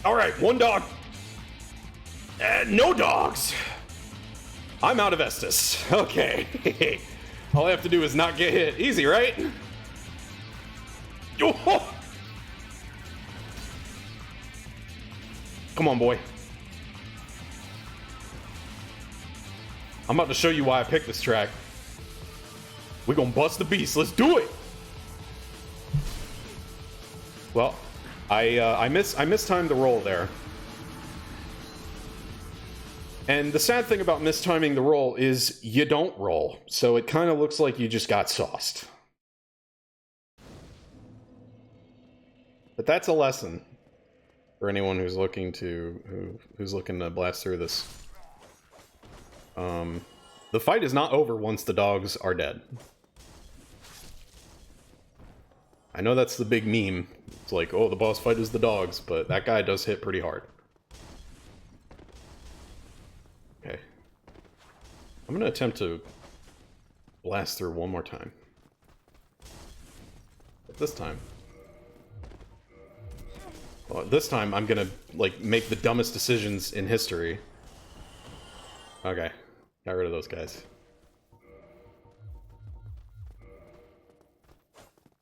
All right, 1 dog. No dogs. I'm out of Estus. Okay. All I have to do is not get hit. Easy, right? Oh. Come on, boy. I'm about to show you why I picked this track. We're gonna bust the beast. Let's do it. Well, I mistimed the roll there. And the sad thing about mistiming the roll is you don't roll, so it kind of looks like you just got sauced. But that's a lesson for anyone who's looking to who's looking to blast through this. The fight is not over once the dogs are dead. I know that's the big meme. It's like, oh, the boss fight is the dogs, but that guy does hit pretty hard. Okay. I'm gonna attempt to blast through one more time. But this time... well, this time I'm gonna, like, make the dumbest decisions in history. Okay. Got rid of those guys.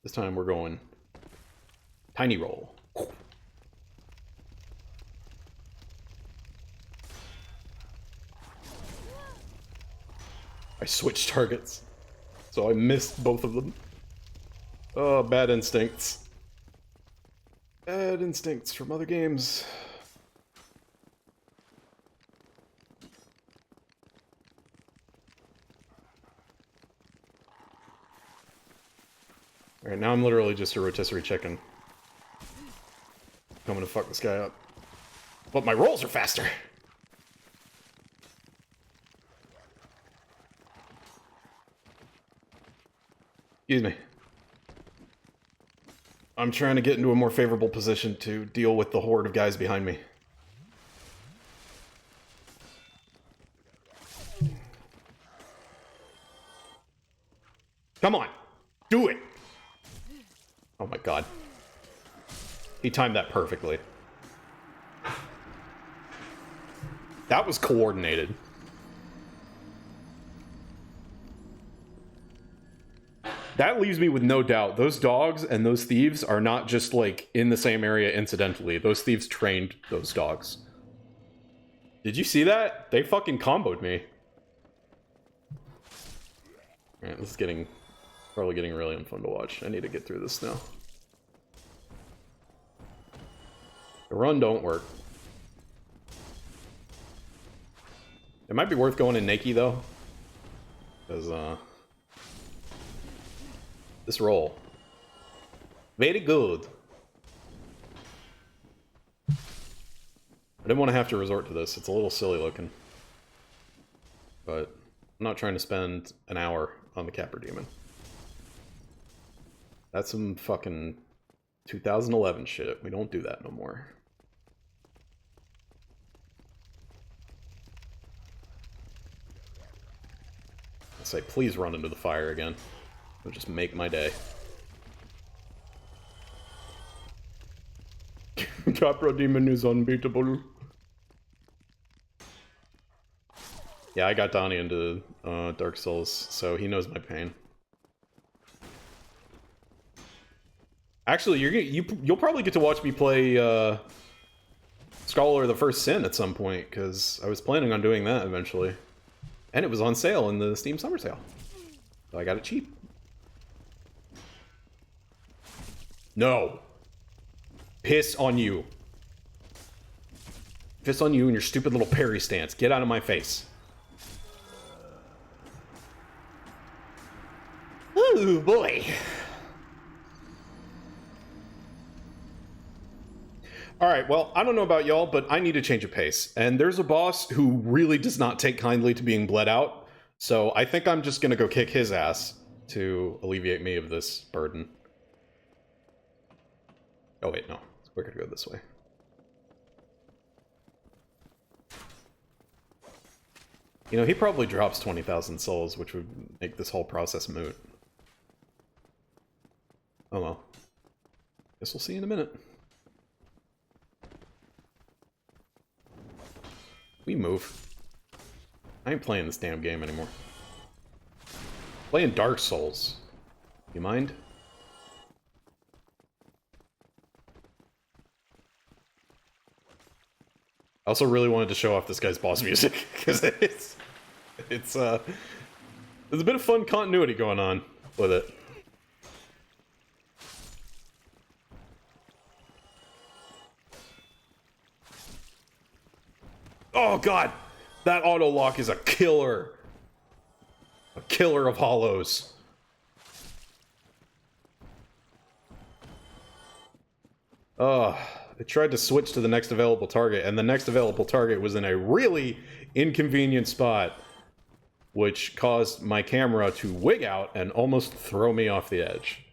This time we're going tiny roll. I switched targets, so I missed both of them. Oh, bad instincts. Bad instincts from other games. Alright, now I'm literally just a rotisserie chicken. Coming to fuck this guy up. But my rolls are faster! Excuse me. I'm trying to get into a more favorable position to deal with the horde of guys behind me. Come on! Do it! Oh my god. He timed that perfectly. That was coordinated. That leaves me with no doubt. Those dogs and those thieves are not just, like, in the same area incidentally. Those thieves trained those dogs. Did you see that? They fucking comboed me. Alright, this is probably getting really unfun to watch. I need to get through this now. The run don't work. It might be worth going in Naked though. Because, this roll. Very good. I didn't want to have to resort to this. It's a little silly looking. But I'm not trying to spend an hour on the Capper Demon. That's some fucking 2011 shit. We don't do that no more. I say, please run into the fire again. It'll just make my day. Capra Demon is unbeatable. Yeah, I got Donnie into Dark Souls, so he knows my pain. Actually, you'll probably get to watch me play Scholar of the First Sin at some point, because I was planning on doing that eventually. And it was on sale in the Steam Summer Sale. So I got it cheap. No. Piss on you. Piss on you and your stupid little parry stance. Get out of my face. Oh boy. Alright, well, I don't know about y'all, but I need a change of pace. And there's a boss who really does not take kindly to being bled out. So I think I'm just gonna go kick his ass to alleviate me of this burden. Oh wait, no. It's quicker to go this way. You know, he probably drops 20,000 souls, which would make this whole process moot. Oh well. Guess we'll see in a minute. We move. I ain't playing this damn game anymore. Playing Dark Souls. You mind? I also really wanted to show off this guy's boss music, because there's a bit of fun continuity going on with it. Oh god! That auto lock is a killer! A killer of hollows. I tried to switch to the next available target, and the next available target was in a really inconvenient spot, which caused my camera to wig out and almost throw me off the edge.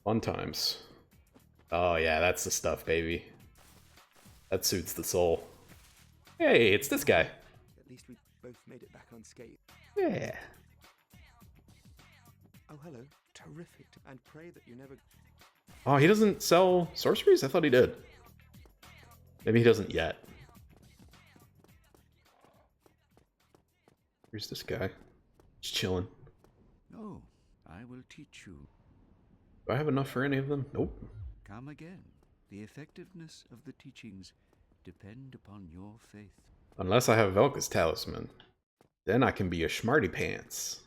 Fun times. Oh yeah, that's the stuff, baby. That suits the soul. Hey, it's this guy. At least we both made it back unscathed. Yeah. Oh, hello. Terrific. And pray that you never... Oh, he doesn't sell sorceries? I thought he did. Maybe he doesn't yet. Here's this guy. Just chilling. No, I will teach you. Do I have enough for any of them? Nope. Come again. The effectiveness of the teachings depend upon your faith. Unless I have Velka's talisman. Then I can be a smarty pants.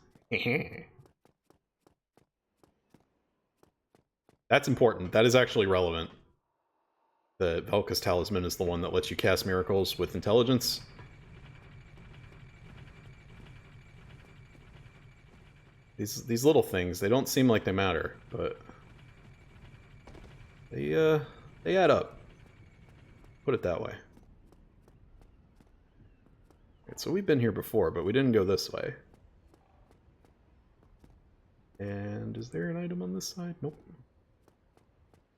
That's important. That is actually relevant. The Velka's talisman is the one that lets you cast miracles with intelligence. These little things, they don't seem like they matter, but they add up. Put it that way. Right, so we've been here before, but we didn't go this way. And is there an item on this side? Nope.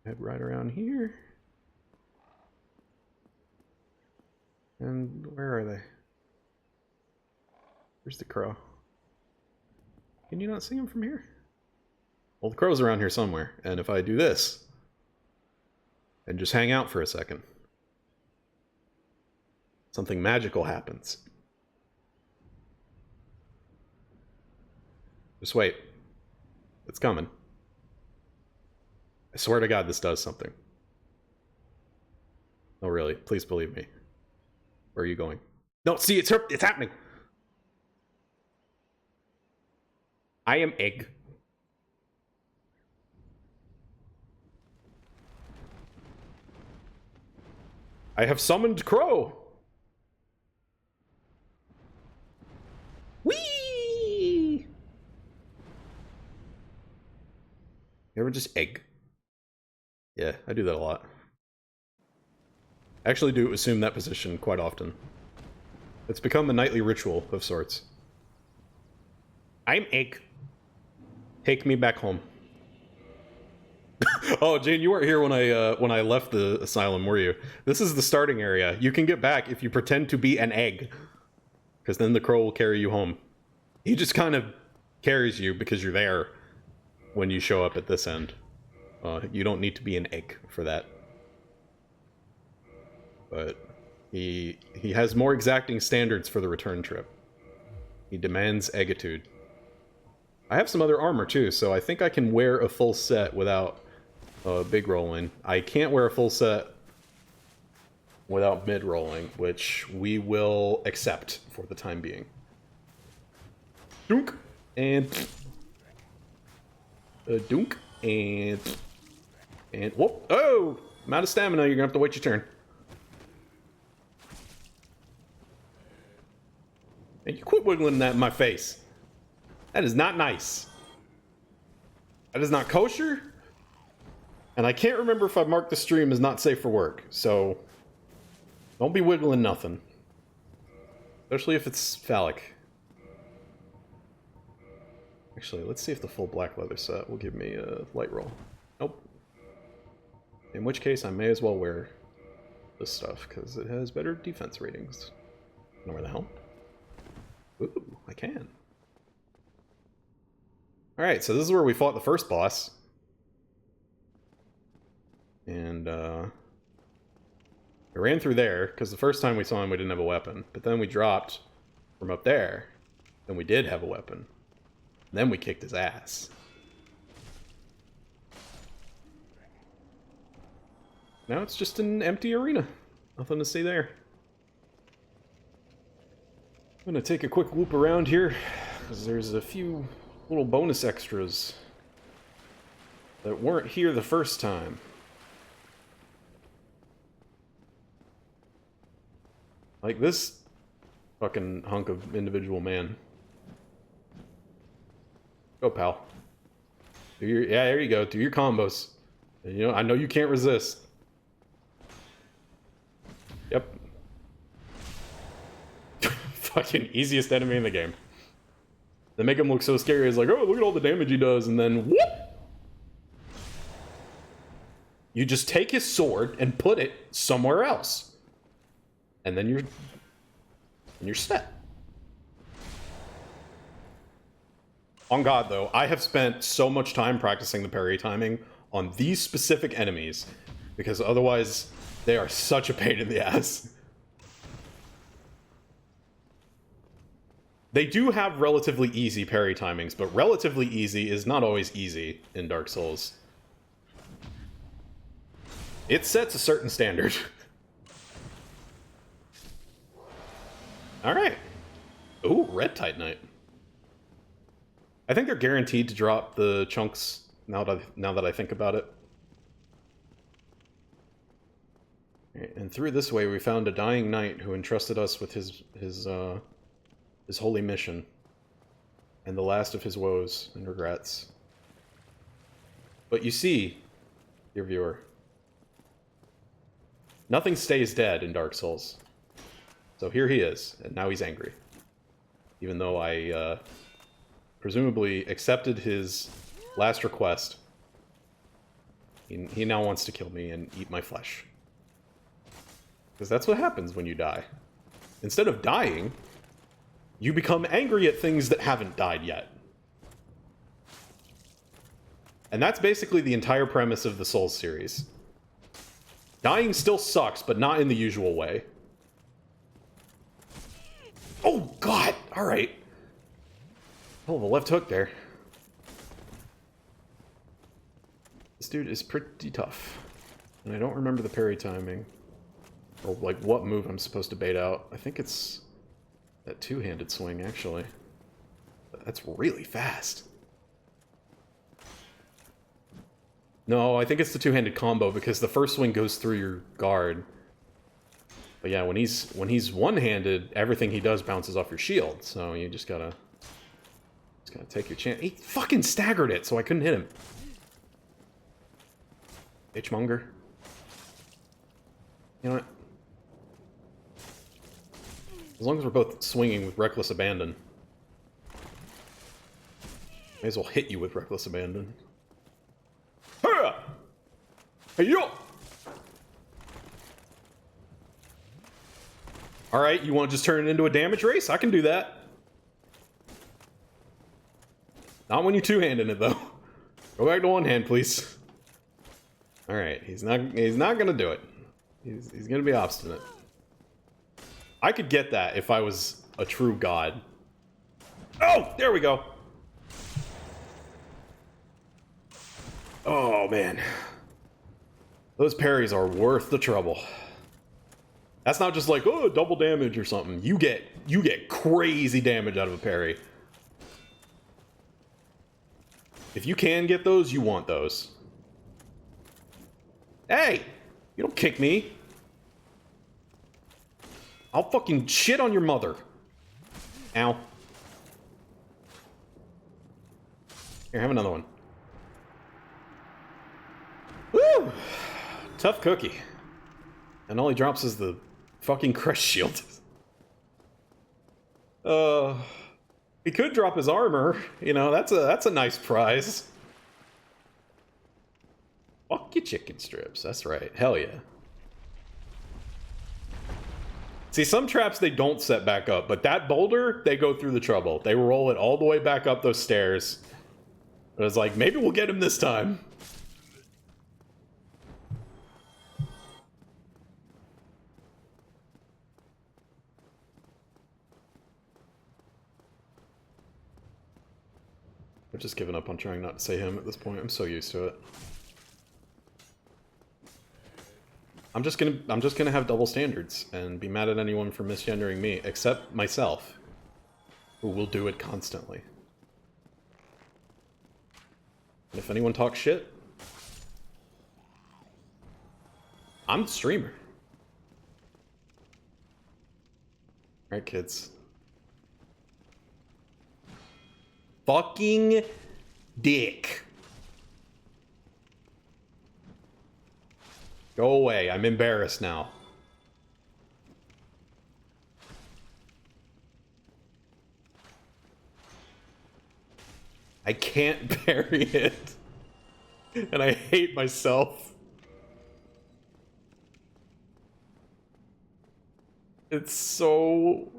Head right around here. And where are they? Where's the crow? Can you not see him from here? Well, the crow's around here somewhere, and if I do this, and just hang out for a second, something magical happens. Just wait. It's coming. I swear to God this does something. Oh, really? Please believe me. Where are you going? No, see, it's happening! I am egg. I have summoned Crow. Whee! You ever just egg? Yeah, I do that a lot. I actually do assume that position quite often. It's become a nightly ritual of sorts. I'm egg. Take me back home. Oh, Jane, you weren't here when I left the asylum, were you? This is the starting area. You can get back if you pretend to be an egg, because then the crow will carry you home. He just kind of carries you because you're there when you show up at this end. You don't need to be an egg for that. But he has more exacting standards for the return trip. He demands eggitude. I have some other armor too, so I think I can wear a full set without big rolling. I can't wear a full set without mid rolling, which we will accept for the time being. Dunk and dunk and whoop! Oh, I'm out of stamina. You're gonna have to wait your turn. And you quit wiggling that in my face. That is not nice. That is not kosher. And I can't remember if I marked the stream as not safe for work, so don't be wiggling nothing. Especially if it's phallic. Actually, let's see if the full black leather set will give me a light roll. Nope. In which case, I may as well wear this stuff, because it has better defense ratings. Know where the hell? Ooh, I can. Alright, so this is where we fought the first boss. And, I ran through there, because the first time we saw him we didn't have a weapon. But then we dropped from up there, and we did have a weapon. And then we kicked his ass. Now it's just an empty arena. Nothing to see there. I'm gonna take a quick loop around here, because there's a few little bonus extras that weren't here the first time. Like this fucking hunk of individual man. Go, pal. Do your, yeah, there you go. Do your combos. You know, I know you can't resist. Yep. Fucking easiest enemy in the game. They make him look so scary. It's like, oh, look at all the damage he does, and then whoop! You just take his sword and put it somewhere else. And then you're set. On God, though, I have spent so much time practicing the parry timing on these specific enemies, because otherwise they are such a pain in the ass. They do have relatively easy parry timings, but relatively easy is not always easy in Dark Souls. It sets a certain standard. Alright. Ooh, red Titanite. I think they're guaranteed to drop the chunks now that I think about it. And through this way we found a dying knight who entrusted us with his holy mission. And the last of his woes and regrets. But you see, dear viewer, nothing stays dead in Dark Souls. So here he is, and now he's angry. Even though I, presumably accepted his last request. He now wants to kill me and eat my flesh. Because that's what happens when you die. Instead of dying, you become angry at things that haven't died yet. And that's basically the entire premise of the Souls series. Dying still sucks, but not in the usual way. Oh, God! Alright. Oh, the left hook there. This dude is pretty tough. And I don't remember the parry timing. Or, like, what move I'm supposed to bait out. I think it's that two-handed swing, actually. That's really fast. No, I think it's the two-handed combo, because the first swing goes through your guard. But yeah, when he's one-handed, everything he does bounces off your shield. So you just gotta take your chance. He fucking staggered it, so I couldn't hit him. Bitchmonger. You know what? As long as we're both swinging with reckless abandon. May as well hit you with reckless abandon. Ha! Hey yo! Alright, you want to just turn it into a damage race? I can do that. Not when you two-handed it though. Go back to one hand, please. Alright, he's not gonna do it. He's gonna be obstinate. I could get that if I was a true god. Oh, there we go. Oh man. Those parries are worth the trouble. That's not just like, oh, double damage or something. You get crazy damage out of a parry. If you can get those, you want those. Hey! You don't kick me. I'll fucking shit on your mother. Ow. Here, have another one. Woo! Tough cookie. And all he drops is the fucking crush shield. He could drop his armor. You know, that's a nice prize. Fuck your chicken strips. That's right. Hell yeah. See, some traps they don't set back up, but that boulder, they go through the trouble. They roll it all the way back up those stairs. But it's like, maybe we'll get him this time. I've just given up on trying not to say him at this point. I'm so used to it. I'm just gonna have double standards and be mad at anyone for misgendering me, except myself, who will do it constantly. And if anyone talks shit, I'm the streamer. Alright, kids. Fucking dick. Go away. I'm embarrassed now. I can't parry it. And I hate myself. It's so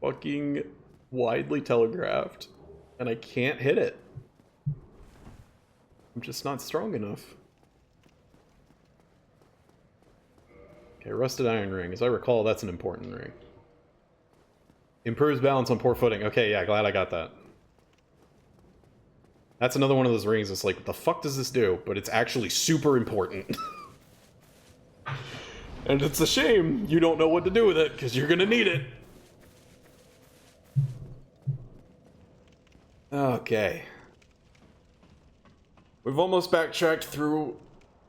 fucking widely telegraphed. And I can't hit it. I'm just not strong enough. Okay, rusted iron ring. As I recall, that's an important ring. Improves balance on poor footing. Okay, yeah, glad I got that. That's another one of those rings that's like, what the fuck does this do? But it's actually super important. And it's a shame you don't know what to do with it, because you're gonna need it. Okay. We've almost backtracked through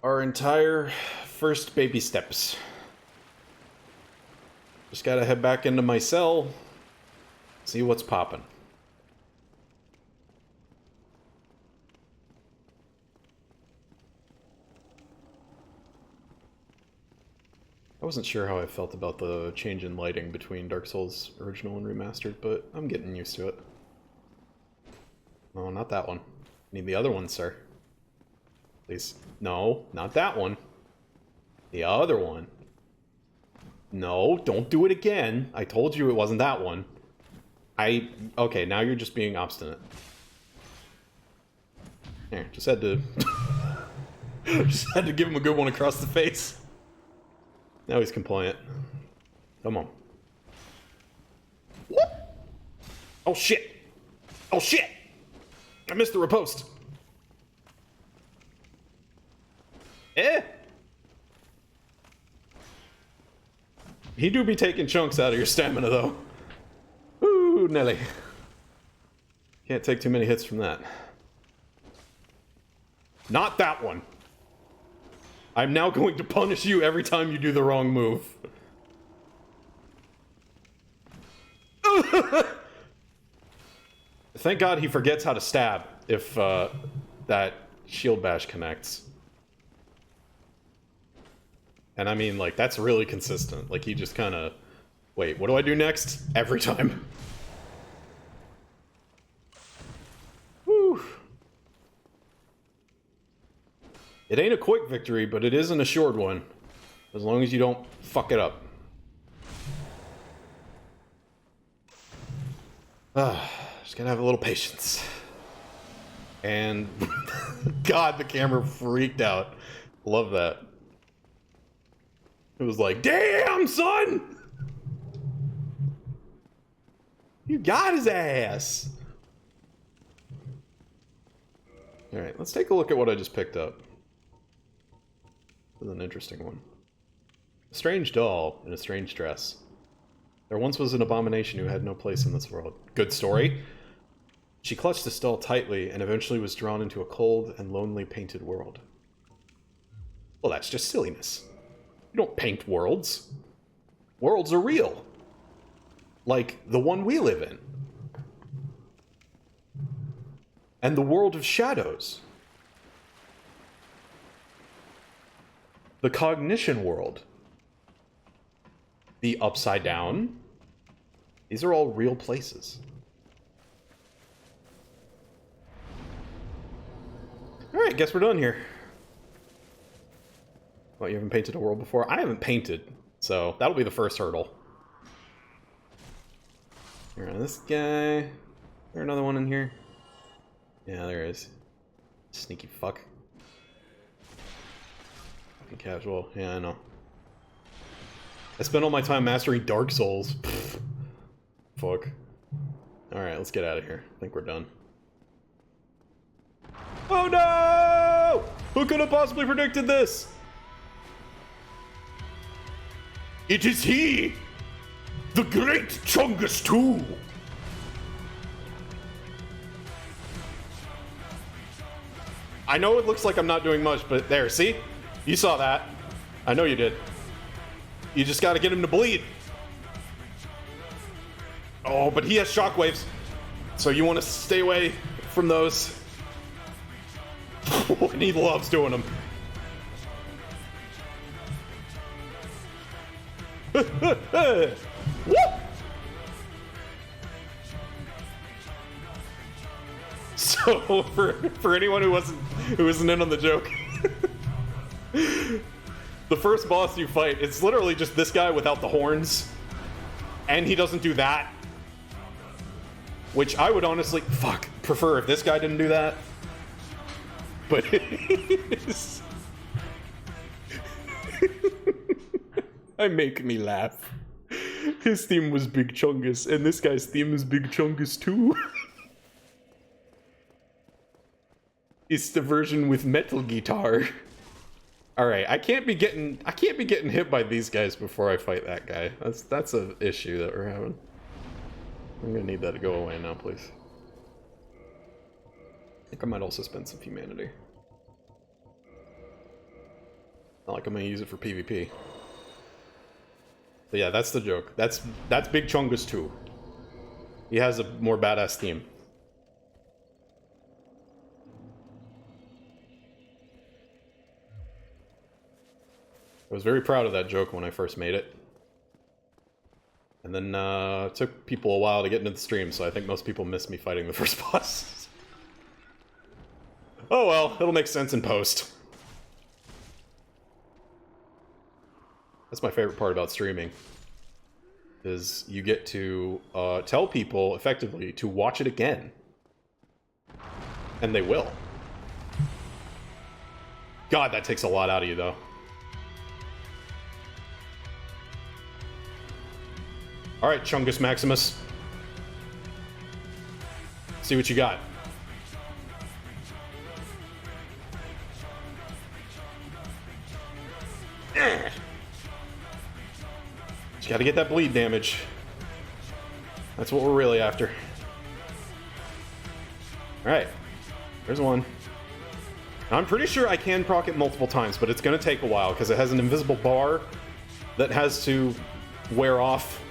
our entire first baby steps. Just gotta head back into my cell, see what's poppin'. I wasn't sure how I felt about the change in lighting between Dark Souls original and remastered, but I'm getting used to it. No, not that one. Need the other one, sir. Please. No, not that one. The other one. No, don't do it again. I told you it wasn't that one. Okay, now you're just being obstinate. Here, just had to... just had to give him a good one across the face. Now he's compliant. Come on. What? Oh shit! Oh shit! I missed the riposte. Eh? He do be taking chunks out of your stamina, though. Ooh, Nelly. Can't take too many hits from that. Not that one. I'm now going to punish you every time you do the wrong move. Thank God he forgets how to stab if that shield bash connects. And I mean, like, that's really consistent. Like, he just kind of... Wait, what do I do next? Every time. Whew. It ain't a quick victory, but it is an assured one. As long as you don't fuck it up. Just gotta have a little patience. And... God, the camera freaked out. Love that. It was like, damn, son! You got his ass! Alright, let's take a look at what I just picked up. This is an interesting one. A strange doll in a strange dress. There once was an abomination who had no place in this world. Good story. She clutched this doll tightly and eventually was drawn into a cold and lonely painted world. Well, that's just silliness. You don't paint worlds. Worlds are real. Like the one we live in. And the world of shadows. The cognition world. The upside down. These are all real places. Alright, guess we're done here. What, you haven't painted a world before? I haven't painted, so that'll be the first hurdle. Here, this guy. Is there another one in here? Yeah, there is. Sneaky fuck. Fucking casual. Yeah, I know. I spent all my time mastering Dark Souls. Pfft. Fuck. Alright, let's get out of here. I think we're done. Oh no! Who could have possibly predicted this? It is he! The great Chungus 2! I know it looks like I'm not doing much, but there, see? You saw that. I know you did. You just gotta get him to bleed. Oh, but he has shockwaves. So you want to stay away from those. And he loves doing them. So for anyone who wasn't in on the joke, the first boss you fight, it's literally just this guy without the horns, and he doesn't do that. Which I would honestly prefer if this guy didn't do that. But it is. I make me laugh. His theme was Big Chungus, and this guy's theme is Big Chungus too. It's the version with metal guitar. Alright, I can't be getting hit by these guys before I fight that guy. That's an issue that we're having. I'm gonna need that to go away now, please. I think I might also spend some humanity. Not like I'm gonna use it for PvP. But yeah, that's the joke. That's Big Chungus 2. He has a more badass theme. I was very proud of that joke when I first made it. And then it took people a while to get into the stream, so I think most people missed me fighting the first boss. Oh well, it'll make sense in post. That's my favorite part about streaming. Is you get to tell people, effectively, to watch it again. And they will. God, that takes a lot out of you, though. Alright, Chungus Maximus. See what you got. Just gotta get that bleed damage. That's what we're really after. Alright. There's one. I'm pretty sure I can proc it multiple times, but it's going to take a while because it has an invisible bar that has to wear off.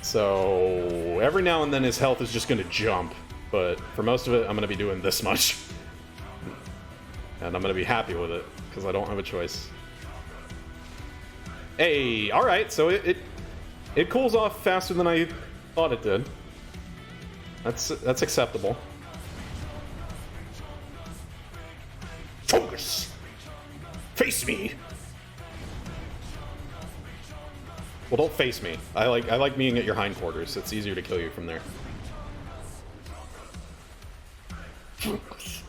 So every now and then his health is just going to jump, but for most of it, I'm going to be doing this much. And I'm going to be happy with it because I don't have a choice. Hey, all right, so it cools off faster than I thought it did. That's acceptable. Focus! Face me! Well, don't face me. I like being at your hindquarters. It's easier to kill you from there. Focus.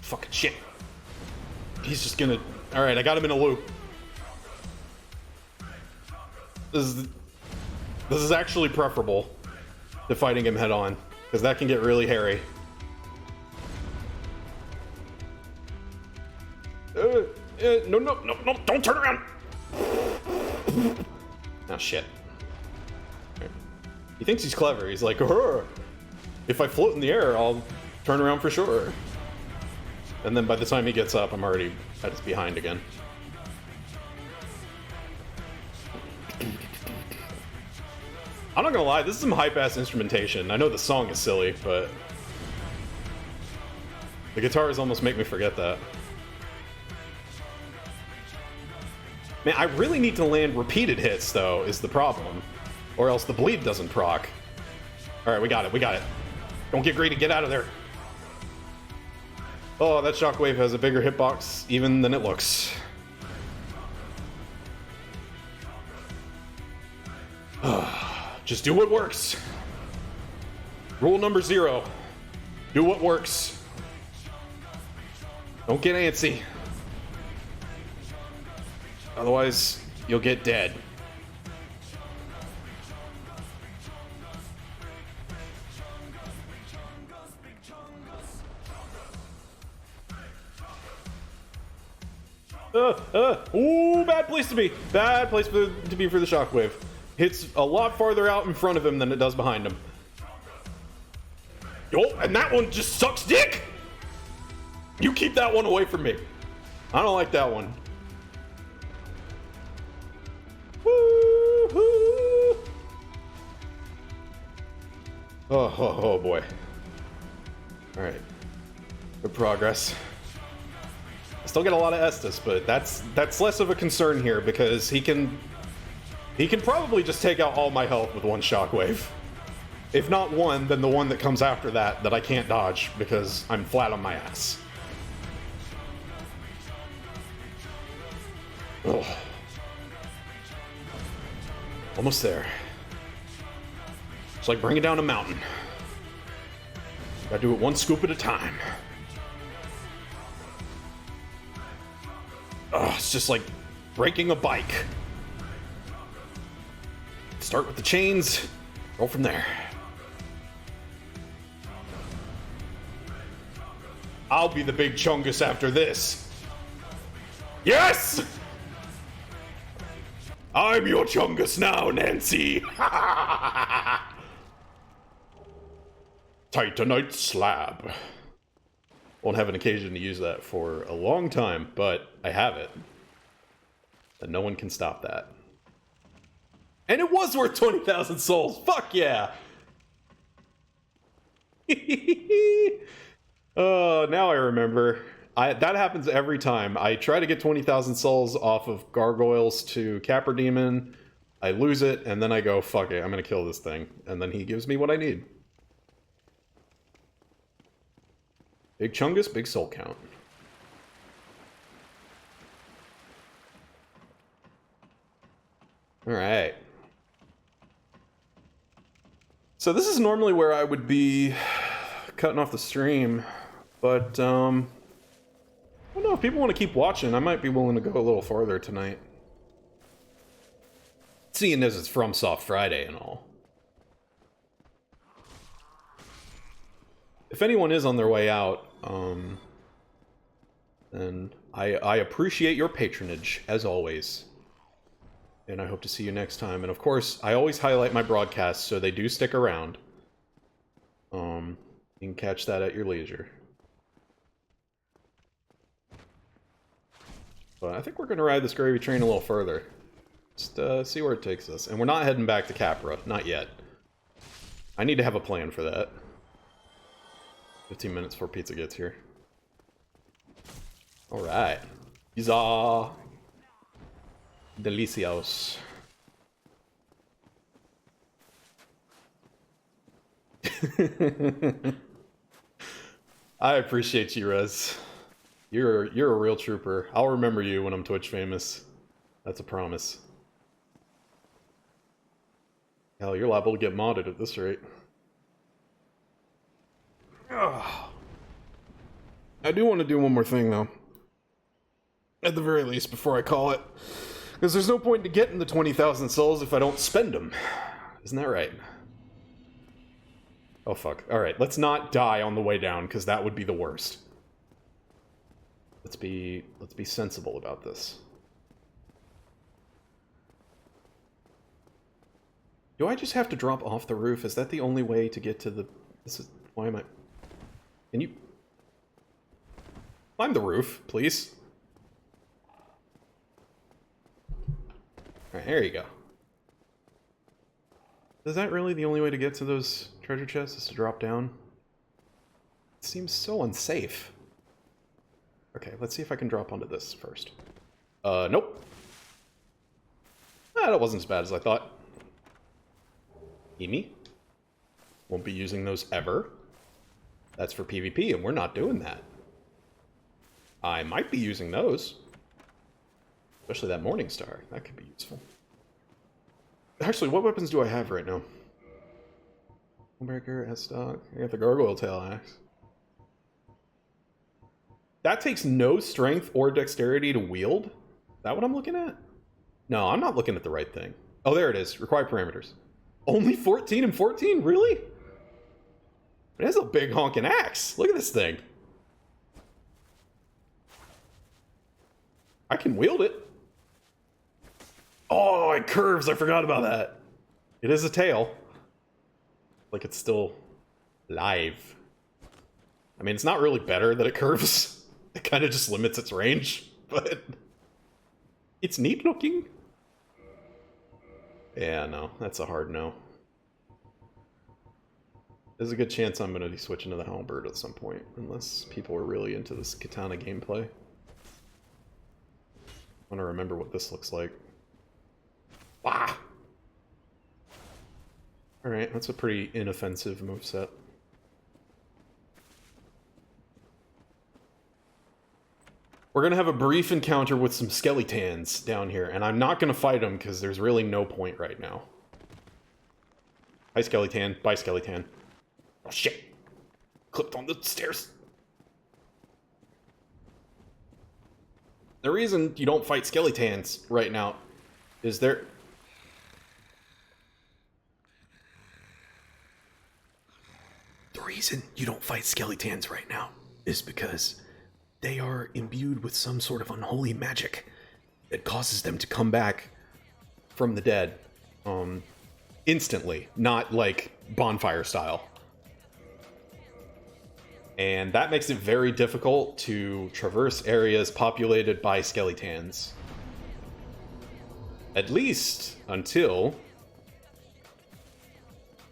Fucking shit. He's just gonna... Alright, I got him in a loop. This is actually preferable to fighting him head on, because that can get really hairy. No, don't turn around! Oh, shit. Right. He thinks he's clever. He's like, if I float in the air, I'll turn around for sure. And then by the time he gets up, I'm already at his behind again. I'm not gonna lie, this is some hype-ass instrumentation. I know the song is silly, but the guitars almost make me forget that. Man, I really need to land repeated hits, though, is the problem. Or else the bleed doesn't proc. Alright, we got it. Don't get greedy, get out of there. Oh, that shockwave has a bigger hitbox even than it looks. Just do what works. Rule number 0. Do what works. Don't get antsy. Otherwise, you'll get dead. Ooh, bad place to be. Bad place to be for the shockwave. Hits a lot farther out in front of him than it does behind him. Oh, and that one just sucks dick! You keep that one away from me. I don't like that one. Woo-hoo. Oh boy. Alright. Good progress. I still get a lot of Estus, but that's less of a concern here because he can probably just take out all my health with one shockwave. If not one, then the one that comes after that I can't dodge because I'm flat on my ass. Ugh. Almost there. It's like bringing down a mountain. Gotta do it one scoop at a time. Ugh, it's just like breaking a bike. Start with the chains, roll from there. I'll be the big chungus after this. Yes! I'm your chungus now, Nancy. Titanite slab. Won't have an occasion to use that for a long time, but I have it. And no one can stop that. And it was worth 20,000 souls. Fuck yeah. Oh, now I remember. That happens every time. I try to get 20,000 souls off of Gargoyles to Capra Demon. I lose it, and then I go, fuck it, I'm gonna kill this thing. And then he gives me what I need. Big Chungus, big soul count. Alright. So this is normally where I would be cutting off the stream, but I don't know, if people want to keep watching, I might be willing to go a little farther tonight. Seeing as it's FromSoft Friday and all. If anyone is on their way out, then I appreciate your patronage, as always. And I hope to see you next time. And of course, I always highlight my broadcasts so they do stick around. You can catch that at your leisure. But I think we're gonna ride this gravy train a little further. Just see where it takes us. And we're not heading back to Capra. Not yet. I need to have a plan for that. 15 minutes before pizza gets here. Alright. Pizza. Delicios. I appreciate you, Rez. You're a real trooper. I'll remember you when I'm Twitch famous. That's a promise. Hell, you're liable to get modded at this rate. Ugh. I do want to do one more thing, though. At the very least, before I call it. Because there's no point to getting the 20,000 souls if I don't spend them. Isn't that right? Oh, fuck. Alright, let's not die on the way down, because that would be the worst. Let's be sensible about this. Do I just have to drop off the roof? Is that the only way to get to the... This is... Why am I... Can you... Climb the roof, please. Alright, there you go. Is that really the only way to get to those treasure chests, is to drop down? It seems so unsafe. Okay, let's see if I can drop onto this first. Nope. Ah, that wasn't as bad as I thought. Emi. Won't be using those ever. That's for PvP, and we're not doing that. I might be using those. Especially that Morning Star. That could be useful. Actually, what weapons do I have right now? Breaker, S-Stock. I got the Gargoyle Tail Axe. That takes no strength or dexterity to wield? Is that what I'm looking at? No, I'm not looking at the right thing. Oh, there it is. Required parameters. Only 14 and 14? Really? It has a big honking axe. Look at this thing. I can wield it. Oh, it curves. I forgot about that. It is a tail. Like it's still live. I mean, it's not really better that it curves. It kind of just limits its range, but it's neat looking. Yeah, no, that's a hard no. There's a good chance I'm going to be switching to the halberd at some point, unless people are really into this katana gameplay. I want to remember what this looks like. Ah! Alright, that's a pretty inoffensive moveset. We're going to have a brief encounter with some skeletons down here, and I'm not going to fight them because there's really no point right now. Hi, skeleton. Bye, skeleton. Oh, shit. Clipped on the stairs. The reason you don't fight skeletons right now is there... The reason you don't fight skeletons right now is because they are imbued with some sort of unholy magic that causes them to come back from the dead instantly, not like bonfire style. And that makes it very difficult to traverse areas populated by skeletons. At least until...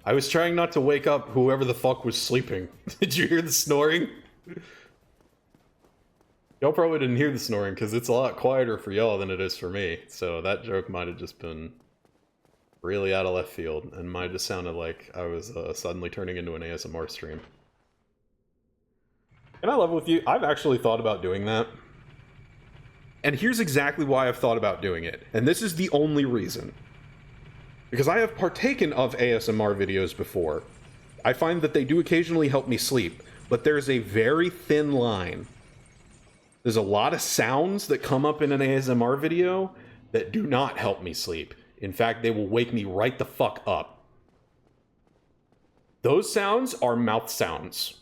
I was trying not to wake up whoever the fuck was sleeping. Did you hear the snoring? Y'all probably didn't hear the snoring because it's a lot quieter for y'all than it is for me. So that joke might have just been really out of left field and might have sounded like I was suddenly turning into an ASMR stream. Can I level with you? I've actually thought about doing that. And here's exactly why I've thought about doing it. And this is the only reason. Because I have partaken of ASMR videos before. I find that they do occasionally help me sleep. But there's a very thin line. There's a lot of sounds that come up in an ASMR video that do not help me sleep. In fact, they will wake me right the fuck up. Those sounds are mouth sounds.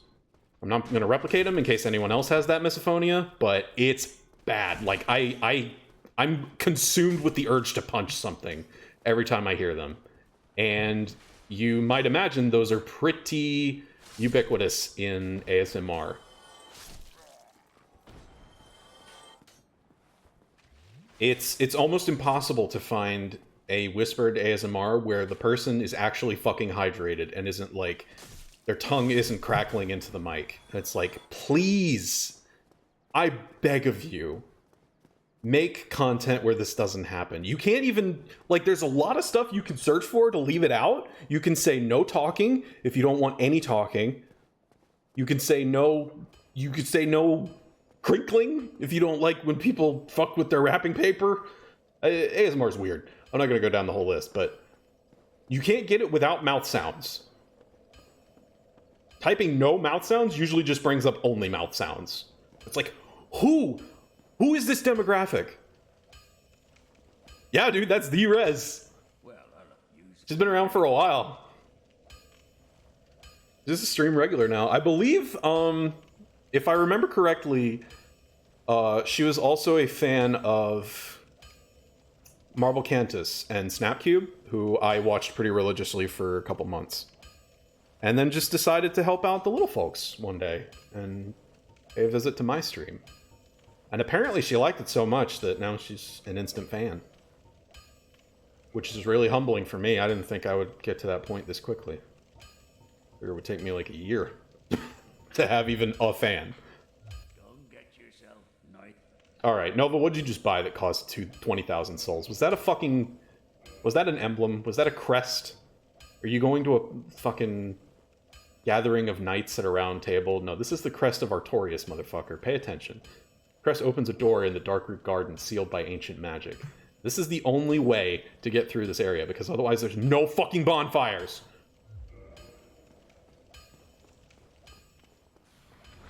I'm not going to replicate them in case anyone else has that misophonia, but it's bad. Like, I'm consumed with the urge to punch something every time I hear them. And you might imagine those are pretty ubiquitous in ASMR. It's almost impossible to find a whispered ASMR where the person is actually fucking hydrated and isn't like, their tongue isn't crackling into the mic. It's like, please, I beg of you, make content where this doesn't happen. You can't even, like, there's a lot of stuff you can search for to leave it out. You can say no talking if you don't want any talking. You can say no crinkling if you don't like when people fuck with their wrapping paper. ASMR is weird. I'm not going to go down the whole list, but you can't get it without mouth sounds. Typing no mouth sounds usually just brings up only mouth sounds. It's like, who is this demographic? Yeah, dude, that's D-Rez. She's been around for a while. This is stream regular now. I believe, if I remember correctly, she was also a fan of Marble Cantus and Snapcube, who I watched pretty religiously for a couple months. And then just decided to help out the little folks one day and pay a visit to my stream. And apparently she liked it so much that now she's an instant fan. Which is really humbling for me. I didn't think I would get to that point this quickly. It would take me like a year to have even a fan. Don't get yourself night. Alright, Nova, what did you just buy that cost 20,000 souls? Was that a fucking... Was that an emblem? Was that a crest? Are you going to a fucking gathering of knights at a round table? No, this is the crest of Artorias, motherfucker. Pay attention. Crest opens a door in the Darkroot Garden sealed by ancient magic. This is the only way to get through this area, because otherwise there's no fucking bonfires!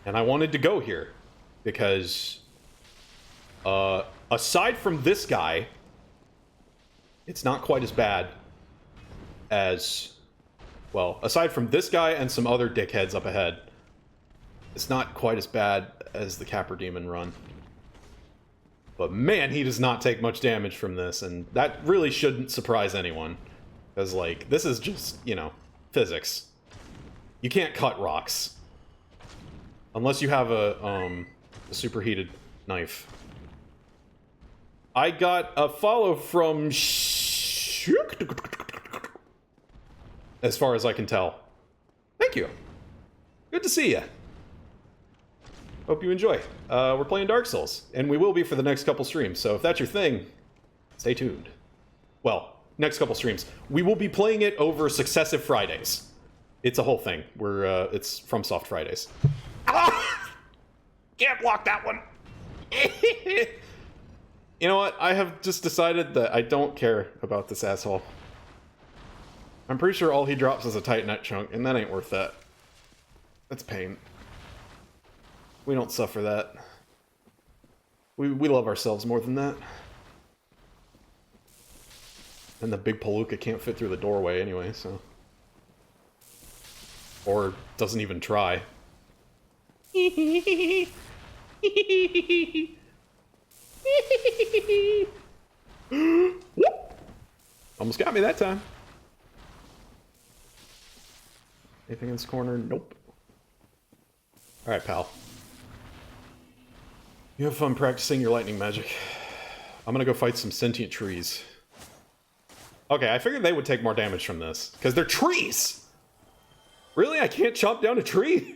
And I wanted to go here, because, aside from this guy, it's not quite as bad as, well, aside from this guy and some other dickheads up ahead, it's not quite as bad as the Capra Demon run. But man, he does not take much damage from this, and that really shouldn't surprise anyone. Because, like, this is just, you know, physics. You can't cut rocks. Unless you have a superheated knife. I got a follow from... As far as I can tell. Thank you. Good to see you. Hope you enjoy. We're playing Dark Souls, and we will be for the next couple streams, so if that's your thing, stay tuned. Well, next couple streams. We will be playing it over successive Fridays. It's a whole thing. It's from Soft Fridays. Ah! Can't block that one! You know what? I have just decided that I don't care about this asshole. I'm pretty sure all he drops is a Titanite chunk, and that ain't worth that. That's pain. We don't suffer that. We love ourselves more than that. And the big Palooka can't fit through the doorway anyway, so... Or doesn't even try. Almost got me that time. Anything in this corner? Nope. Alright, pal. You have fun practicing your lightning magic. I'm gonna go fight some sentient trees. Okay, I figured they would take more damage from this. Because they're trees! Really? I can't chop down a tree?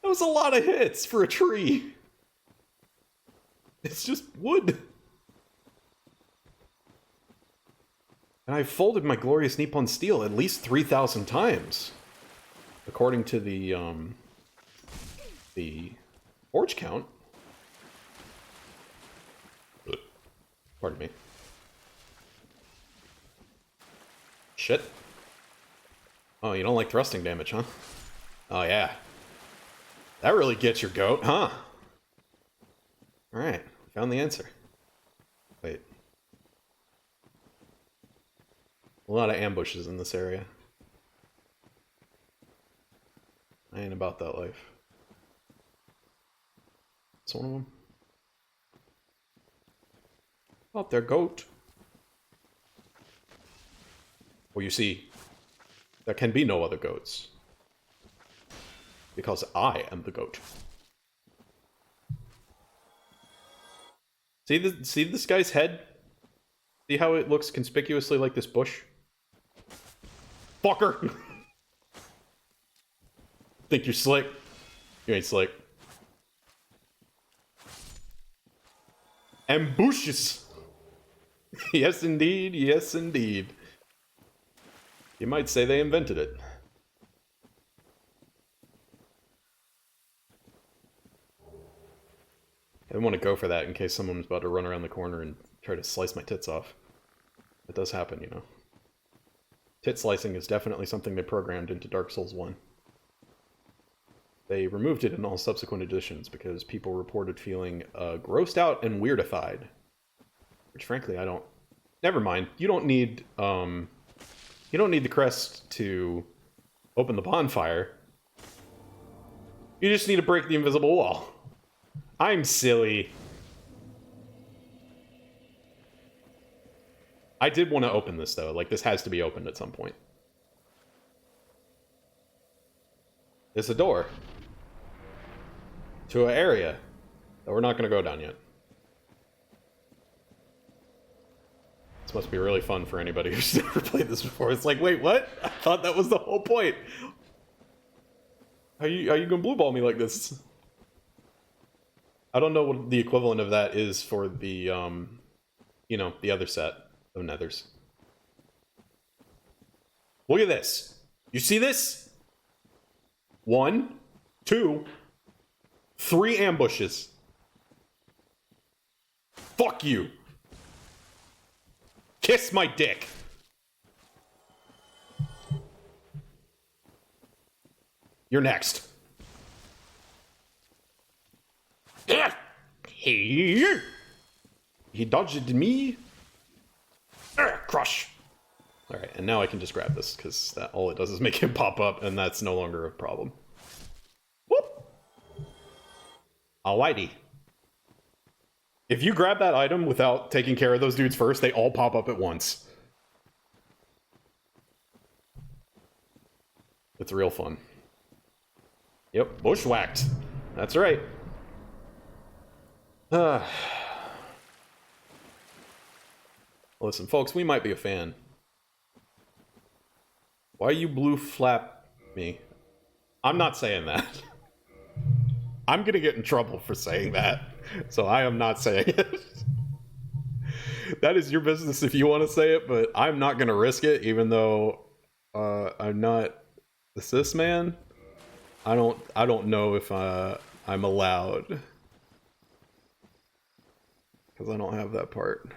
That was a lot of hits for a tree. It's just wood. And I've folded my glorious Nippon steel at least 3,000 times. According to the forge count. Pardon me. Shit. Oh, you don't like thrusting damage, huh? Oh, yeah. That really gets your goat, huh? Alright, found the answer. Wait. A lot of ambushes in this area. I ain't about that life. It's one of them. Oh, there, goat. Well, you see, there can be no other goats. Because I am the goat. See this guy's head? See how it looks conspicuously like this bush? Fucker! Think you're slick? You ain't slick. Ambushes! Yes, indeed. Yes, indeed. You might say they invented it. I didn't want to go for that in case someone's about to run around the corner and try to slice my tits off. It does happen, you know. Tit slicing is definitely something they programmed into Dark Souls 1. They removed it in all subsequent editions because people reported feeling grossed out and weirdified. Which frankly, I don't... Never mind. You don't need the crest to open the bonfire. You just need to break the invisible wall. I'm silly. I did want to open this, though. Like, this has to be opened at some point. There's a door to an area that we're not going to go down yet. This must be really fun for anybody who's never played this before. It's like, wait, what? I thought that was the whole point. How you gonna blue ball me like this? I don't know what the equivalent of that is for the, you know, the other set of nethers. Look at this. You see this? 1, 2, 3 ambushes. Fuck you. Kiss my dick. You're next. Here. He dodged me. Crush. Alright, and now I can just grab this, because that all it does is make him pop up, and that's no longer a problem. Whoop! Alrighty. If you grab that item without taking care of those dudes first, they all pop up at once. It's real fun. Yep, bushwhacked. That's right. Listen, folks, we might be a fan. Why you blue flap me? I'm not saying that. I'm gonna get in trouble for saying that, so I am not saying it. That is your business if you want to say it, but I'm not gonna risk it, even though I'm not the cis man. I don't know if I'm allowed, because I don't have that part.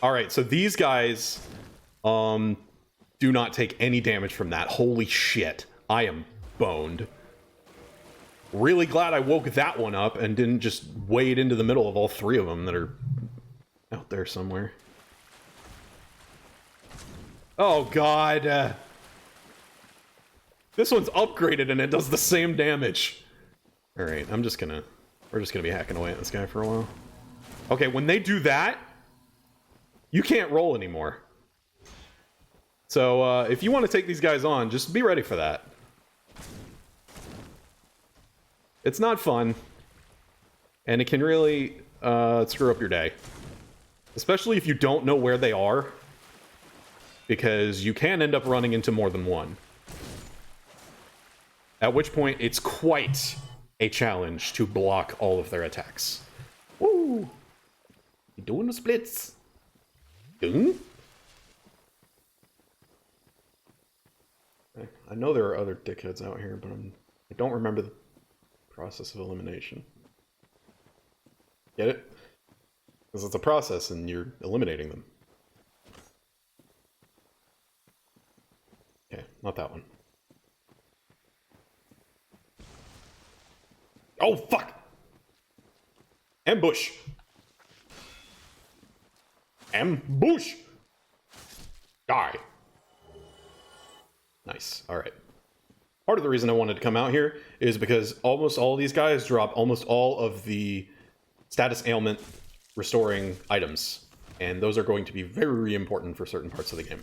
Alright, so these guys do not take any damage from that. Holy shit. I am boned. Really glad I woke that one up and didn't just wade into the middle of all 3 of them that are out there somewhere. Oh god. This one's upgraded and it does the same damage. Alright, we're just gonna be hacking away at this guy for a while. Okay, when they do that, you can't roll anymore. So, if you want to take these guys on, just be ready for that. It's not fun. And it can really, screw up your day. Especially if you don't know where they are. Because you can end up running into more than one. At which point, it's quite a challenge to block all of their attacks. Woo! You doing the splits? I know there are other dickheads out here, but I don't remember the process of elimination. Get it? Because it's a process and you're eliminating them. Okay, not that one. Oh, fuck! Ambush! Ambush! Die. Nice. Alright. Part of the reason I wanted to come out here is because almost all of these guys drop almost all of the status ailment restoring items. And those are going to be very important for certain parts of the game.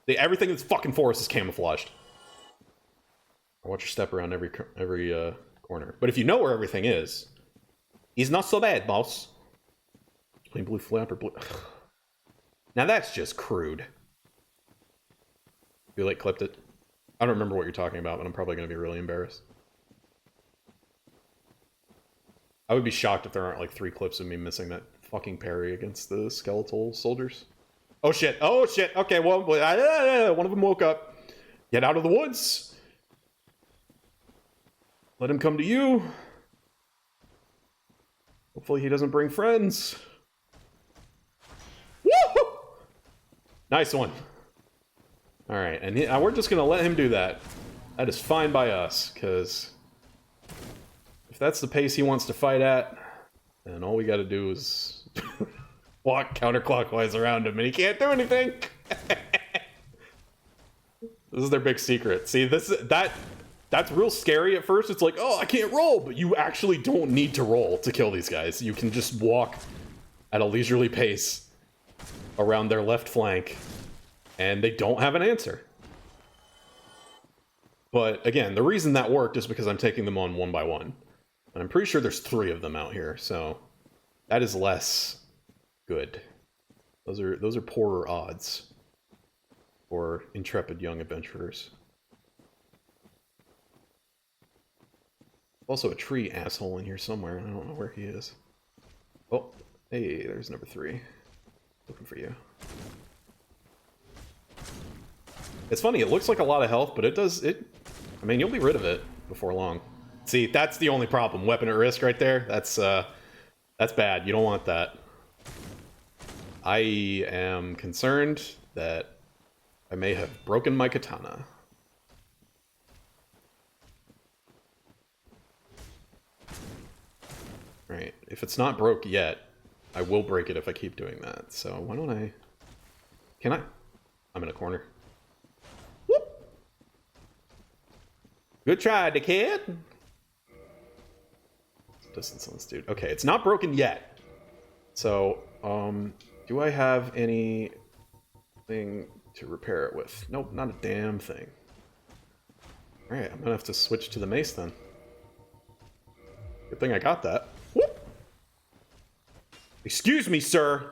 Everything in this fucking forest is camouflaged. Watch your step around every corner. But if you know where everything is, he's not so bad, boss. Plain blue flap or blue. Now that's just crude. You like clipped it? I don't remember what you're talking about, but I'm probably going to be really embarrassed. I would be shocked if there aren't like 3 clips of me missing that fucking parry against the skeletal soldiers. Oh shit, oh shit, okay, well, one of them woke up. Get out of the woods. Let him come to you. Hopefully he doesn't bring friends. Woo! Nice one. Alright, and we're just gonna let him do that. That is fine by us, because if that's the pace he wants to fight at, then all we gotta do is walk counterclockwise around him, and he can't do anything! This is their big secret. See, that's real scary at first. It's like, oh, I can't roll, but you actually don't need to roll to kill these guys. You can just walk at a leisurely pace around their left flank, and they don't have an answer. But again, the reason that worked is because I'm taking them on one by one. And I'm pretty sure there's 3 of them out here, so that is less good. Those are poorer odds for intrepid young adventurers. Also a tree asshole in here somewhere. I don't know where he is. Oh, hey, there's number 3. Looking for you. It's funny, it looks like a lot of health, but I mean, you'll be rid of it before long. See, that's the only problem. Weapon at risk right there. That's bad. You don't want that. I am concerned that I may have broken my katana. Right. If it's not broke yet, I will break it if I keep doing that. So why don't I... Can I? I'm in a corner. Whoop! Good try, dickhead! Distance on this dude. Okay, it's not broken yet. So, do I have anything to repair it with? Nope, not a damn thing. Alright, I'm gonna have to switch to the mace then. Good thing I got that. Whoop! Excuse me, sir!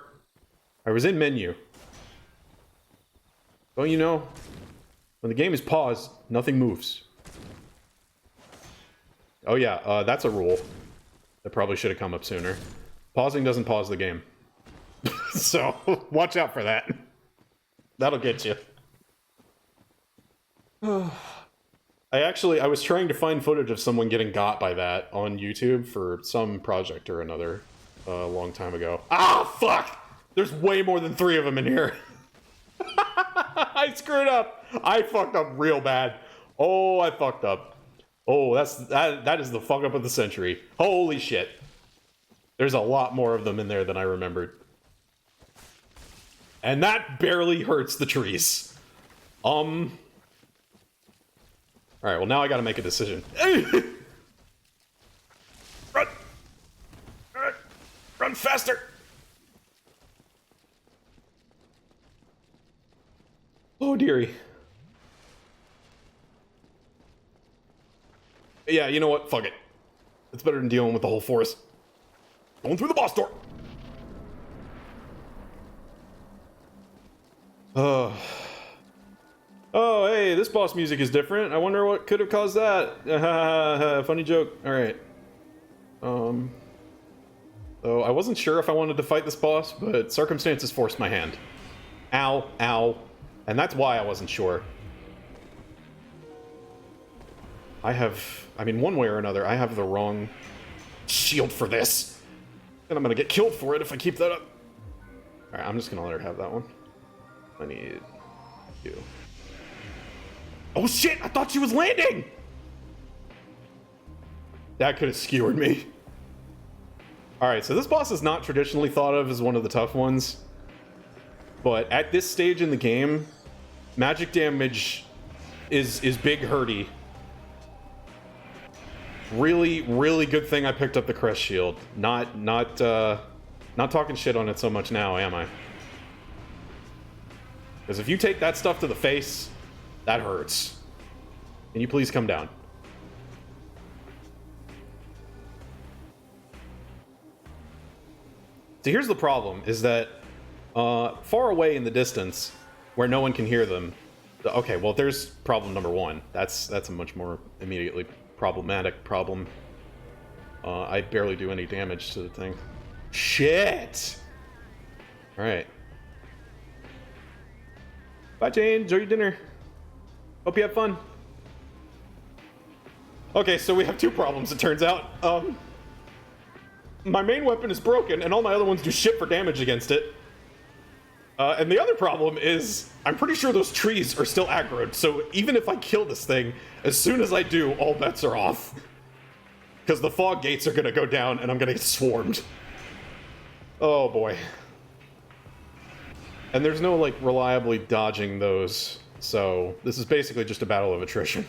I was in menu. Don't you know? When the game is paused, nothing moves. Oh yeah, that's a rule. That probably should have come up sooner. Pausing doesn't pause the game. So, watch out for that. That'll get you. I was trying to find footage of someone getting got by that on YouTube for some project or another a long time ago. Ah, fuck! There's way more than 3 of them in here. I screwed up. I fucked up real bad. Oh, I fucked up. Oh, that is the fuck up of the century. Holy shit. There's a lot more of them in there than I remembered. And that barely hurts the trees. Alright, well now I gotta make a decision. Run! Run faster! Oh, dearie. Yeah, you know what? Fuck it. It's better than dealing with the whole forest. Going through the boss door! Oh, hey, this boss music is different. I wonder what could have caused that. Funny joke. Alright. So I wasn't sure if I wanted to fight this boss, but circumstances forced my hand. Ow, ow. And that's why I wasn't sure. I mean, one way or another, I have the wrong shield for this. And I'm gonna get killed for it if I keep that up. Alright, I'm just gonna let her have that one. I need you. Oh shit! I thought she was landing! That could have skewered me. Alright, so this boss is not traditionally thought of as one of the tough ones. But at this stage in the game, magic damage is big hurty. Really, really good thing I picked up the crest shield. Not talking shit on it so much now, am I? Because if you take that stuff to the face, that hurts. Can you please come down? So here's the problem, is that far away in the distance, where no one can hear them... Okay, well, there's problem number one. That's a much more immediately problematic problem. I barely do any damage to the thing. Shit! Alright. Bye, Jane. Enjoy your dinner. Hope you have fun. Okay, so we have two problems, it turns out. My main weapon is broken, and all my other ones do shit for damage against it. And the other problem is, I'm pretty sure those trees are still aggroed, so even if I kill this thing, as soon as I do, all bets are off. Because the fog gates are gonna go down, and I'm gonna get swarmed. Oh boy. And there's no, like, reliably dodging those, so this is basically just a battle of attrition.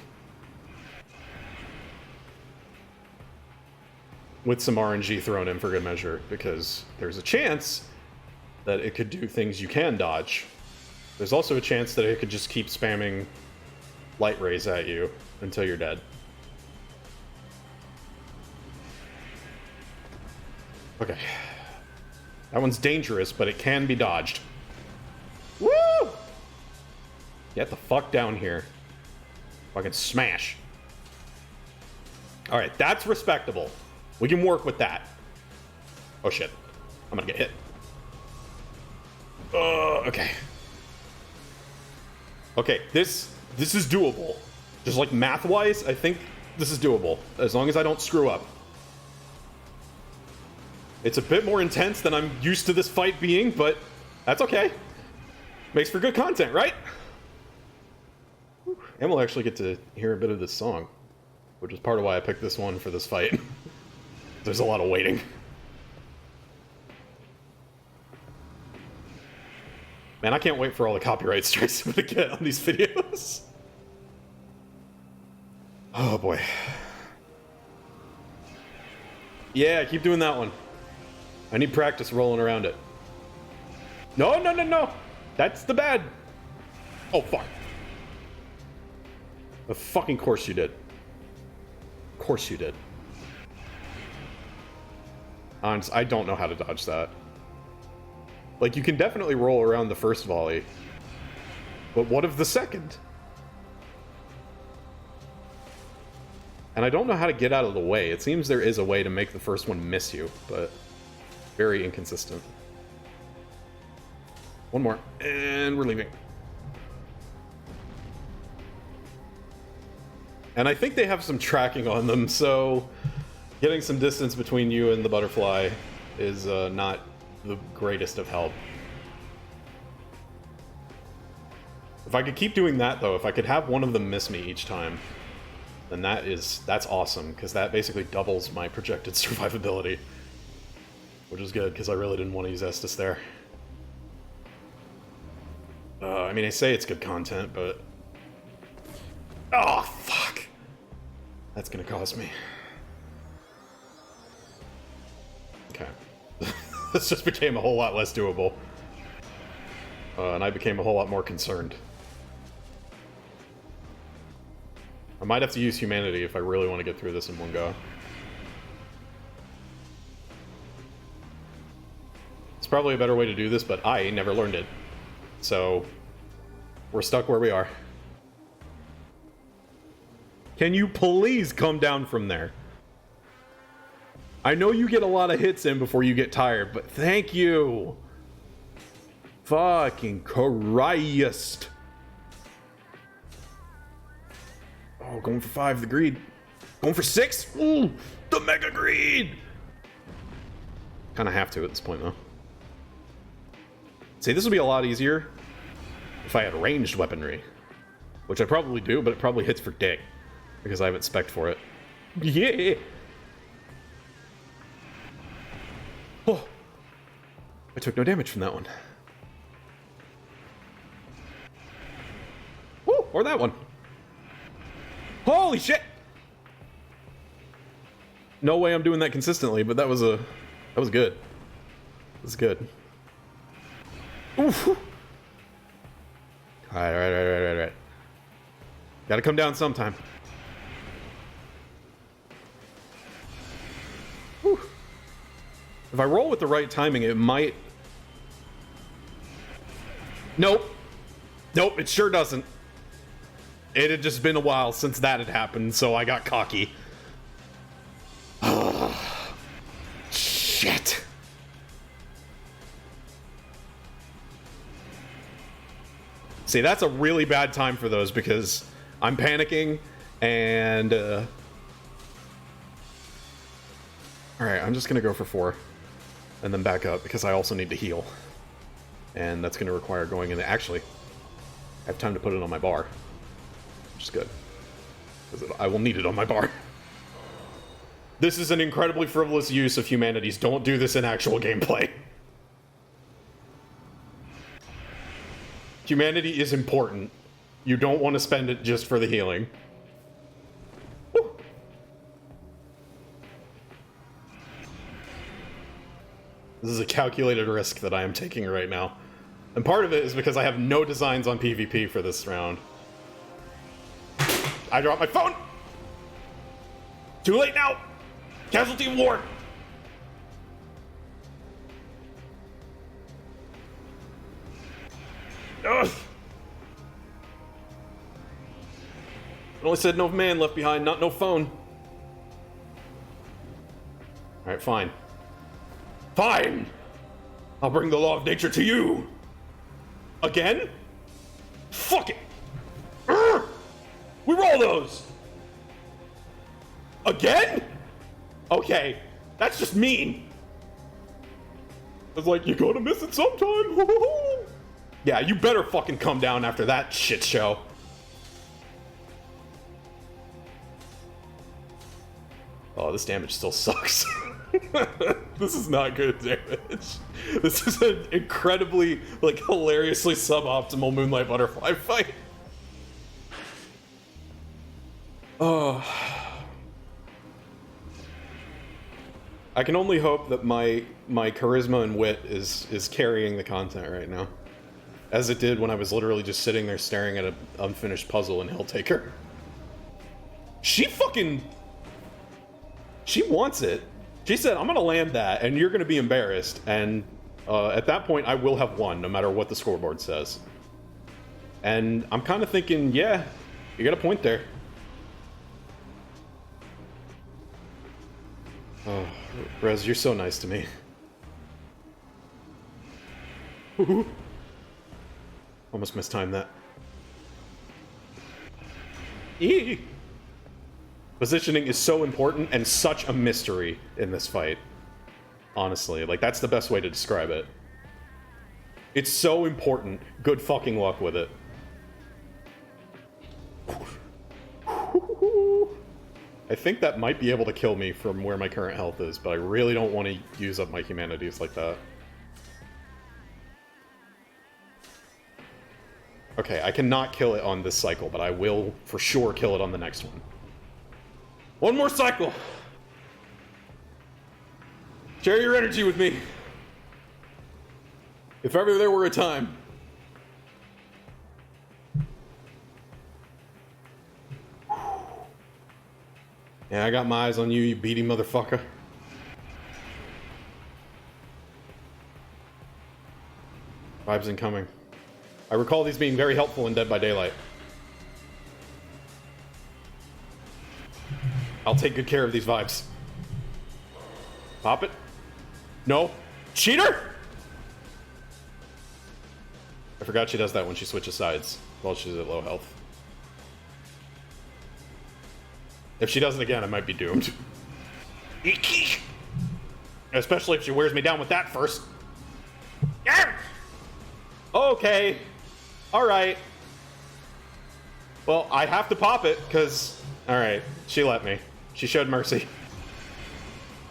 With some RNG thrown in for good measure, because there's a chance that it could do things you can dodge. There's also a chance that it could just keep spamming light rays at you until you're dead. Okay. That one's dangerous, but it can be dodged. Woo! Get the fuck down here. Fucking smash. Alright, that's respectable. We can work with that. Oh shit. I'm gonna get hit. Okay. Okay, this is doable. Just like math-wise, I think this is doable. As long as I don't screw up. It's a bit more intense than I'm used to this fight being, but that's okay. Makes for good content, right? And we'll actually get to hear a bit of this song, which is part of why I picked this one for this fight. There's a lot of waiting. Man, I can't wait for all the copyright strikes I'm gonna get on these videos. Oh boy. Yeah, keep doing that one. I need practice rolling around it. No, no, no, no! That's the bad! Oh, fuck. Of fucking course you did. Of course you did. Honestly, I don't know how to dodge that. Like, you can definitely roll around the first volley. But what of the second? And I don't know how to get out of the way. It seems there is a way to make the first one miss you, but very inconsistent. One more, and we're leaving. And I think they have some tracking on them, so getting some distance between you and the butterfly is not the greatest of help. If I could keep doing that, though, if I could have one of them miss me each time, then that's awesome, because that basically doubles my projected survivability. Which is good, because I really didn't want to use Estus there. I mean, I say it's good content, but... Oh, fuck! That's gonna cost me. Okay. This just became a whole lot less doable. And I became a whole lot more concerned. I might have to use humanity if I really want to get through this in one go. It's probably a better way to do this, but I never learned it. So, we're stuck where we are. Can you please come down from there? I know you get a lot of hits in before you get tired, but thank you. Fucking Christ. Oh, going for 5, the greed. Going for 6? Ooh, the mega greed. Kind of have to at this point, though. See, this would be a lot easier if I had ranged weaponry. Which I probably do, but it probably hits for dick. Because I haven't spec'd for it. Yeah! Oh! I took no damage from that one. Woo! Or that one. Holy shit! No way I'm doing that consistently, but that was good. That was good. Oof! Alright. Gotta come down sometime. Whew. If I roll with the right timing, it might... Nope. Nope, it sure doesn't. It had just been a while since that had happened, so I got cocky. Shit. See, that's a really bad time for those because I'm panicking and... Alright, I'm just gonna go for 4. And then back up because I also need to heal. And that's gonna require going in... Actually, I have time to put it on my bar. Which is good. Because I will need it on my bar. This is an incredibly frivolous use of humanities. Don't do this in actual gameplay. Humanity is important. You don't want to spend it just for the healing. Woo. This is a calculated risk that I am taking right now. And part of it is because I have no designs on PvP for this round. I dropped my phone! Too late now! Casualty of war! Ugh. It only said no man left behind, not no phone. Alright, fine. Fine! I'll bring the law of nature to you! Again? Fuck it! Urgh! We roll those! Again? Okay, that's just mean. It's like, you're gonna miss it sometime. Yeah, you better fucking come down after that shit show. Oh, this damage still sucks. This is not good damage. This is an incredibly, like, hilariously suboptimal Moonlight Butterfly fight. Oh. I can only hope that my charisma and wit is carrying the content right now. As it did when I was literally just sitting there staring at an unfinished puzzle in Helltaker. She fucking... She wants it. She said, I'm gonna land that, and you're gonna be embarrassed. And at that point, I will have won, no matter what the scoreboard says. And I'm kind of thinking, yeah, you got a point there. Oh, Rez, you're so nice to me. Almost mistimed that. Eee! Positioning is so important and such a mystery in this fight. Honestly, like, that's the best way to describe it. It's so important. Good fucking luck with it. I think that might be able to kill me from where my current health is, but I really don't want to use up my humanities like that. Okay, I cannot kill it on this cycle, but I will for sure kill it on the next one. One more cycle! Share your energy with me. If ever there were a time. Yeah, I got my eyes on you, you beady motherfucker. Vibes incoming. I recall these being very helpful in Dead by Daylight. I'll take good care of these vibes. Pop it. No. Cheater! I forgot she does that when she switches sides while she's at low health. If she does it again, I might be doomed. Especially if she wears me down with that first. Okay. Alright. Well, I have to pop it, because... Alright, she let me. She showed mercy.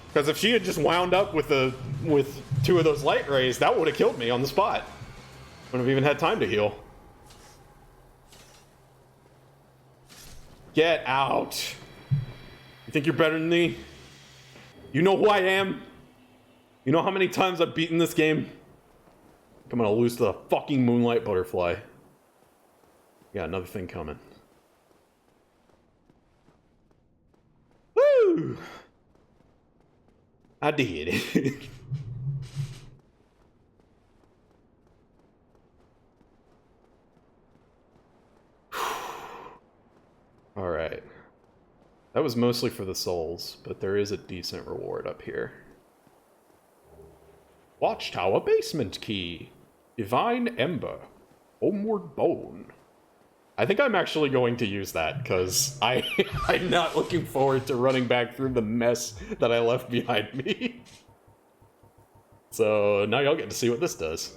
Because if she had just wound up with 2 of those light rays, that would have killed me on the spot. Wouldn't have even had time to heal. Get out. You think you're better than me? You know who I am? You know how many times I've beaten this game? I'm gonna lose to the fucking Moonlight Butterfly. Yeah, another thing coming. Woo! I did. Alright. That was mostly for the souls, but there is a decent reward up here. Watchtower basement key. Divine Ember. Homeward Bone. I think I'm actually going to use that, because I'm not looking forward to running back through the mess that I left behind me. So now y'all get to see what this does.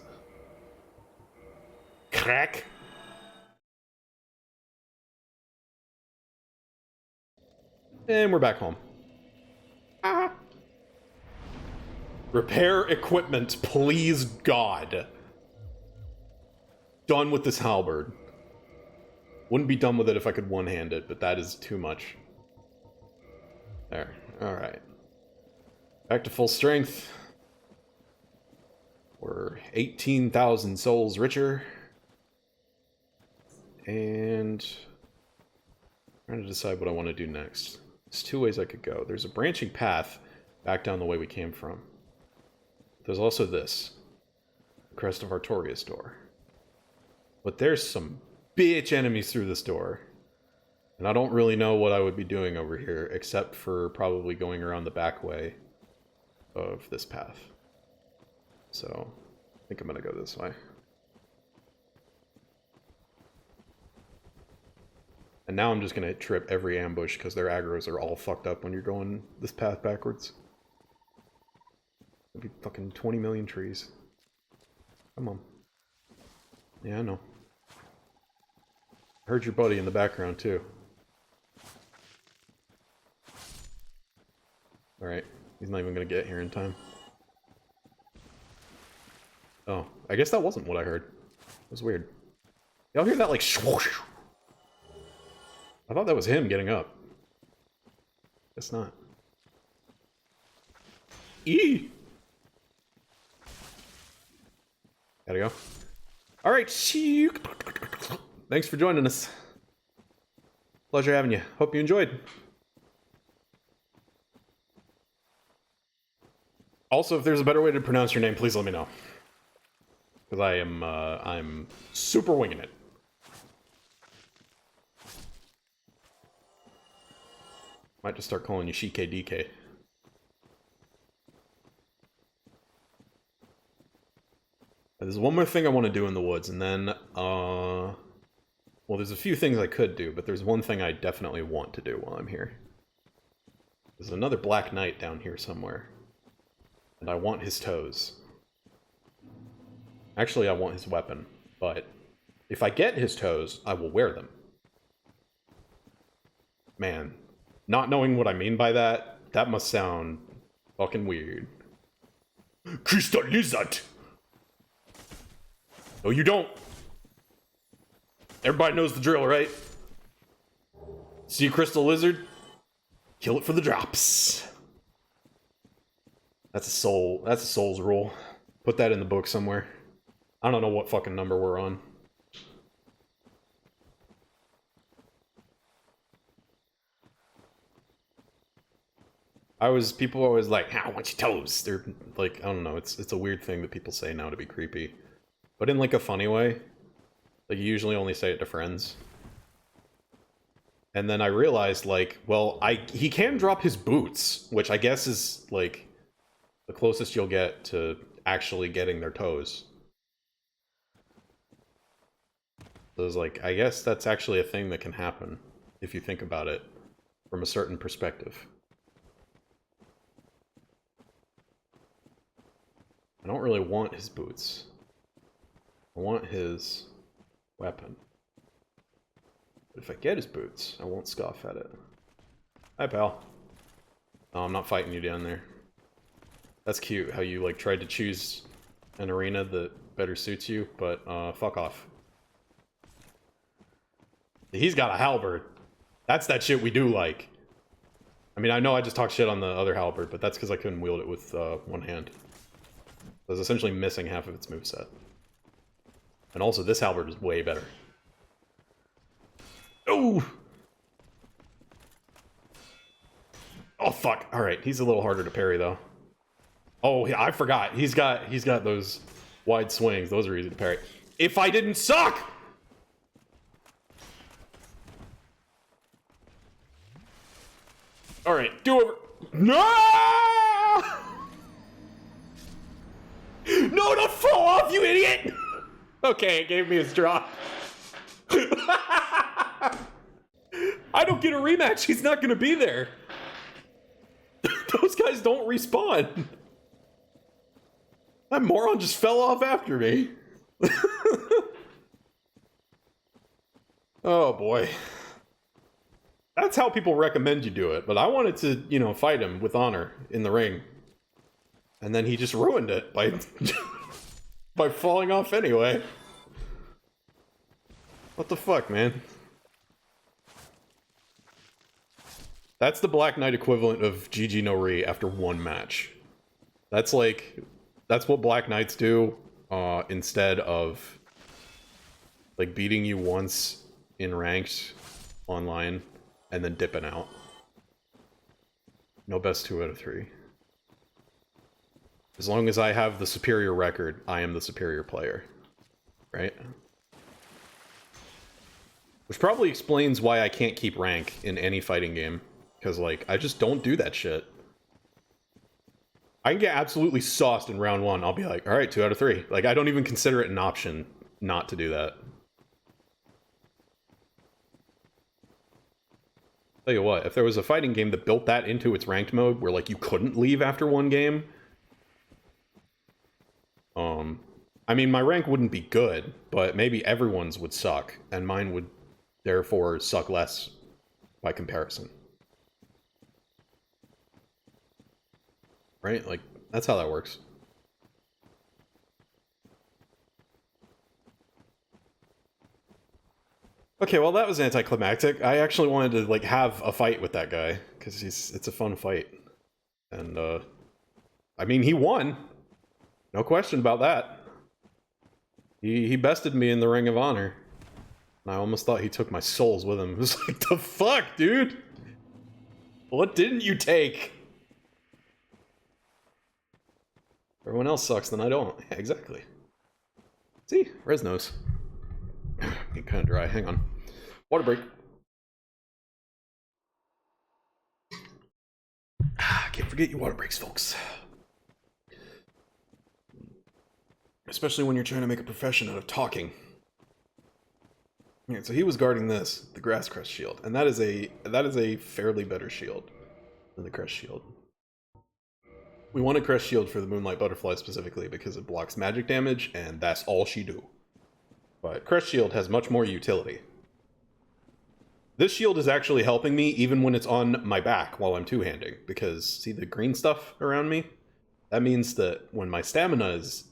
Crack. And we're back home. Ah. Repair equipment, please God. Done with this halberd. Wouldn't be done with it if I could one-hand it, but that is too much. There. Alright. Back to full strength. We're 18,000 souls richer. And I'm trying to decide what I want to do next. There's two ways I could go. There's a branching path back down the way we came from. There's also this. The Crest of Artoria's door. But there's some bitch enemies through this door. And I don't really know what I would be doing over here, except for probably going around the back way of this path. So, I think I'm gonna go this way. And now I'm just gonna trip every ambush, because their aggros are all fucked up when you're going this path backwards. It'd be fucking 20 million trees. Come on. Yeah, I know. Heard your buddy in the background, too. Alright, he's not even gonna get here in time. Oh, I guess that wasn't what I heard. It was weird. Y'all hear that, like, swoosh? I thought that was him getting up. Guess not. Eee! Gotta go. Alright, see you. Thanks for joining us. Pleasure having you. Hope you enjoyed. Also, if there's a better way to pronounce your name, please let me know. Because I'm super winging it. Might just start calling you ShikeDK. There's one more thing I want to do in the woods, and then, well, there's a few things I could do, but there's one thing I definitely want to do while I'm here. There's another Black Knight down here somewhere. And I want his toes. Actually, I want his weapon, but if I get his toes, I will wear them. Man, not knowing what I mean by that, that must sound fucking weird. Crystal Lizard! No, you don't! Everybody knows the drill, right? See a crystal lizard? Kill it for the drops. That's a soul's rule. Put that in the book somewhere. I don't know what fucking number we're on. People are always like, I want your toes. They're like, I don't know, it's a weird thing that people say now to be creepy. But in like a funny way. Like, you usually only say it to friends. And then I realized, like, well, he can drop his boots, which I guess is, like, the closest you'll get to actually getting their toes. So it's like, I guess that's actually a thing that can happen, if you think about it, from a certain perspective. I don't really want his boots. I want his weapon. But if I get his boots, I won't scoff at it. Hi, pal. No, I'm not fighting you down there. That's cute, how you, like, tried to choose an arena that better suits you, but, fuck off. He's got a halberd. That's that shit we do like. I mean, I know I just talked shit on the other halberd, but that's because I couldn't wield it with, one hand. I was essentially missing half of its moveset. And also, this halberd is way better. Oh! Oh, fuck. Alright, he's a little harder to parry, though. Oh, yeah, I forgot. He's got those wide swings. Those are easy to parry. If I didn't suck! Alright, do over. No! No, don't fall off, you idiot! Okay, it gave me his drop. I don't get a rematch. He's not gonna be there. Those guys don't respawn. That moron just fell off after me. Oh boy. That's how people recommend you do it, but I wanted to, you know, fight him with honor in the ring. And then he just ruined it by by falling off anyway. What the fuck, man? That's the Black Knight equivalent of GG no Ri after one match. That's like, that's what Black Knights do, instead of like beating you once in ranked online and then dipping out. No best 2 out of 3. As long as I have the superior record, I am the superior player. Right? Which probably explains why I can't keep rank in any fighting game. Because, like, I just don't do that shit. I can get absolutely sauced in round 1. I'll be like, alright, 2 out of 3. Like, I don't even consider it an option not to do that. Tell you what, if there was a fighting game that built that into its ranked mode, where, like, you couldn't leave after one game... I mean, my rank wouldn't be good, but maybe everyone's would suck, and mine would therefore suck less by comparison. Right? Like, that's how that works. Okay, well that was anticlimactic. I actually wanted to, like, have a fight with that guy, because it's a fun fight. And, I mean, he won. No question about that. He bested me in the Ring of Honor. And I almost thought he took my souls with him. It was like, the fuck, dude? What didn't you take? Everyone else sucks, then I don't. Yeah, exactly. See? Resnos. Getting kind of dry. Hang on. Water break. Can't forget your water breaks, folks. Especially when you're trying to make a profession out of talking. Yeah, so he was guarding this, the Grass Crest Shield, and that is a fairly better shield than the Crest Shield. We wanted Crest Shield for the Moonlight Butterfly specifically because it blocks magic damage, and that's all she do. But Crest Shield has much more utility. This shield is actually helping me even when it's on my back while I'm two-handing, because see the green stuff around me? That means that when my stamina is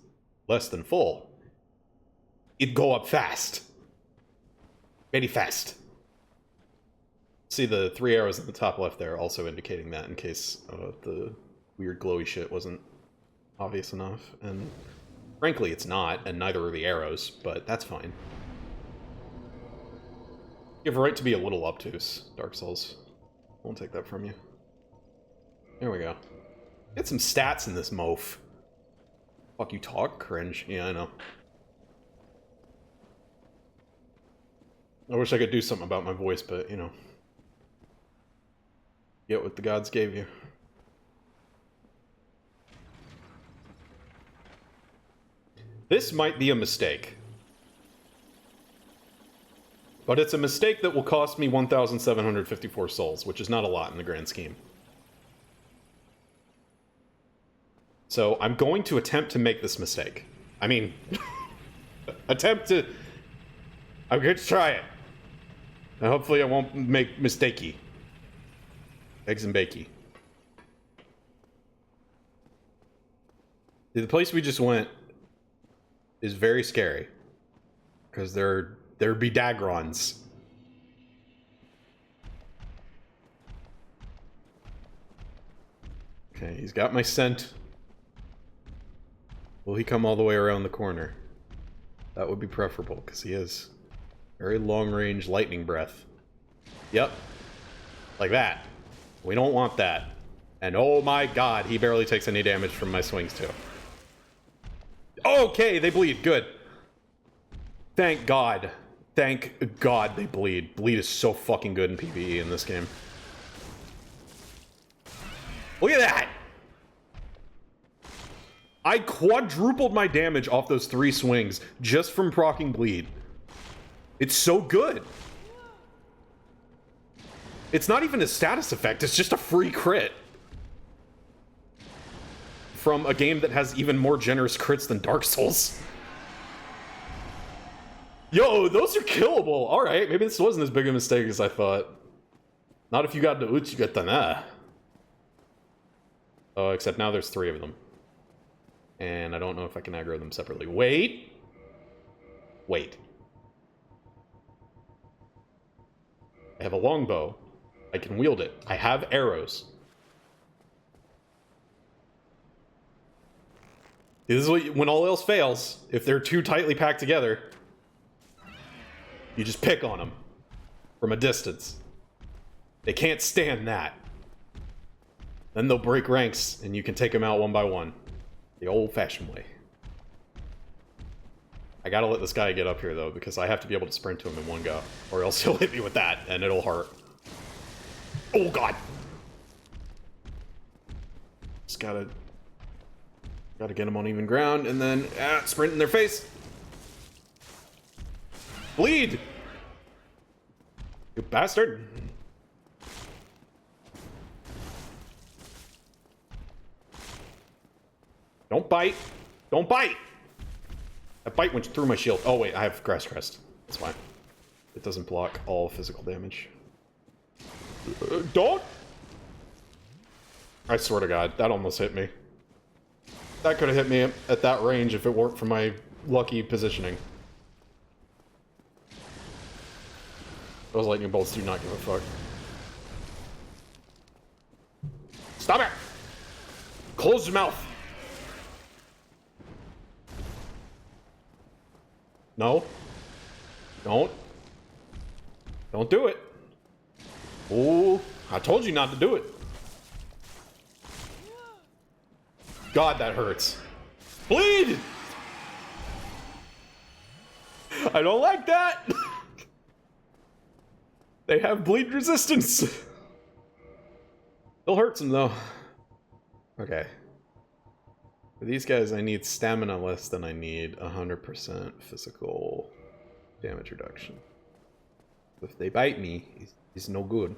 less than full, it'd go up fast. Very fast. See the 3 arrows at the top left there also indicating that in case the weird glowy shit wasn't obvious enough. And frankly, it's not, and neither are the arrows, but that's fine. You have a right to be a little obtuse, Dark Souls. Won't take that from you. There we go. Get some stats in this moaf. Fuck you talk? Cringe. Yeah, I know. I wish I could do something about my voice, but, you know. Get what the gods gave you. This might be a mistake. But it's a mistake that will cost me 1,754 souls, which is not a lot in the grand scheme. So I'm going to attempt to make this mistake. I mean, I'm going to try it. And hopefully I won't make mistakey. Eggs and bakey. The place we just went is very scary. Because there be Dagrons. Okay, he's got my scent. Will he come all the way around the corner? That would be preferable, because he has very long-range lightning breath. Yep. Like that. We don't want that. And oh my god, he barely takes any damage from my swings too. Okay, they bleed. Good. Thank God. Thank God they bleed. Bleed is so fucking good in PvE in this game. Look at that! I quadrupled my damage off those 3 swings just from proccing bleed. It's so good. It's not even a status effect, it's just a free crit. From a game that has even more generous crits than Dark Souls. Yo, those are killable. Alright, maybe this wasn't as big a mistake as I thought. Not if you got the Uchigata. Oh, except now there's 3 of them. And I don't know if I can aggro them separately. Wait! Wait. I have a longbow. I can wield it. I have arrows. This is what, when all else fails, if they're too tightly packed together, you just pick on them from a distance. They can't stand that. Then they'll break ranks, and you can take them out one by one. The old-fashioned way. I gotta let this guy get up here, though, because I have to be able to sprint to him in one go. Or else he'll hit me with that, and it'll hurt. Oh, God! Just gotta get him on even ground, and then sprint in their face. Bleed! You bastard! Don't bite! Don't bite! That bite went through my shield. Oh wait, I have Grass Crest. That's fine. It doesn't block all physical damage. Don't! I swear to God, that almost hit me. That could have hit me at that range if it weren't for my lucky positioning. Those lightning bolts do not give a fuck. Stop it! Close your mouth! No. Don't. Don't do it. Oh, I told you not to do it. God, that hurts. Bleed! I don't like that! They have bleed resistance. Still hurts them, though. Okay. For these guys, I need stamina less than I need 100% physical damage reduction. If they bite me, it's no good.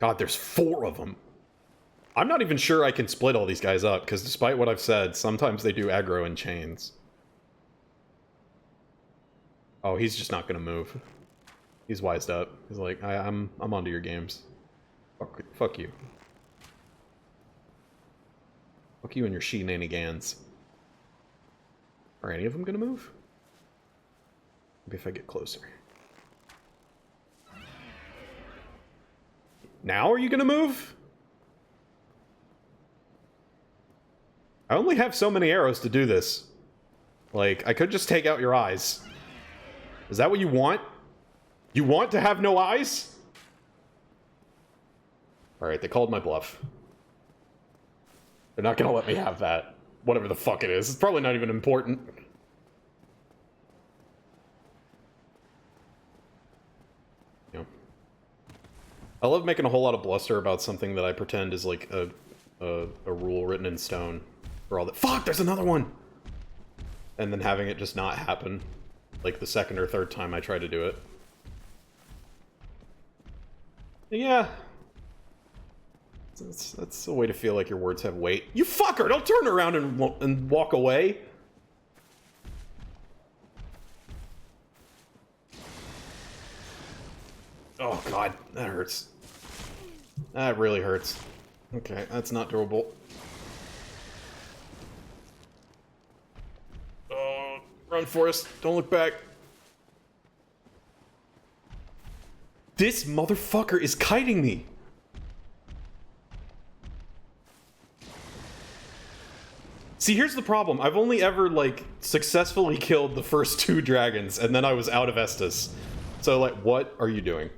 God, there's 4 of them. I'm not even sure I can split all these guys up, because despite what I've said, sometimes they do aggro in chains. Oh, he's just not gonna move. He's wised up. He's like, I'm onto your games. Fuck you. Fuck you and your shenanigans. Are any of them gonna move? Maybe if I get closer. Now are you gonna move? I only have so many arrows to do this. Like, I could just take out your eyes. Is that what you want? You want to have no eyes? Alright, they called my bluff. They're not gonna let me have that. Whatever the fuck it is. It's probably not even important. You know. I love making a whole lot of bluster about something that I pretend is like a rule written in stone. For all that. Fuck, there's another one! And then having it just not happen. Like the second or third time I try to do it. Yeah. That's a way to feel like your words have weight. You fucker! Don't turn around and walk away! Oh god, that hurts. That really hurts. Okay, that's not durable. Oh, run, Forrest. Don't look back. This motherfucker is kiting me! See, here's the problem. I've only ever, like, successfully killed the first 2 dragons, and then I was out of Estus. So, like, what are you doing?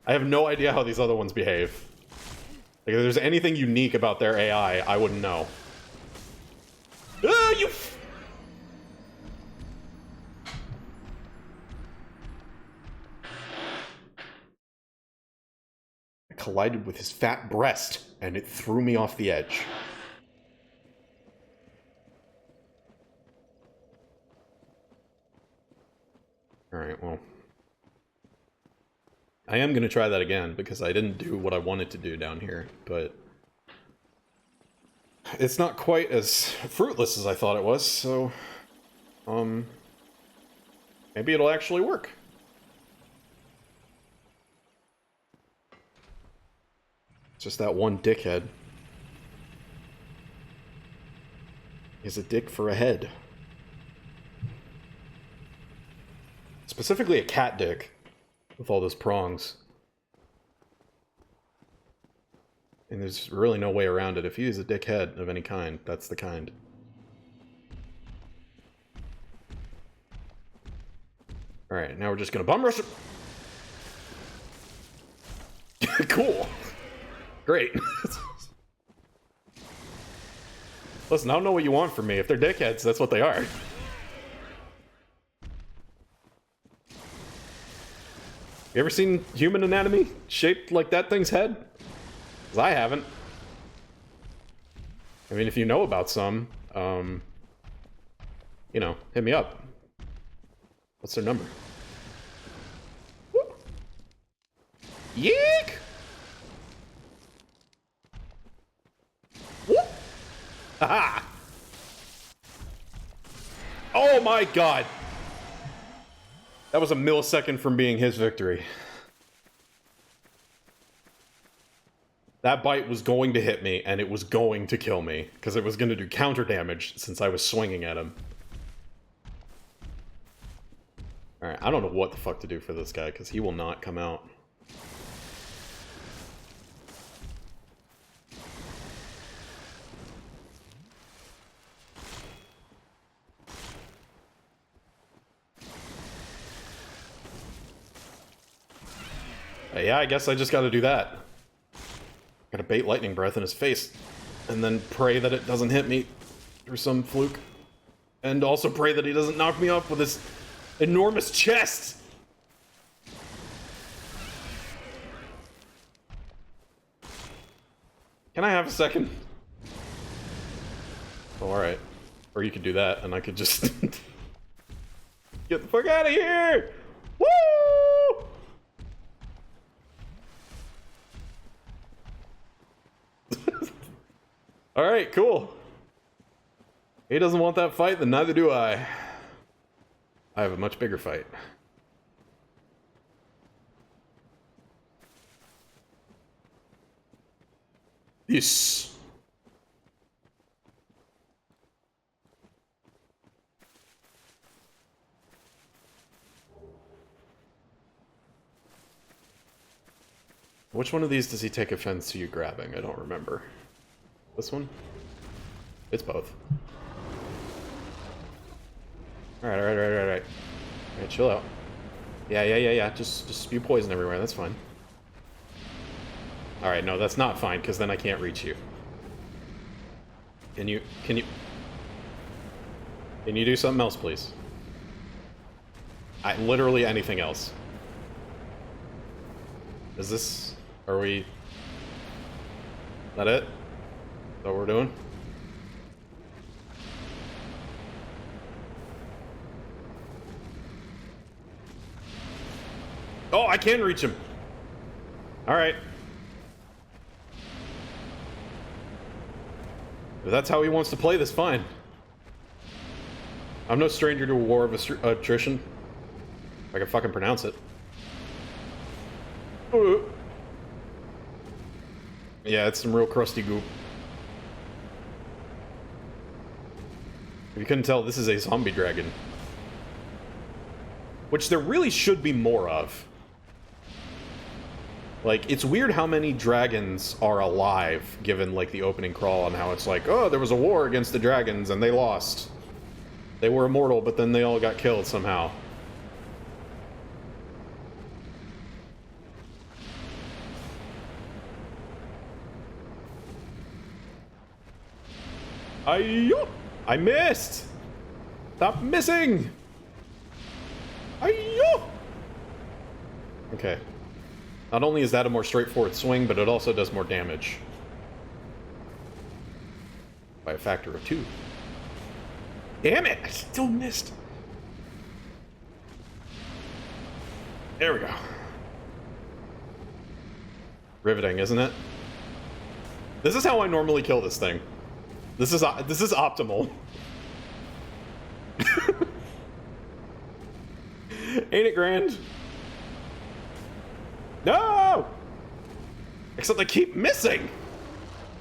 I have no idea how these other ones behave. Like, if there's anything unique about their AI, I wouldn't know. Ah, you... I collided with his fat breast, and it threw me off the edge. Alright, well. I am going to try that again, because I didn't do what I wanted to do down here, but... it's not quite as fruitless as I thought it was, so... maybe it'll actually work. Just that one dickhead. Is a dick for a head. Specifically a cat dick. With all those prongs. And there's really no way around it. If he is a dickhead of any kind, that's the kind. Alright, now we're just gonna bum rush him. Cool. Great. Listen, I don't know what you want from me. If they're dickheads, that's what they are. You ever seen human anatomy shaped like that thing's head? 'Cause I haven't. I mean, if you know about some, you know, hit me up. What's their number? Woo. Yeek! Whoop! Aha! Oh my god! That was a millisecond from being his victory. That bite was going to hit me, and it was going to kill me, because it was going to do counter damage since I was swinging at him. Alright, I don't know what the fuck to do for this guy, because he will not come out. Yeah, I guess I just gotta do that. Gotta bait lightning breath in his face, and then pray that it doesn't hit me through some fluke. And also pray that he doesn't knock me off with his enormous chest! Can I have a second? Oh, alright. Or you could do that, and I could just... get the fuck out of here! Woo! Alright, cool. He doesn't want that fight, then neither do I. I have a much bigger fight. Yes. Which one of these does he take offense to you grabbing? I don't remember. This one? It's both. Alright. Alright, chill out. Yeah. Just spew poison everywhere, that's fine. Alright, no, that's not fine, because then I can't reach you. Can you do something else, please? Literally anything else. Is this... Are we... That it? Is that what we're doing? Oh, I can reach him! Alright. If that's how he wants to play this, fine. I'm no stranger to a war of attrition. If I can fucking pronounce it. Yeah, it's some real crusty goop. If you couldn't tell, this is a zombie dragon. Which there really should be more of. Like, it's weird how many dragons are alive, given, like, the opening crawl, and how it's like, oh, there was a war against the dragons, and they lost. They were immortal, but then they all got killed somehow. Ayo! I missed! Stop missing! Ayo! Okay. Not only is that a more straightforward swing, but it also does more damage. By a factor of 2. Damn it! I still missed. There we go. Riveting, isn't it? This is how I normally kill this thing. This is optimal. Ain't it grand? No! Except I keep missing!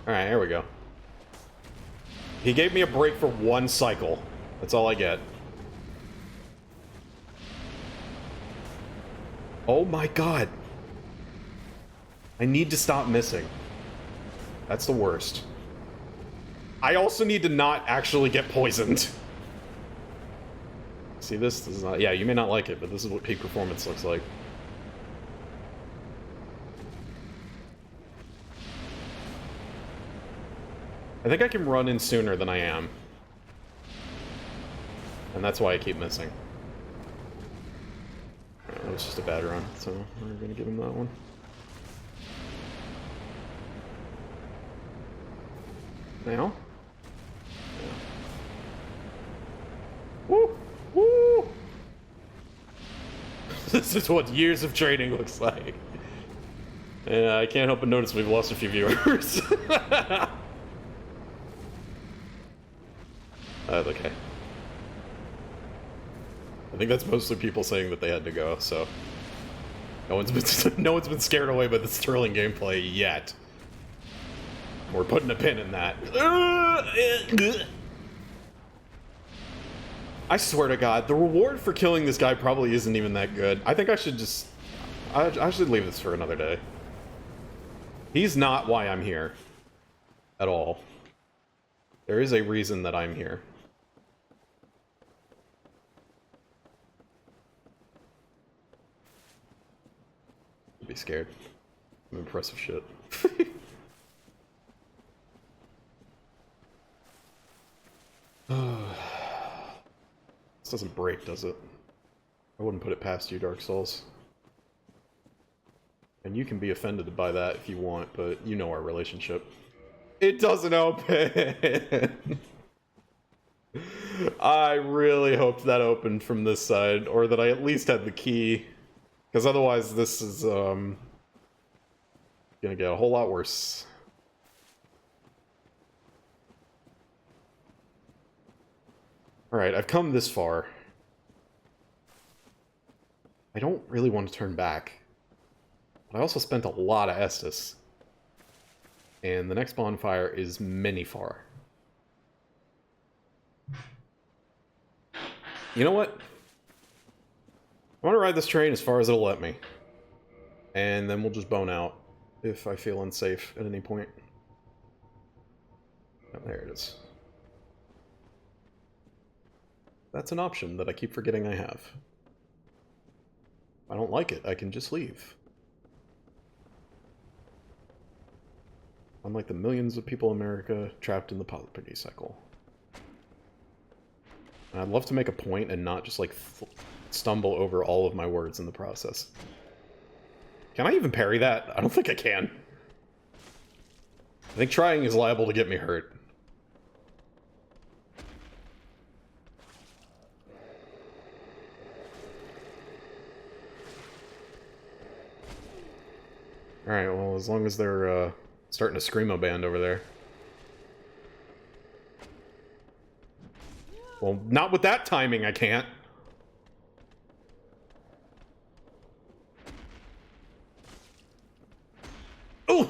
Alright, here we go. He gave me a break for 1 cycle. That's all I get. Oh my god. I need to stop missing. That's the worst. I also need to not actually get poisoned. See, this is not... Yeah, you may not like it, but this is what peak performance looks like. I think I can run in sooner than I am. And that's why I keep missing. That was just a bad run, so we're gonna give him that one. Now? Yeah. Woo! Woo! This is what years of training looks like. Yeah, I can't help but notice we've lost a few viewers. Okay. I think that's mostly people saying that they had to go, so... No one's been scared away by the Sterling gameplay yet. We're putting a pin in that. I swear to God, the reward for killing this guy probably isn't even that good. I think I should just... I should leave this for another day. He's not why I'm here. At all. There is a reason that I'm here. Be scared. Some impressive shit. This doesn't break, does it? I wouldn't put it past you, Dark Souls. And you can be offended by that if you want, but you know our relationship. It doesn't open! I really hoped that opened from this side, or that I at least had the key. Because otherwise this is, gonna get a whole lot worse. Alright, I've come this far. I don't really want to turn back. But I also spent a lot of Estus. And the next bonfire is many far. You know what? I want to ride this train as far as it'll let me. And then we'll just bone out if I feel unsafe at any point. Oh, there it is. That's an option that I keep forgetting I have. If I don't like it, I can just leave. Unlike the millions of people in America trapped in the poverty cycle. And I'd love to make a point and not just, like, stumble over all of my words in the process. Can I even parry that? I don't think I can. I think trying is liable to get me hurt. Alright, well, as long as they're, starting a screamo band over there. Well, not with that timing, I can't. Oh!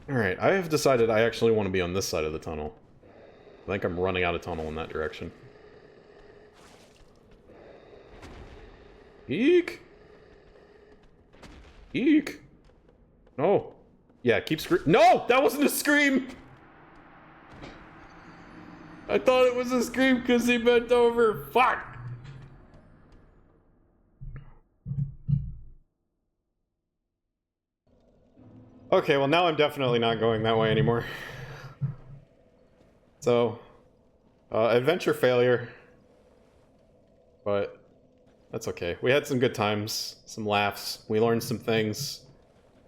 Alright, I have decided I actually want to be on this side of the tunnel. I think I'm running out of tunnel in that direction. Eek! Eek! No! Yeah, keep scream- No! That wasn't a scream! I thought it was a scream because he bent over. Fuck! Okay, well now I'm definitely not going that way anymore. So, adventure failure. But that's okay. We had some good times, some laughs. We learned some things.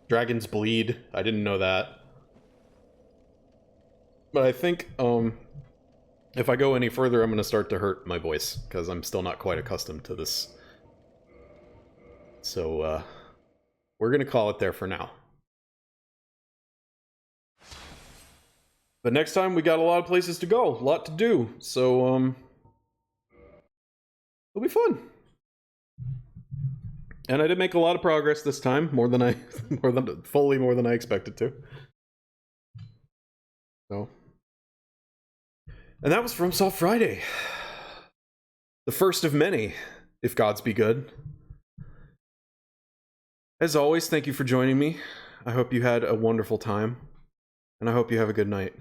Dragons bleed. I didn't know that. But I think, if I go any further, I'm going to start to hurt my voice, because I'm still not quite accustomed to this. So, we're going to call it there for now. But next time, we got a lot of places to go, a lot to do, so, it'll be fun. And I did make a lot of progress this time, more than I expected to. So. And that was FromSoft Friday. The first of many, if gods be good. As always, thank you for joining me. I hope you had a wonderful time. And I hope you have a good night.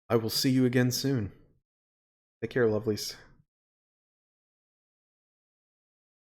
I will see you again soon. Take care, lovelies.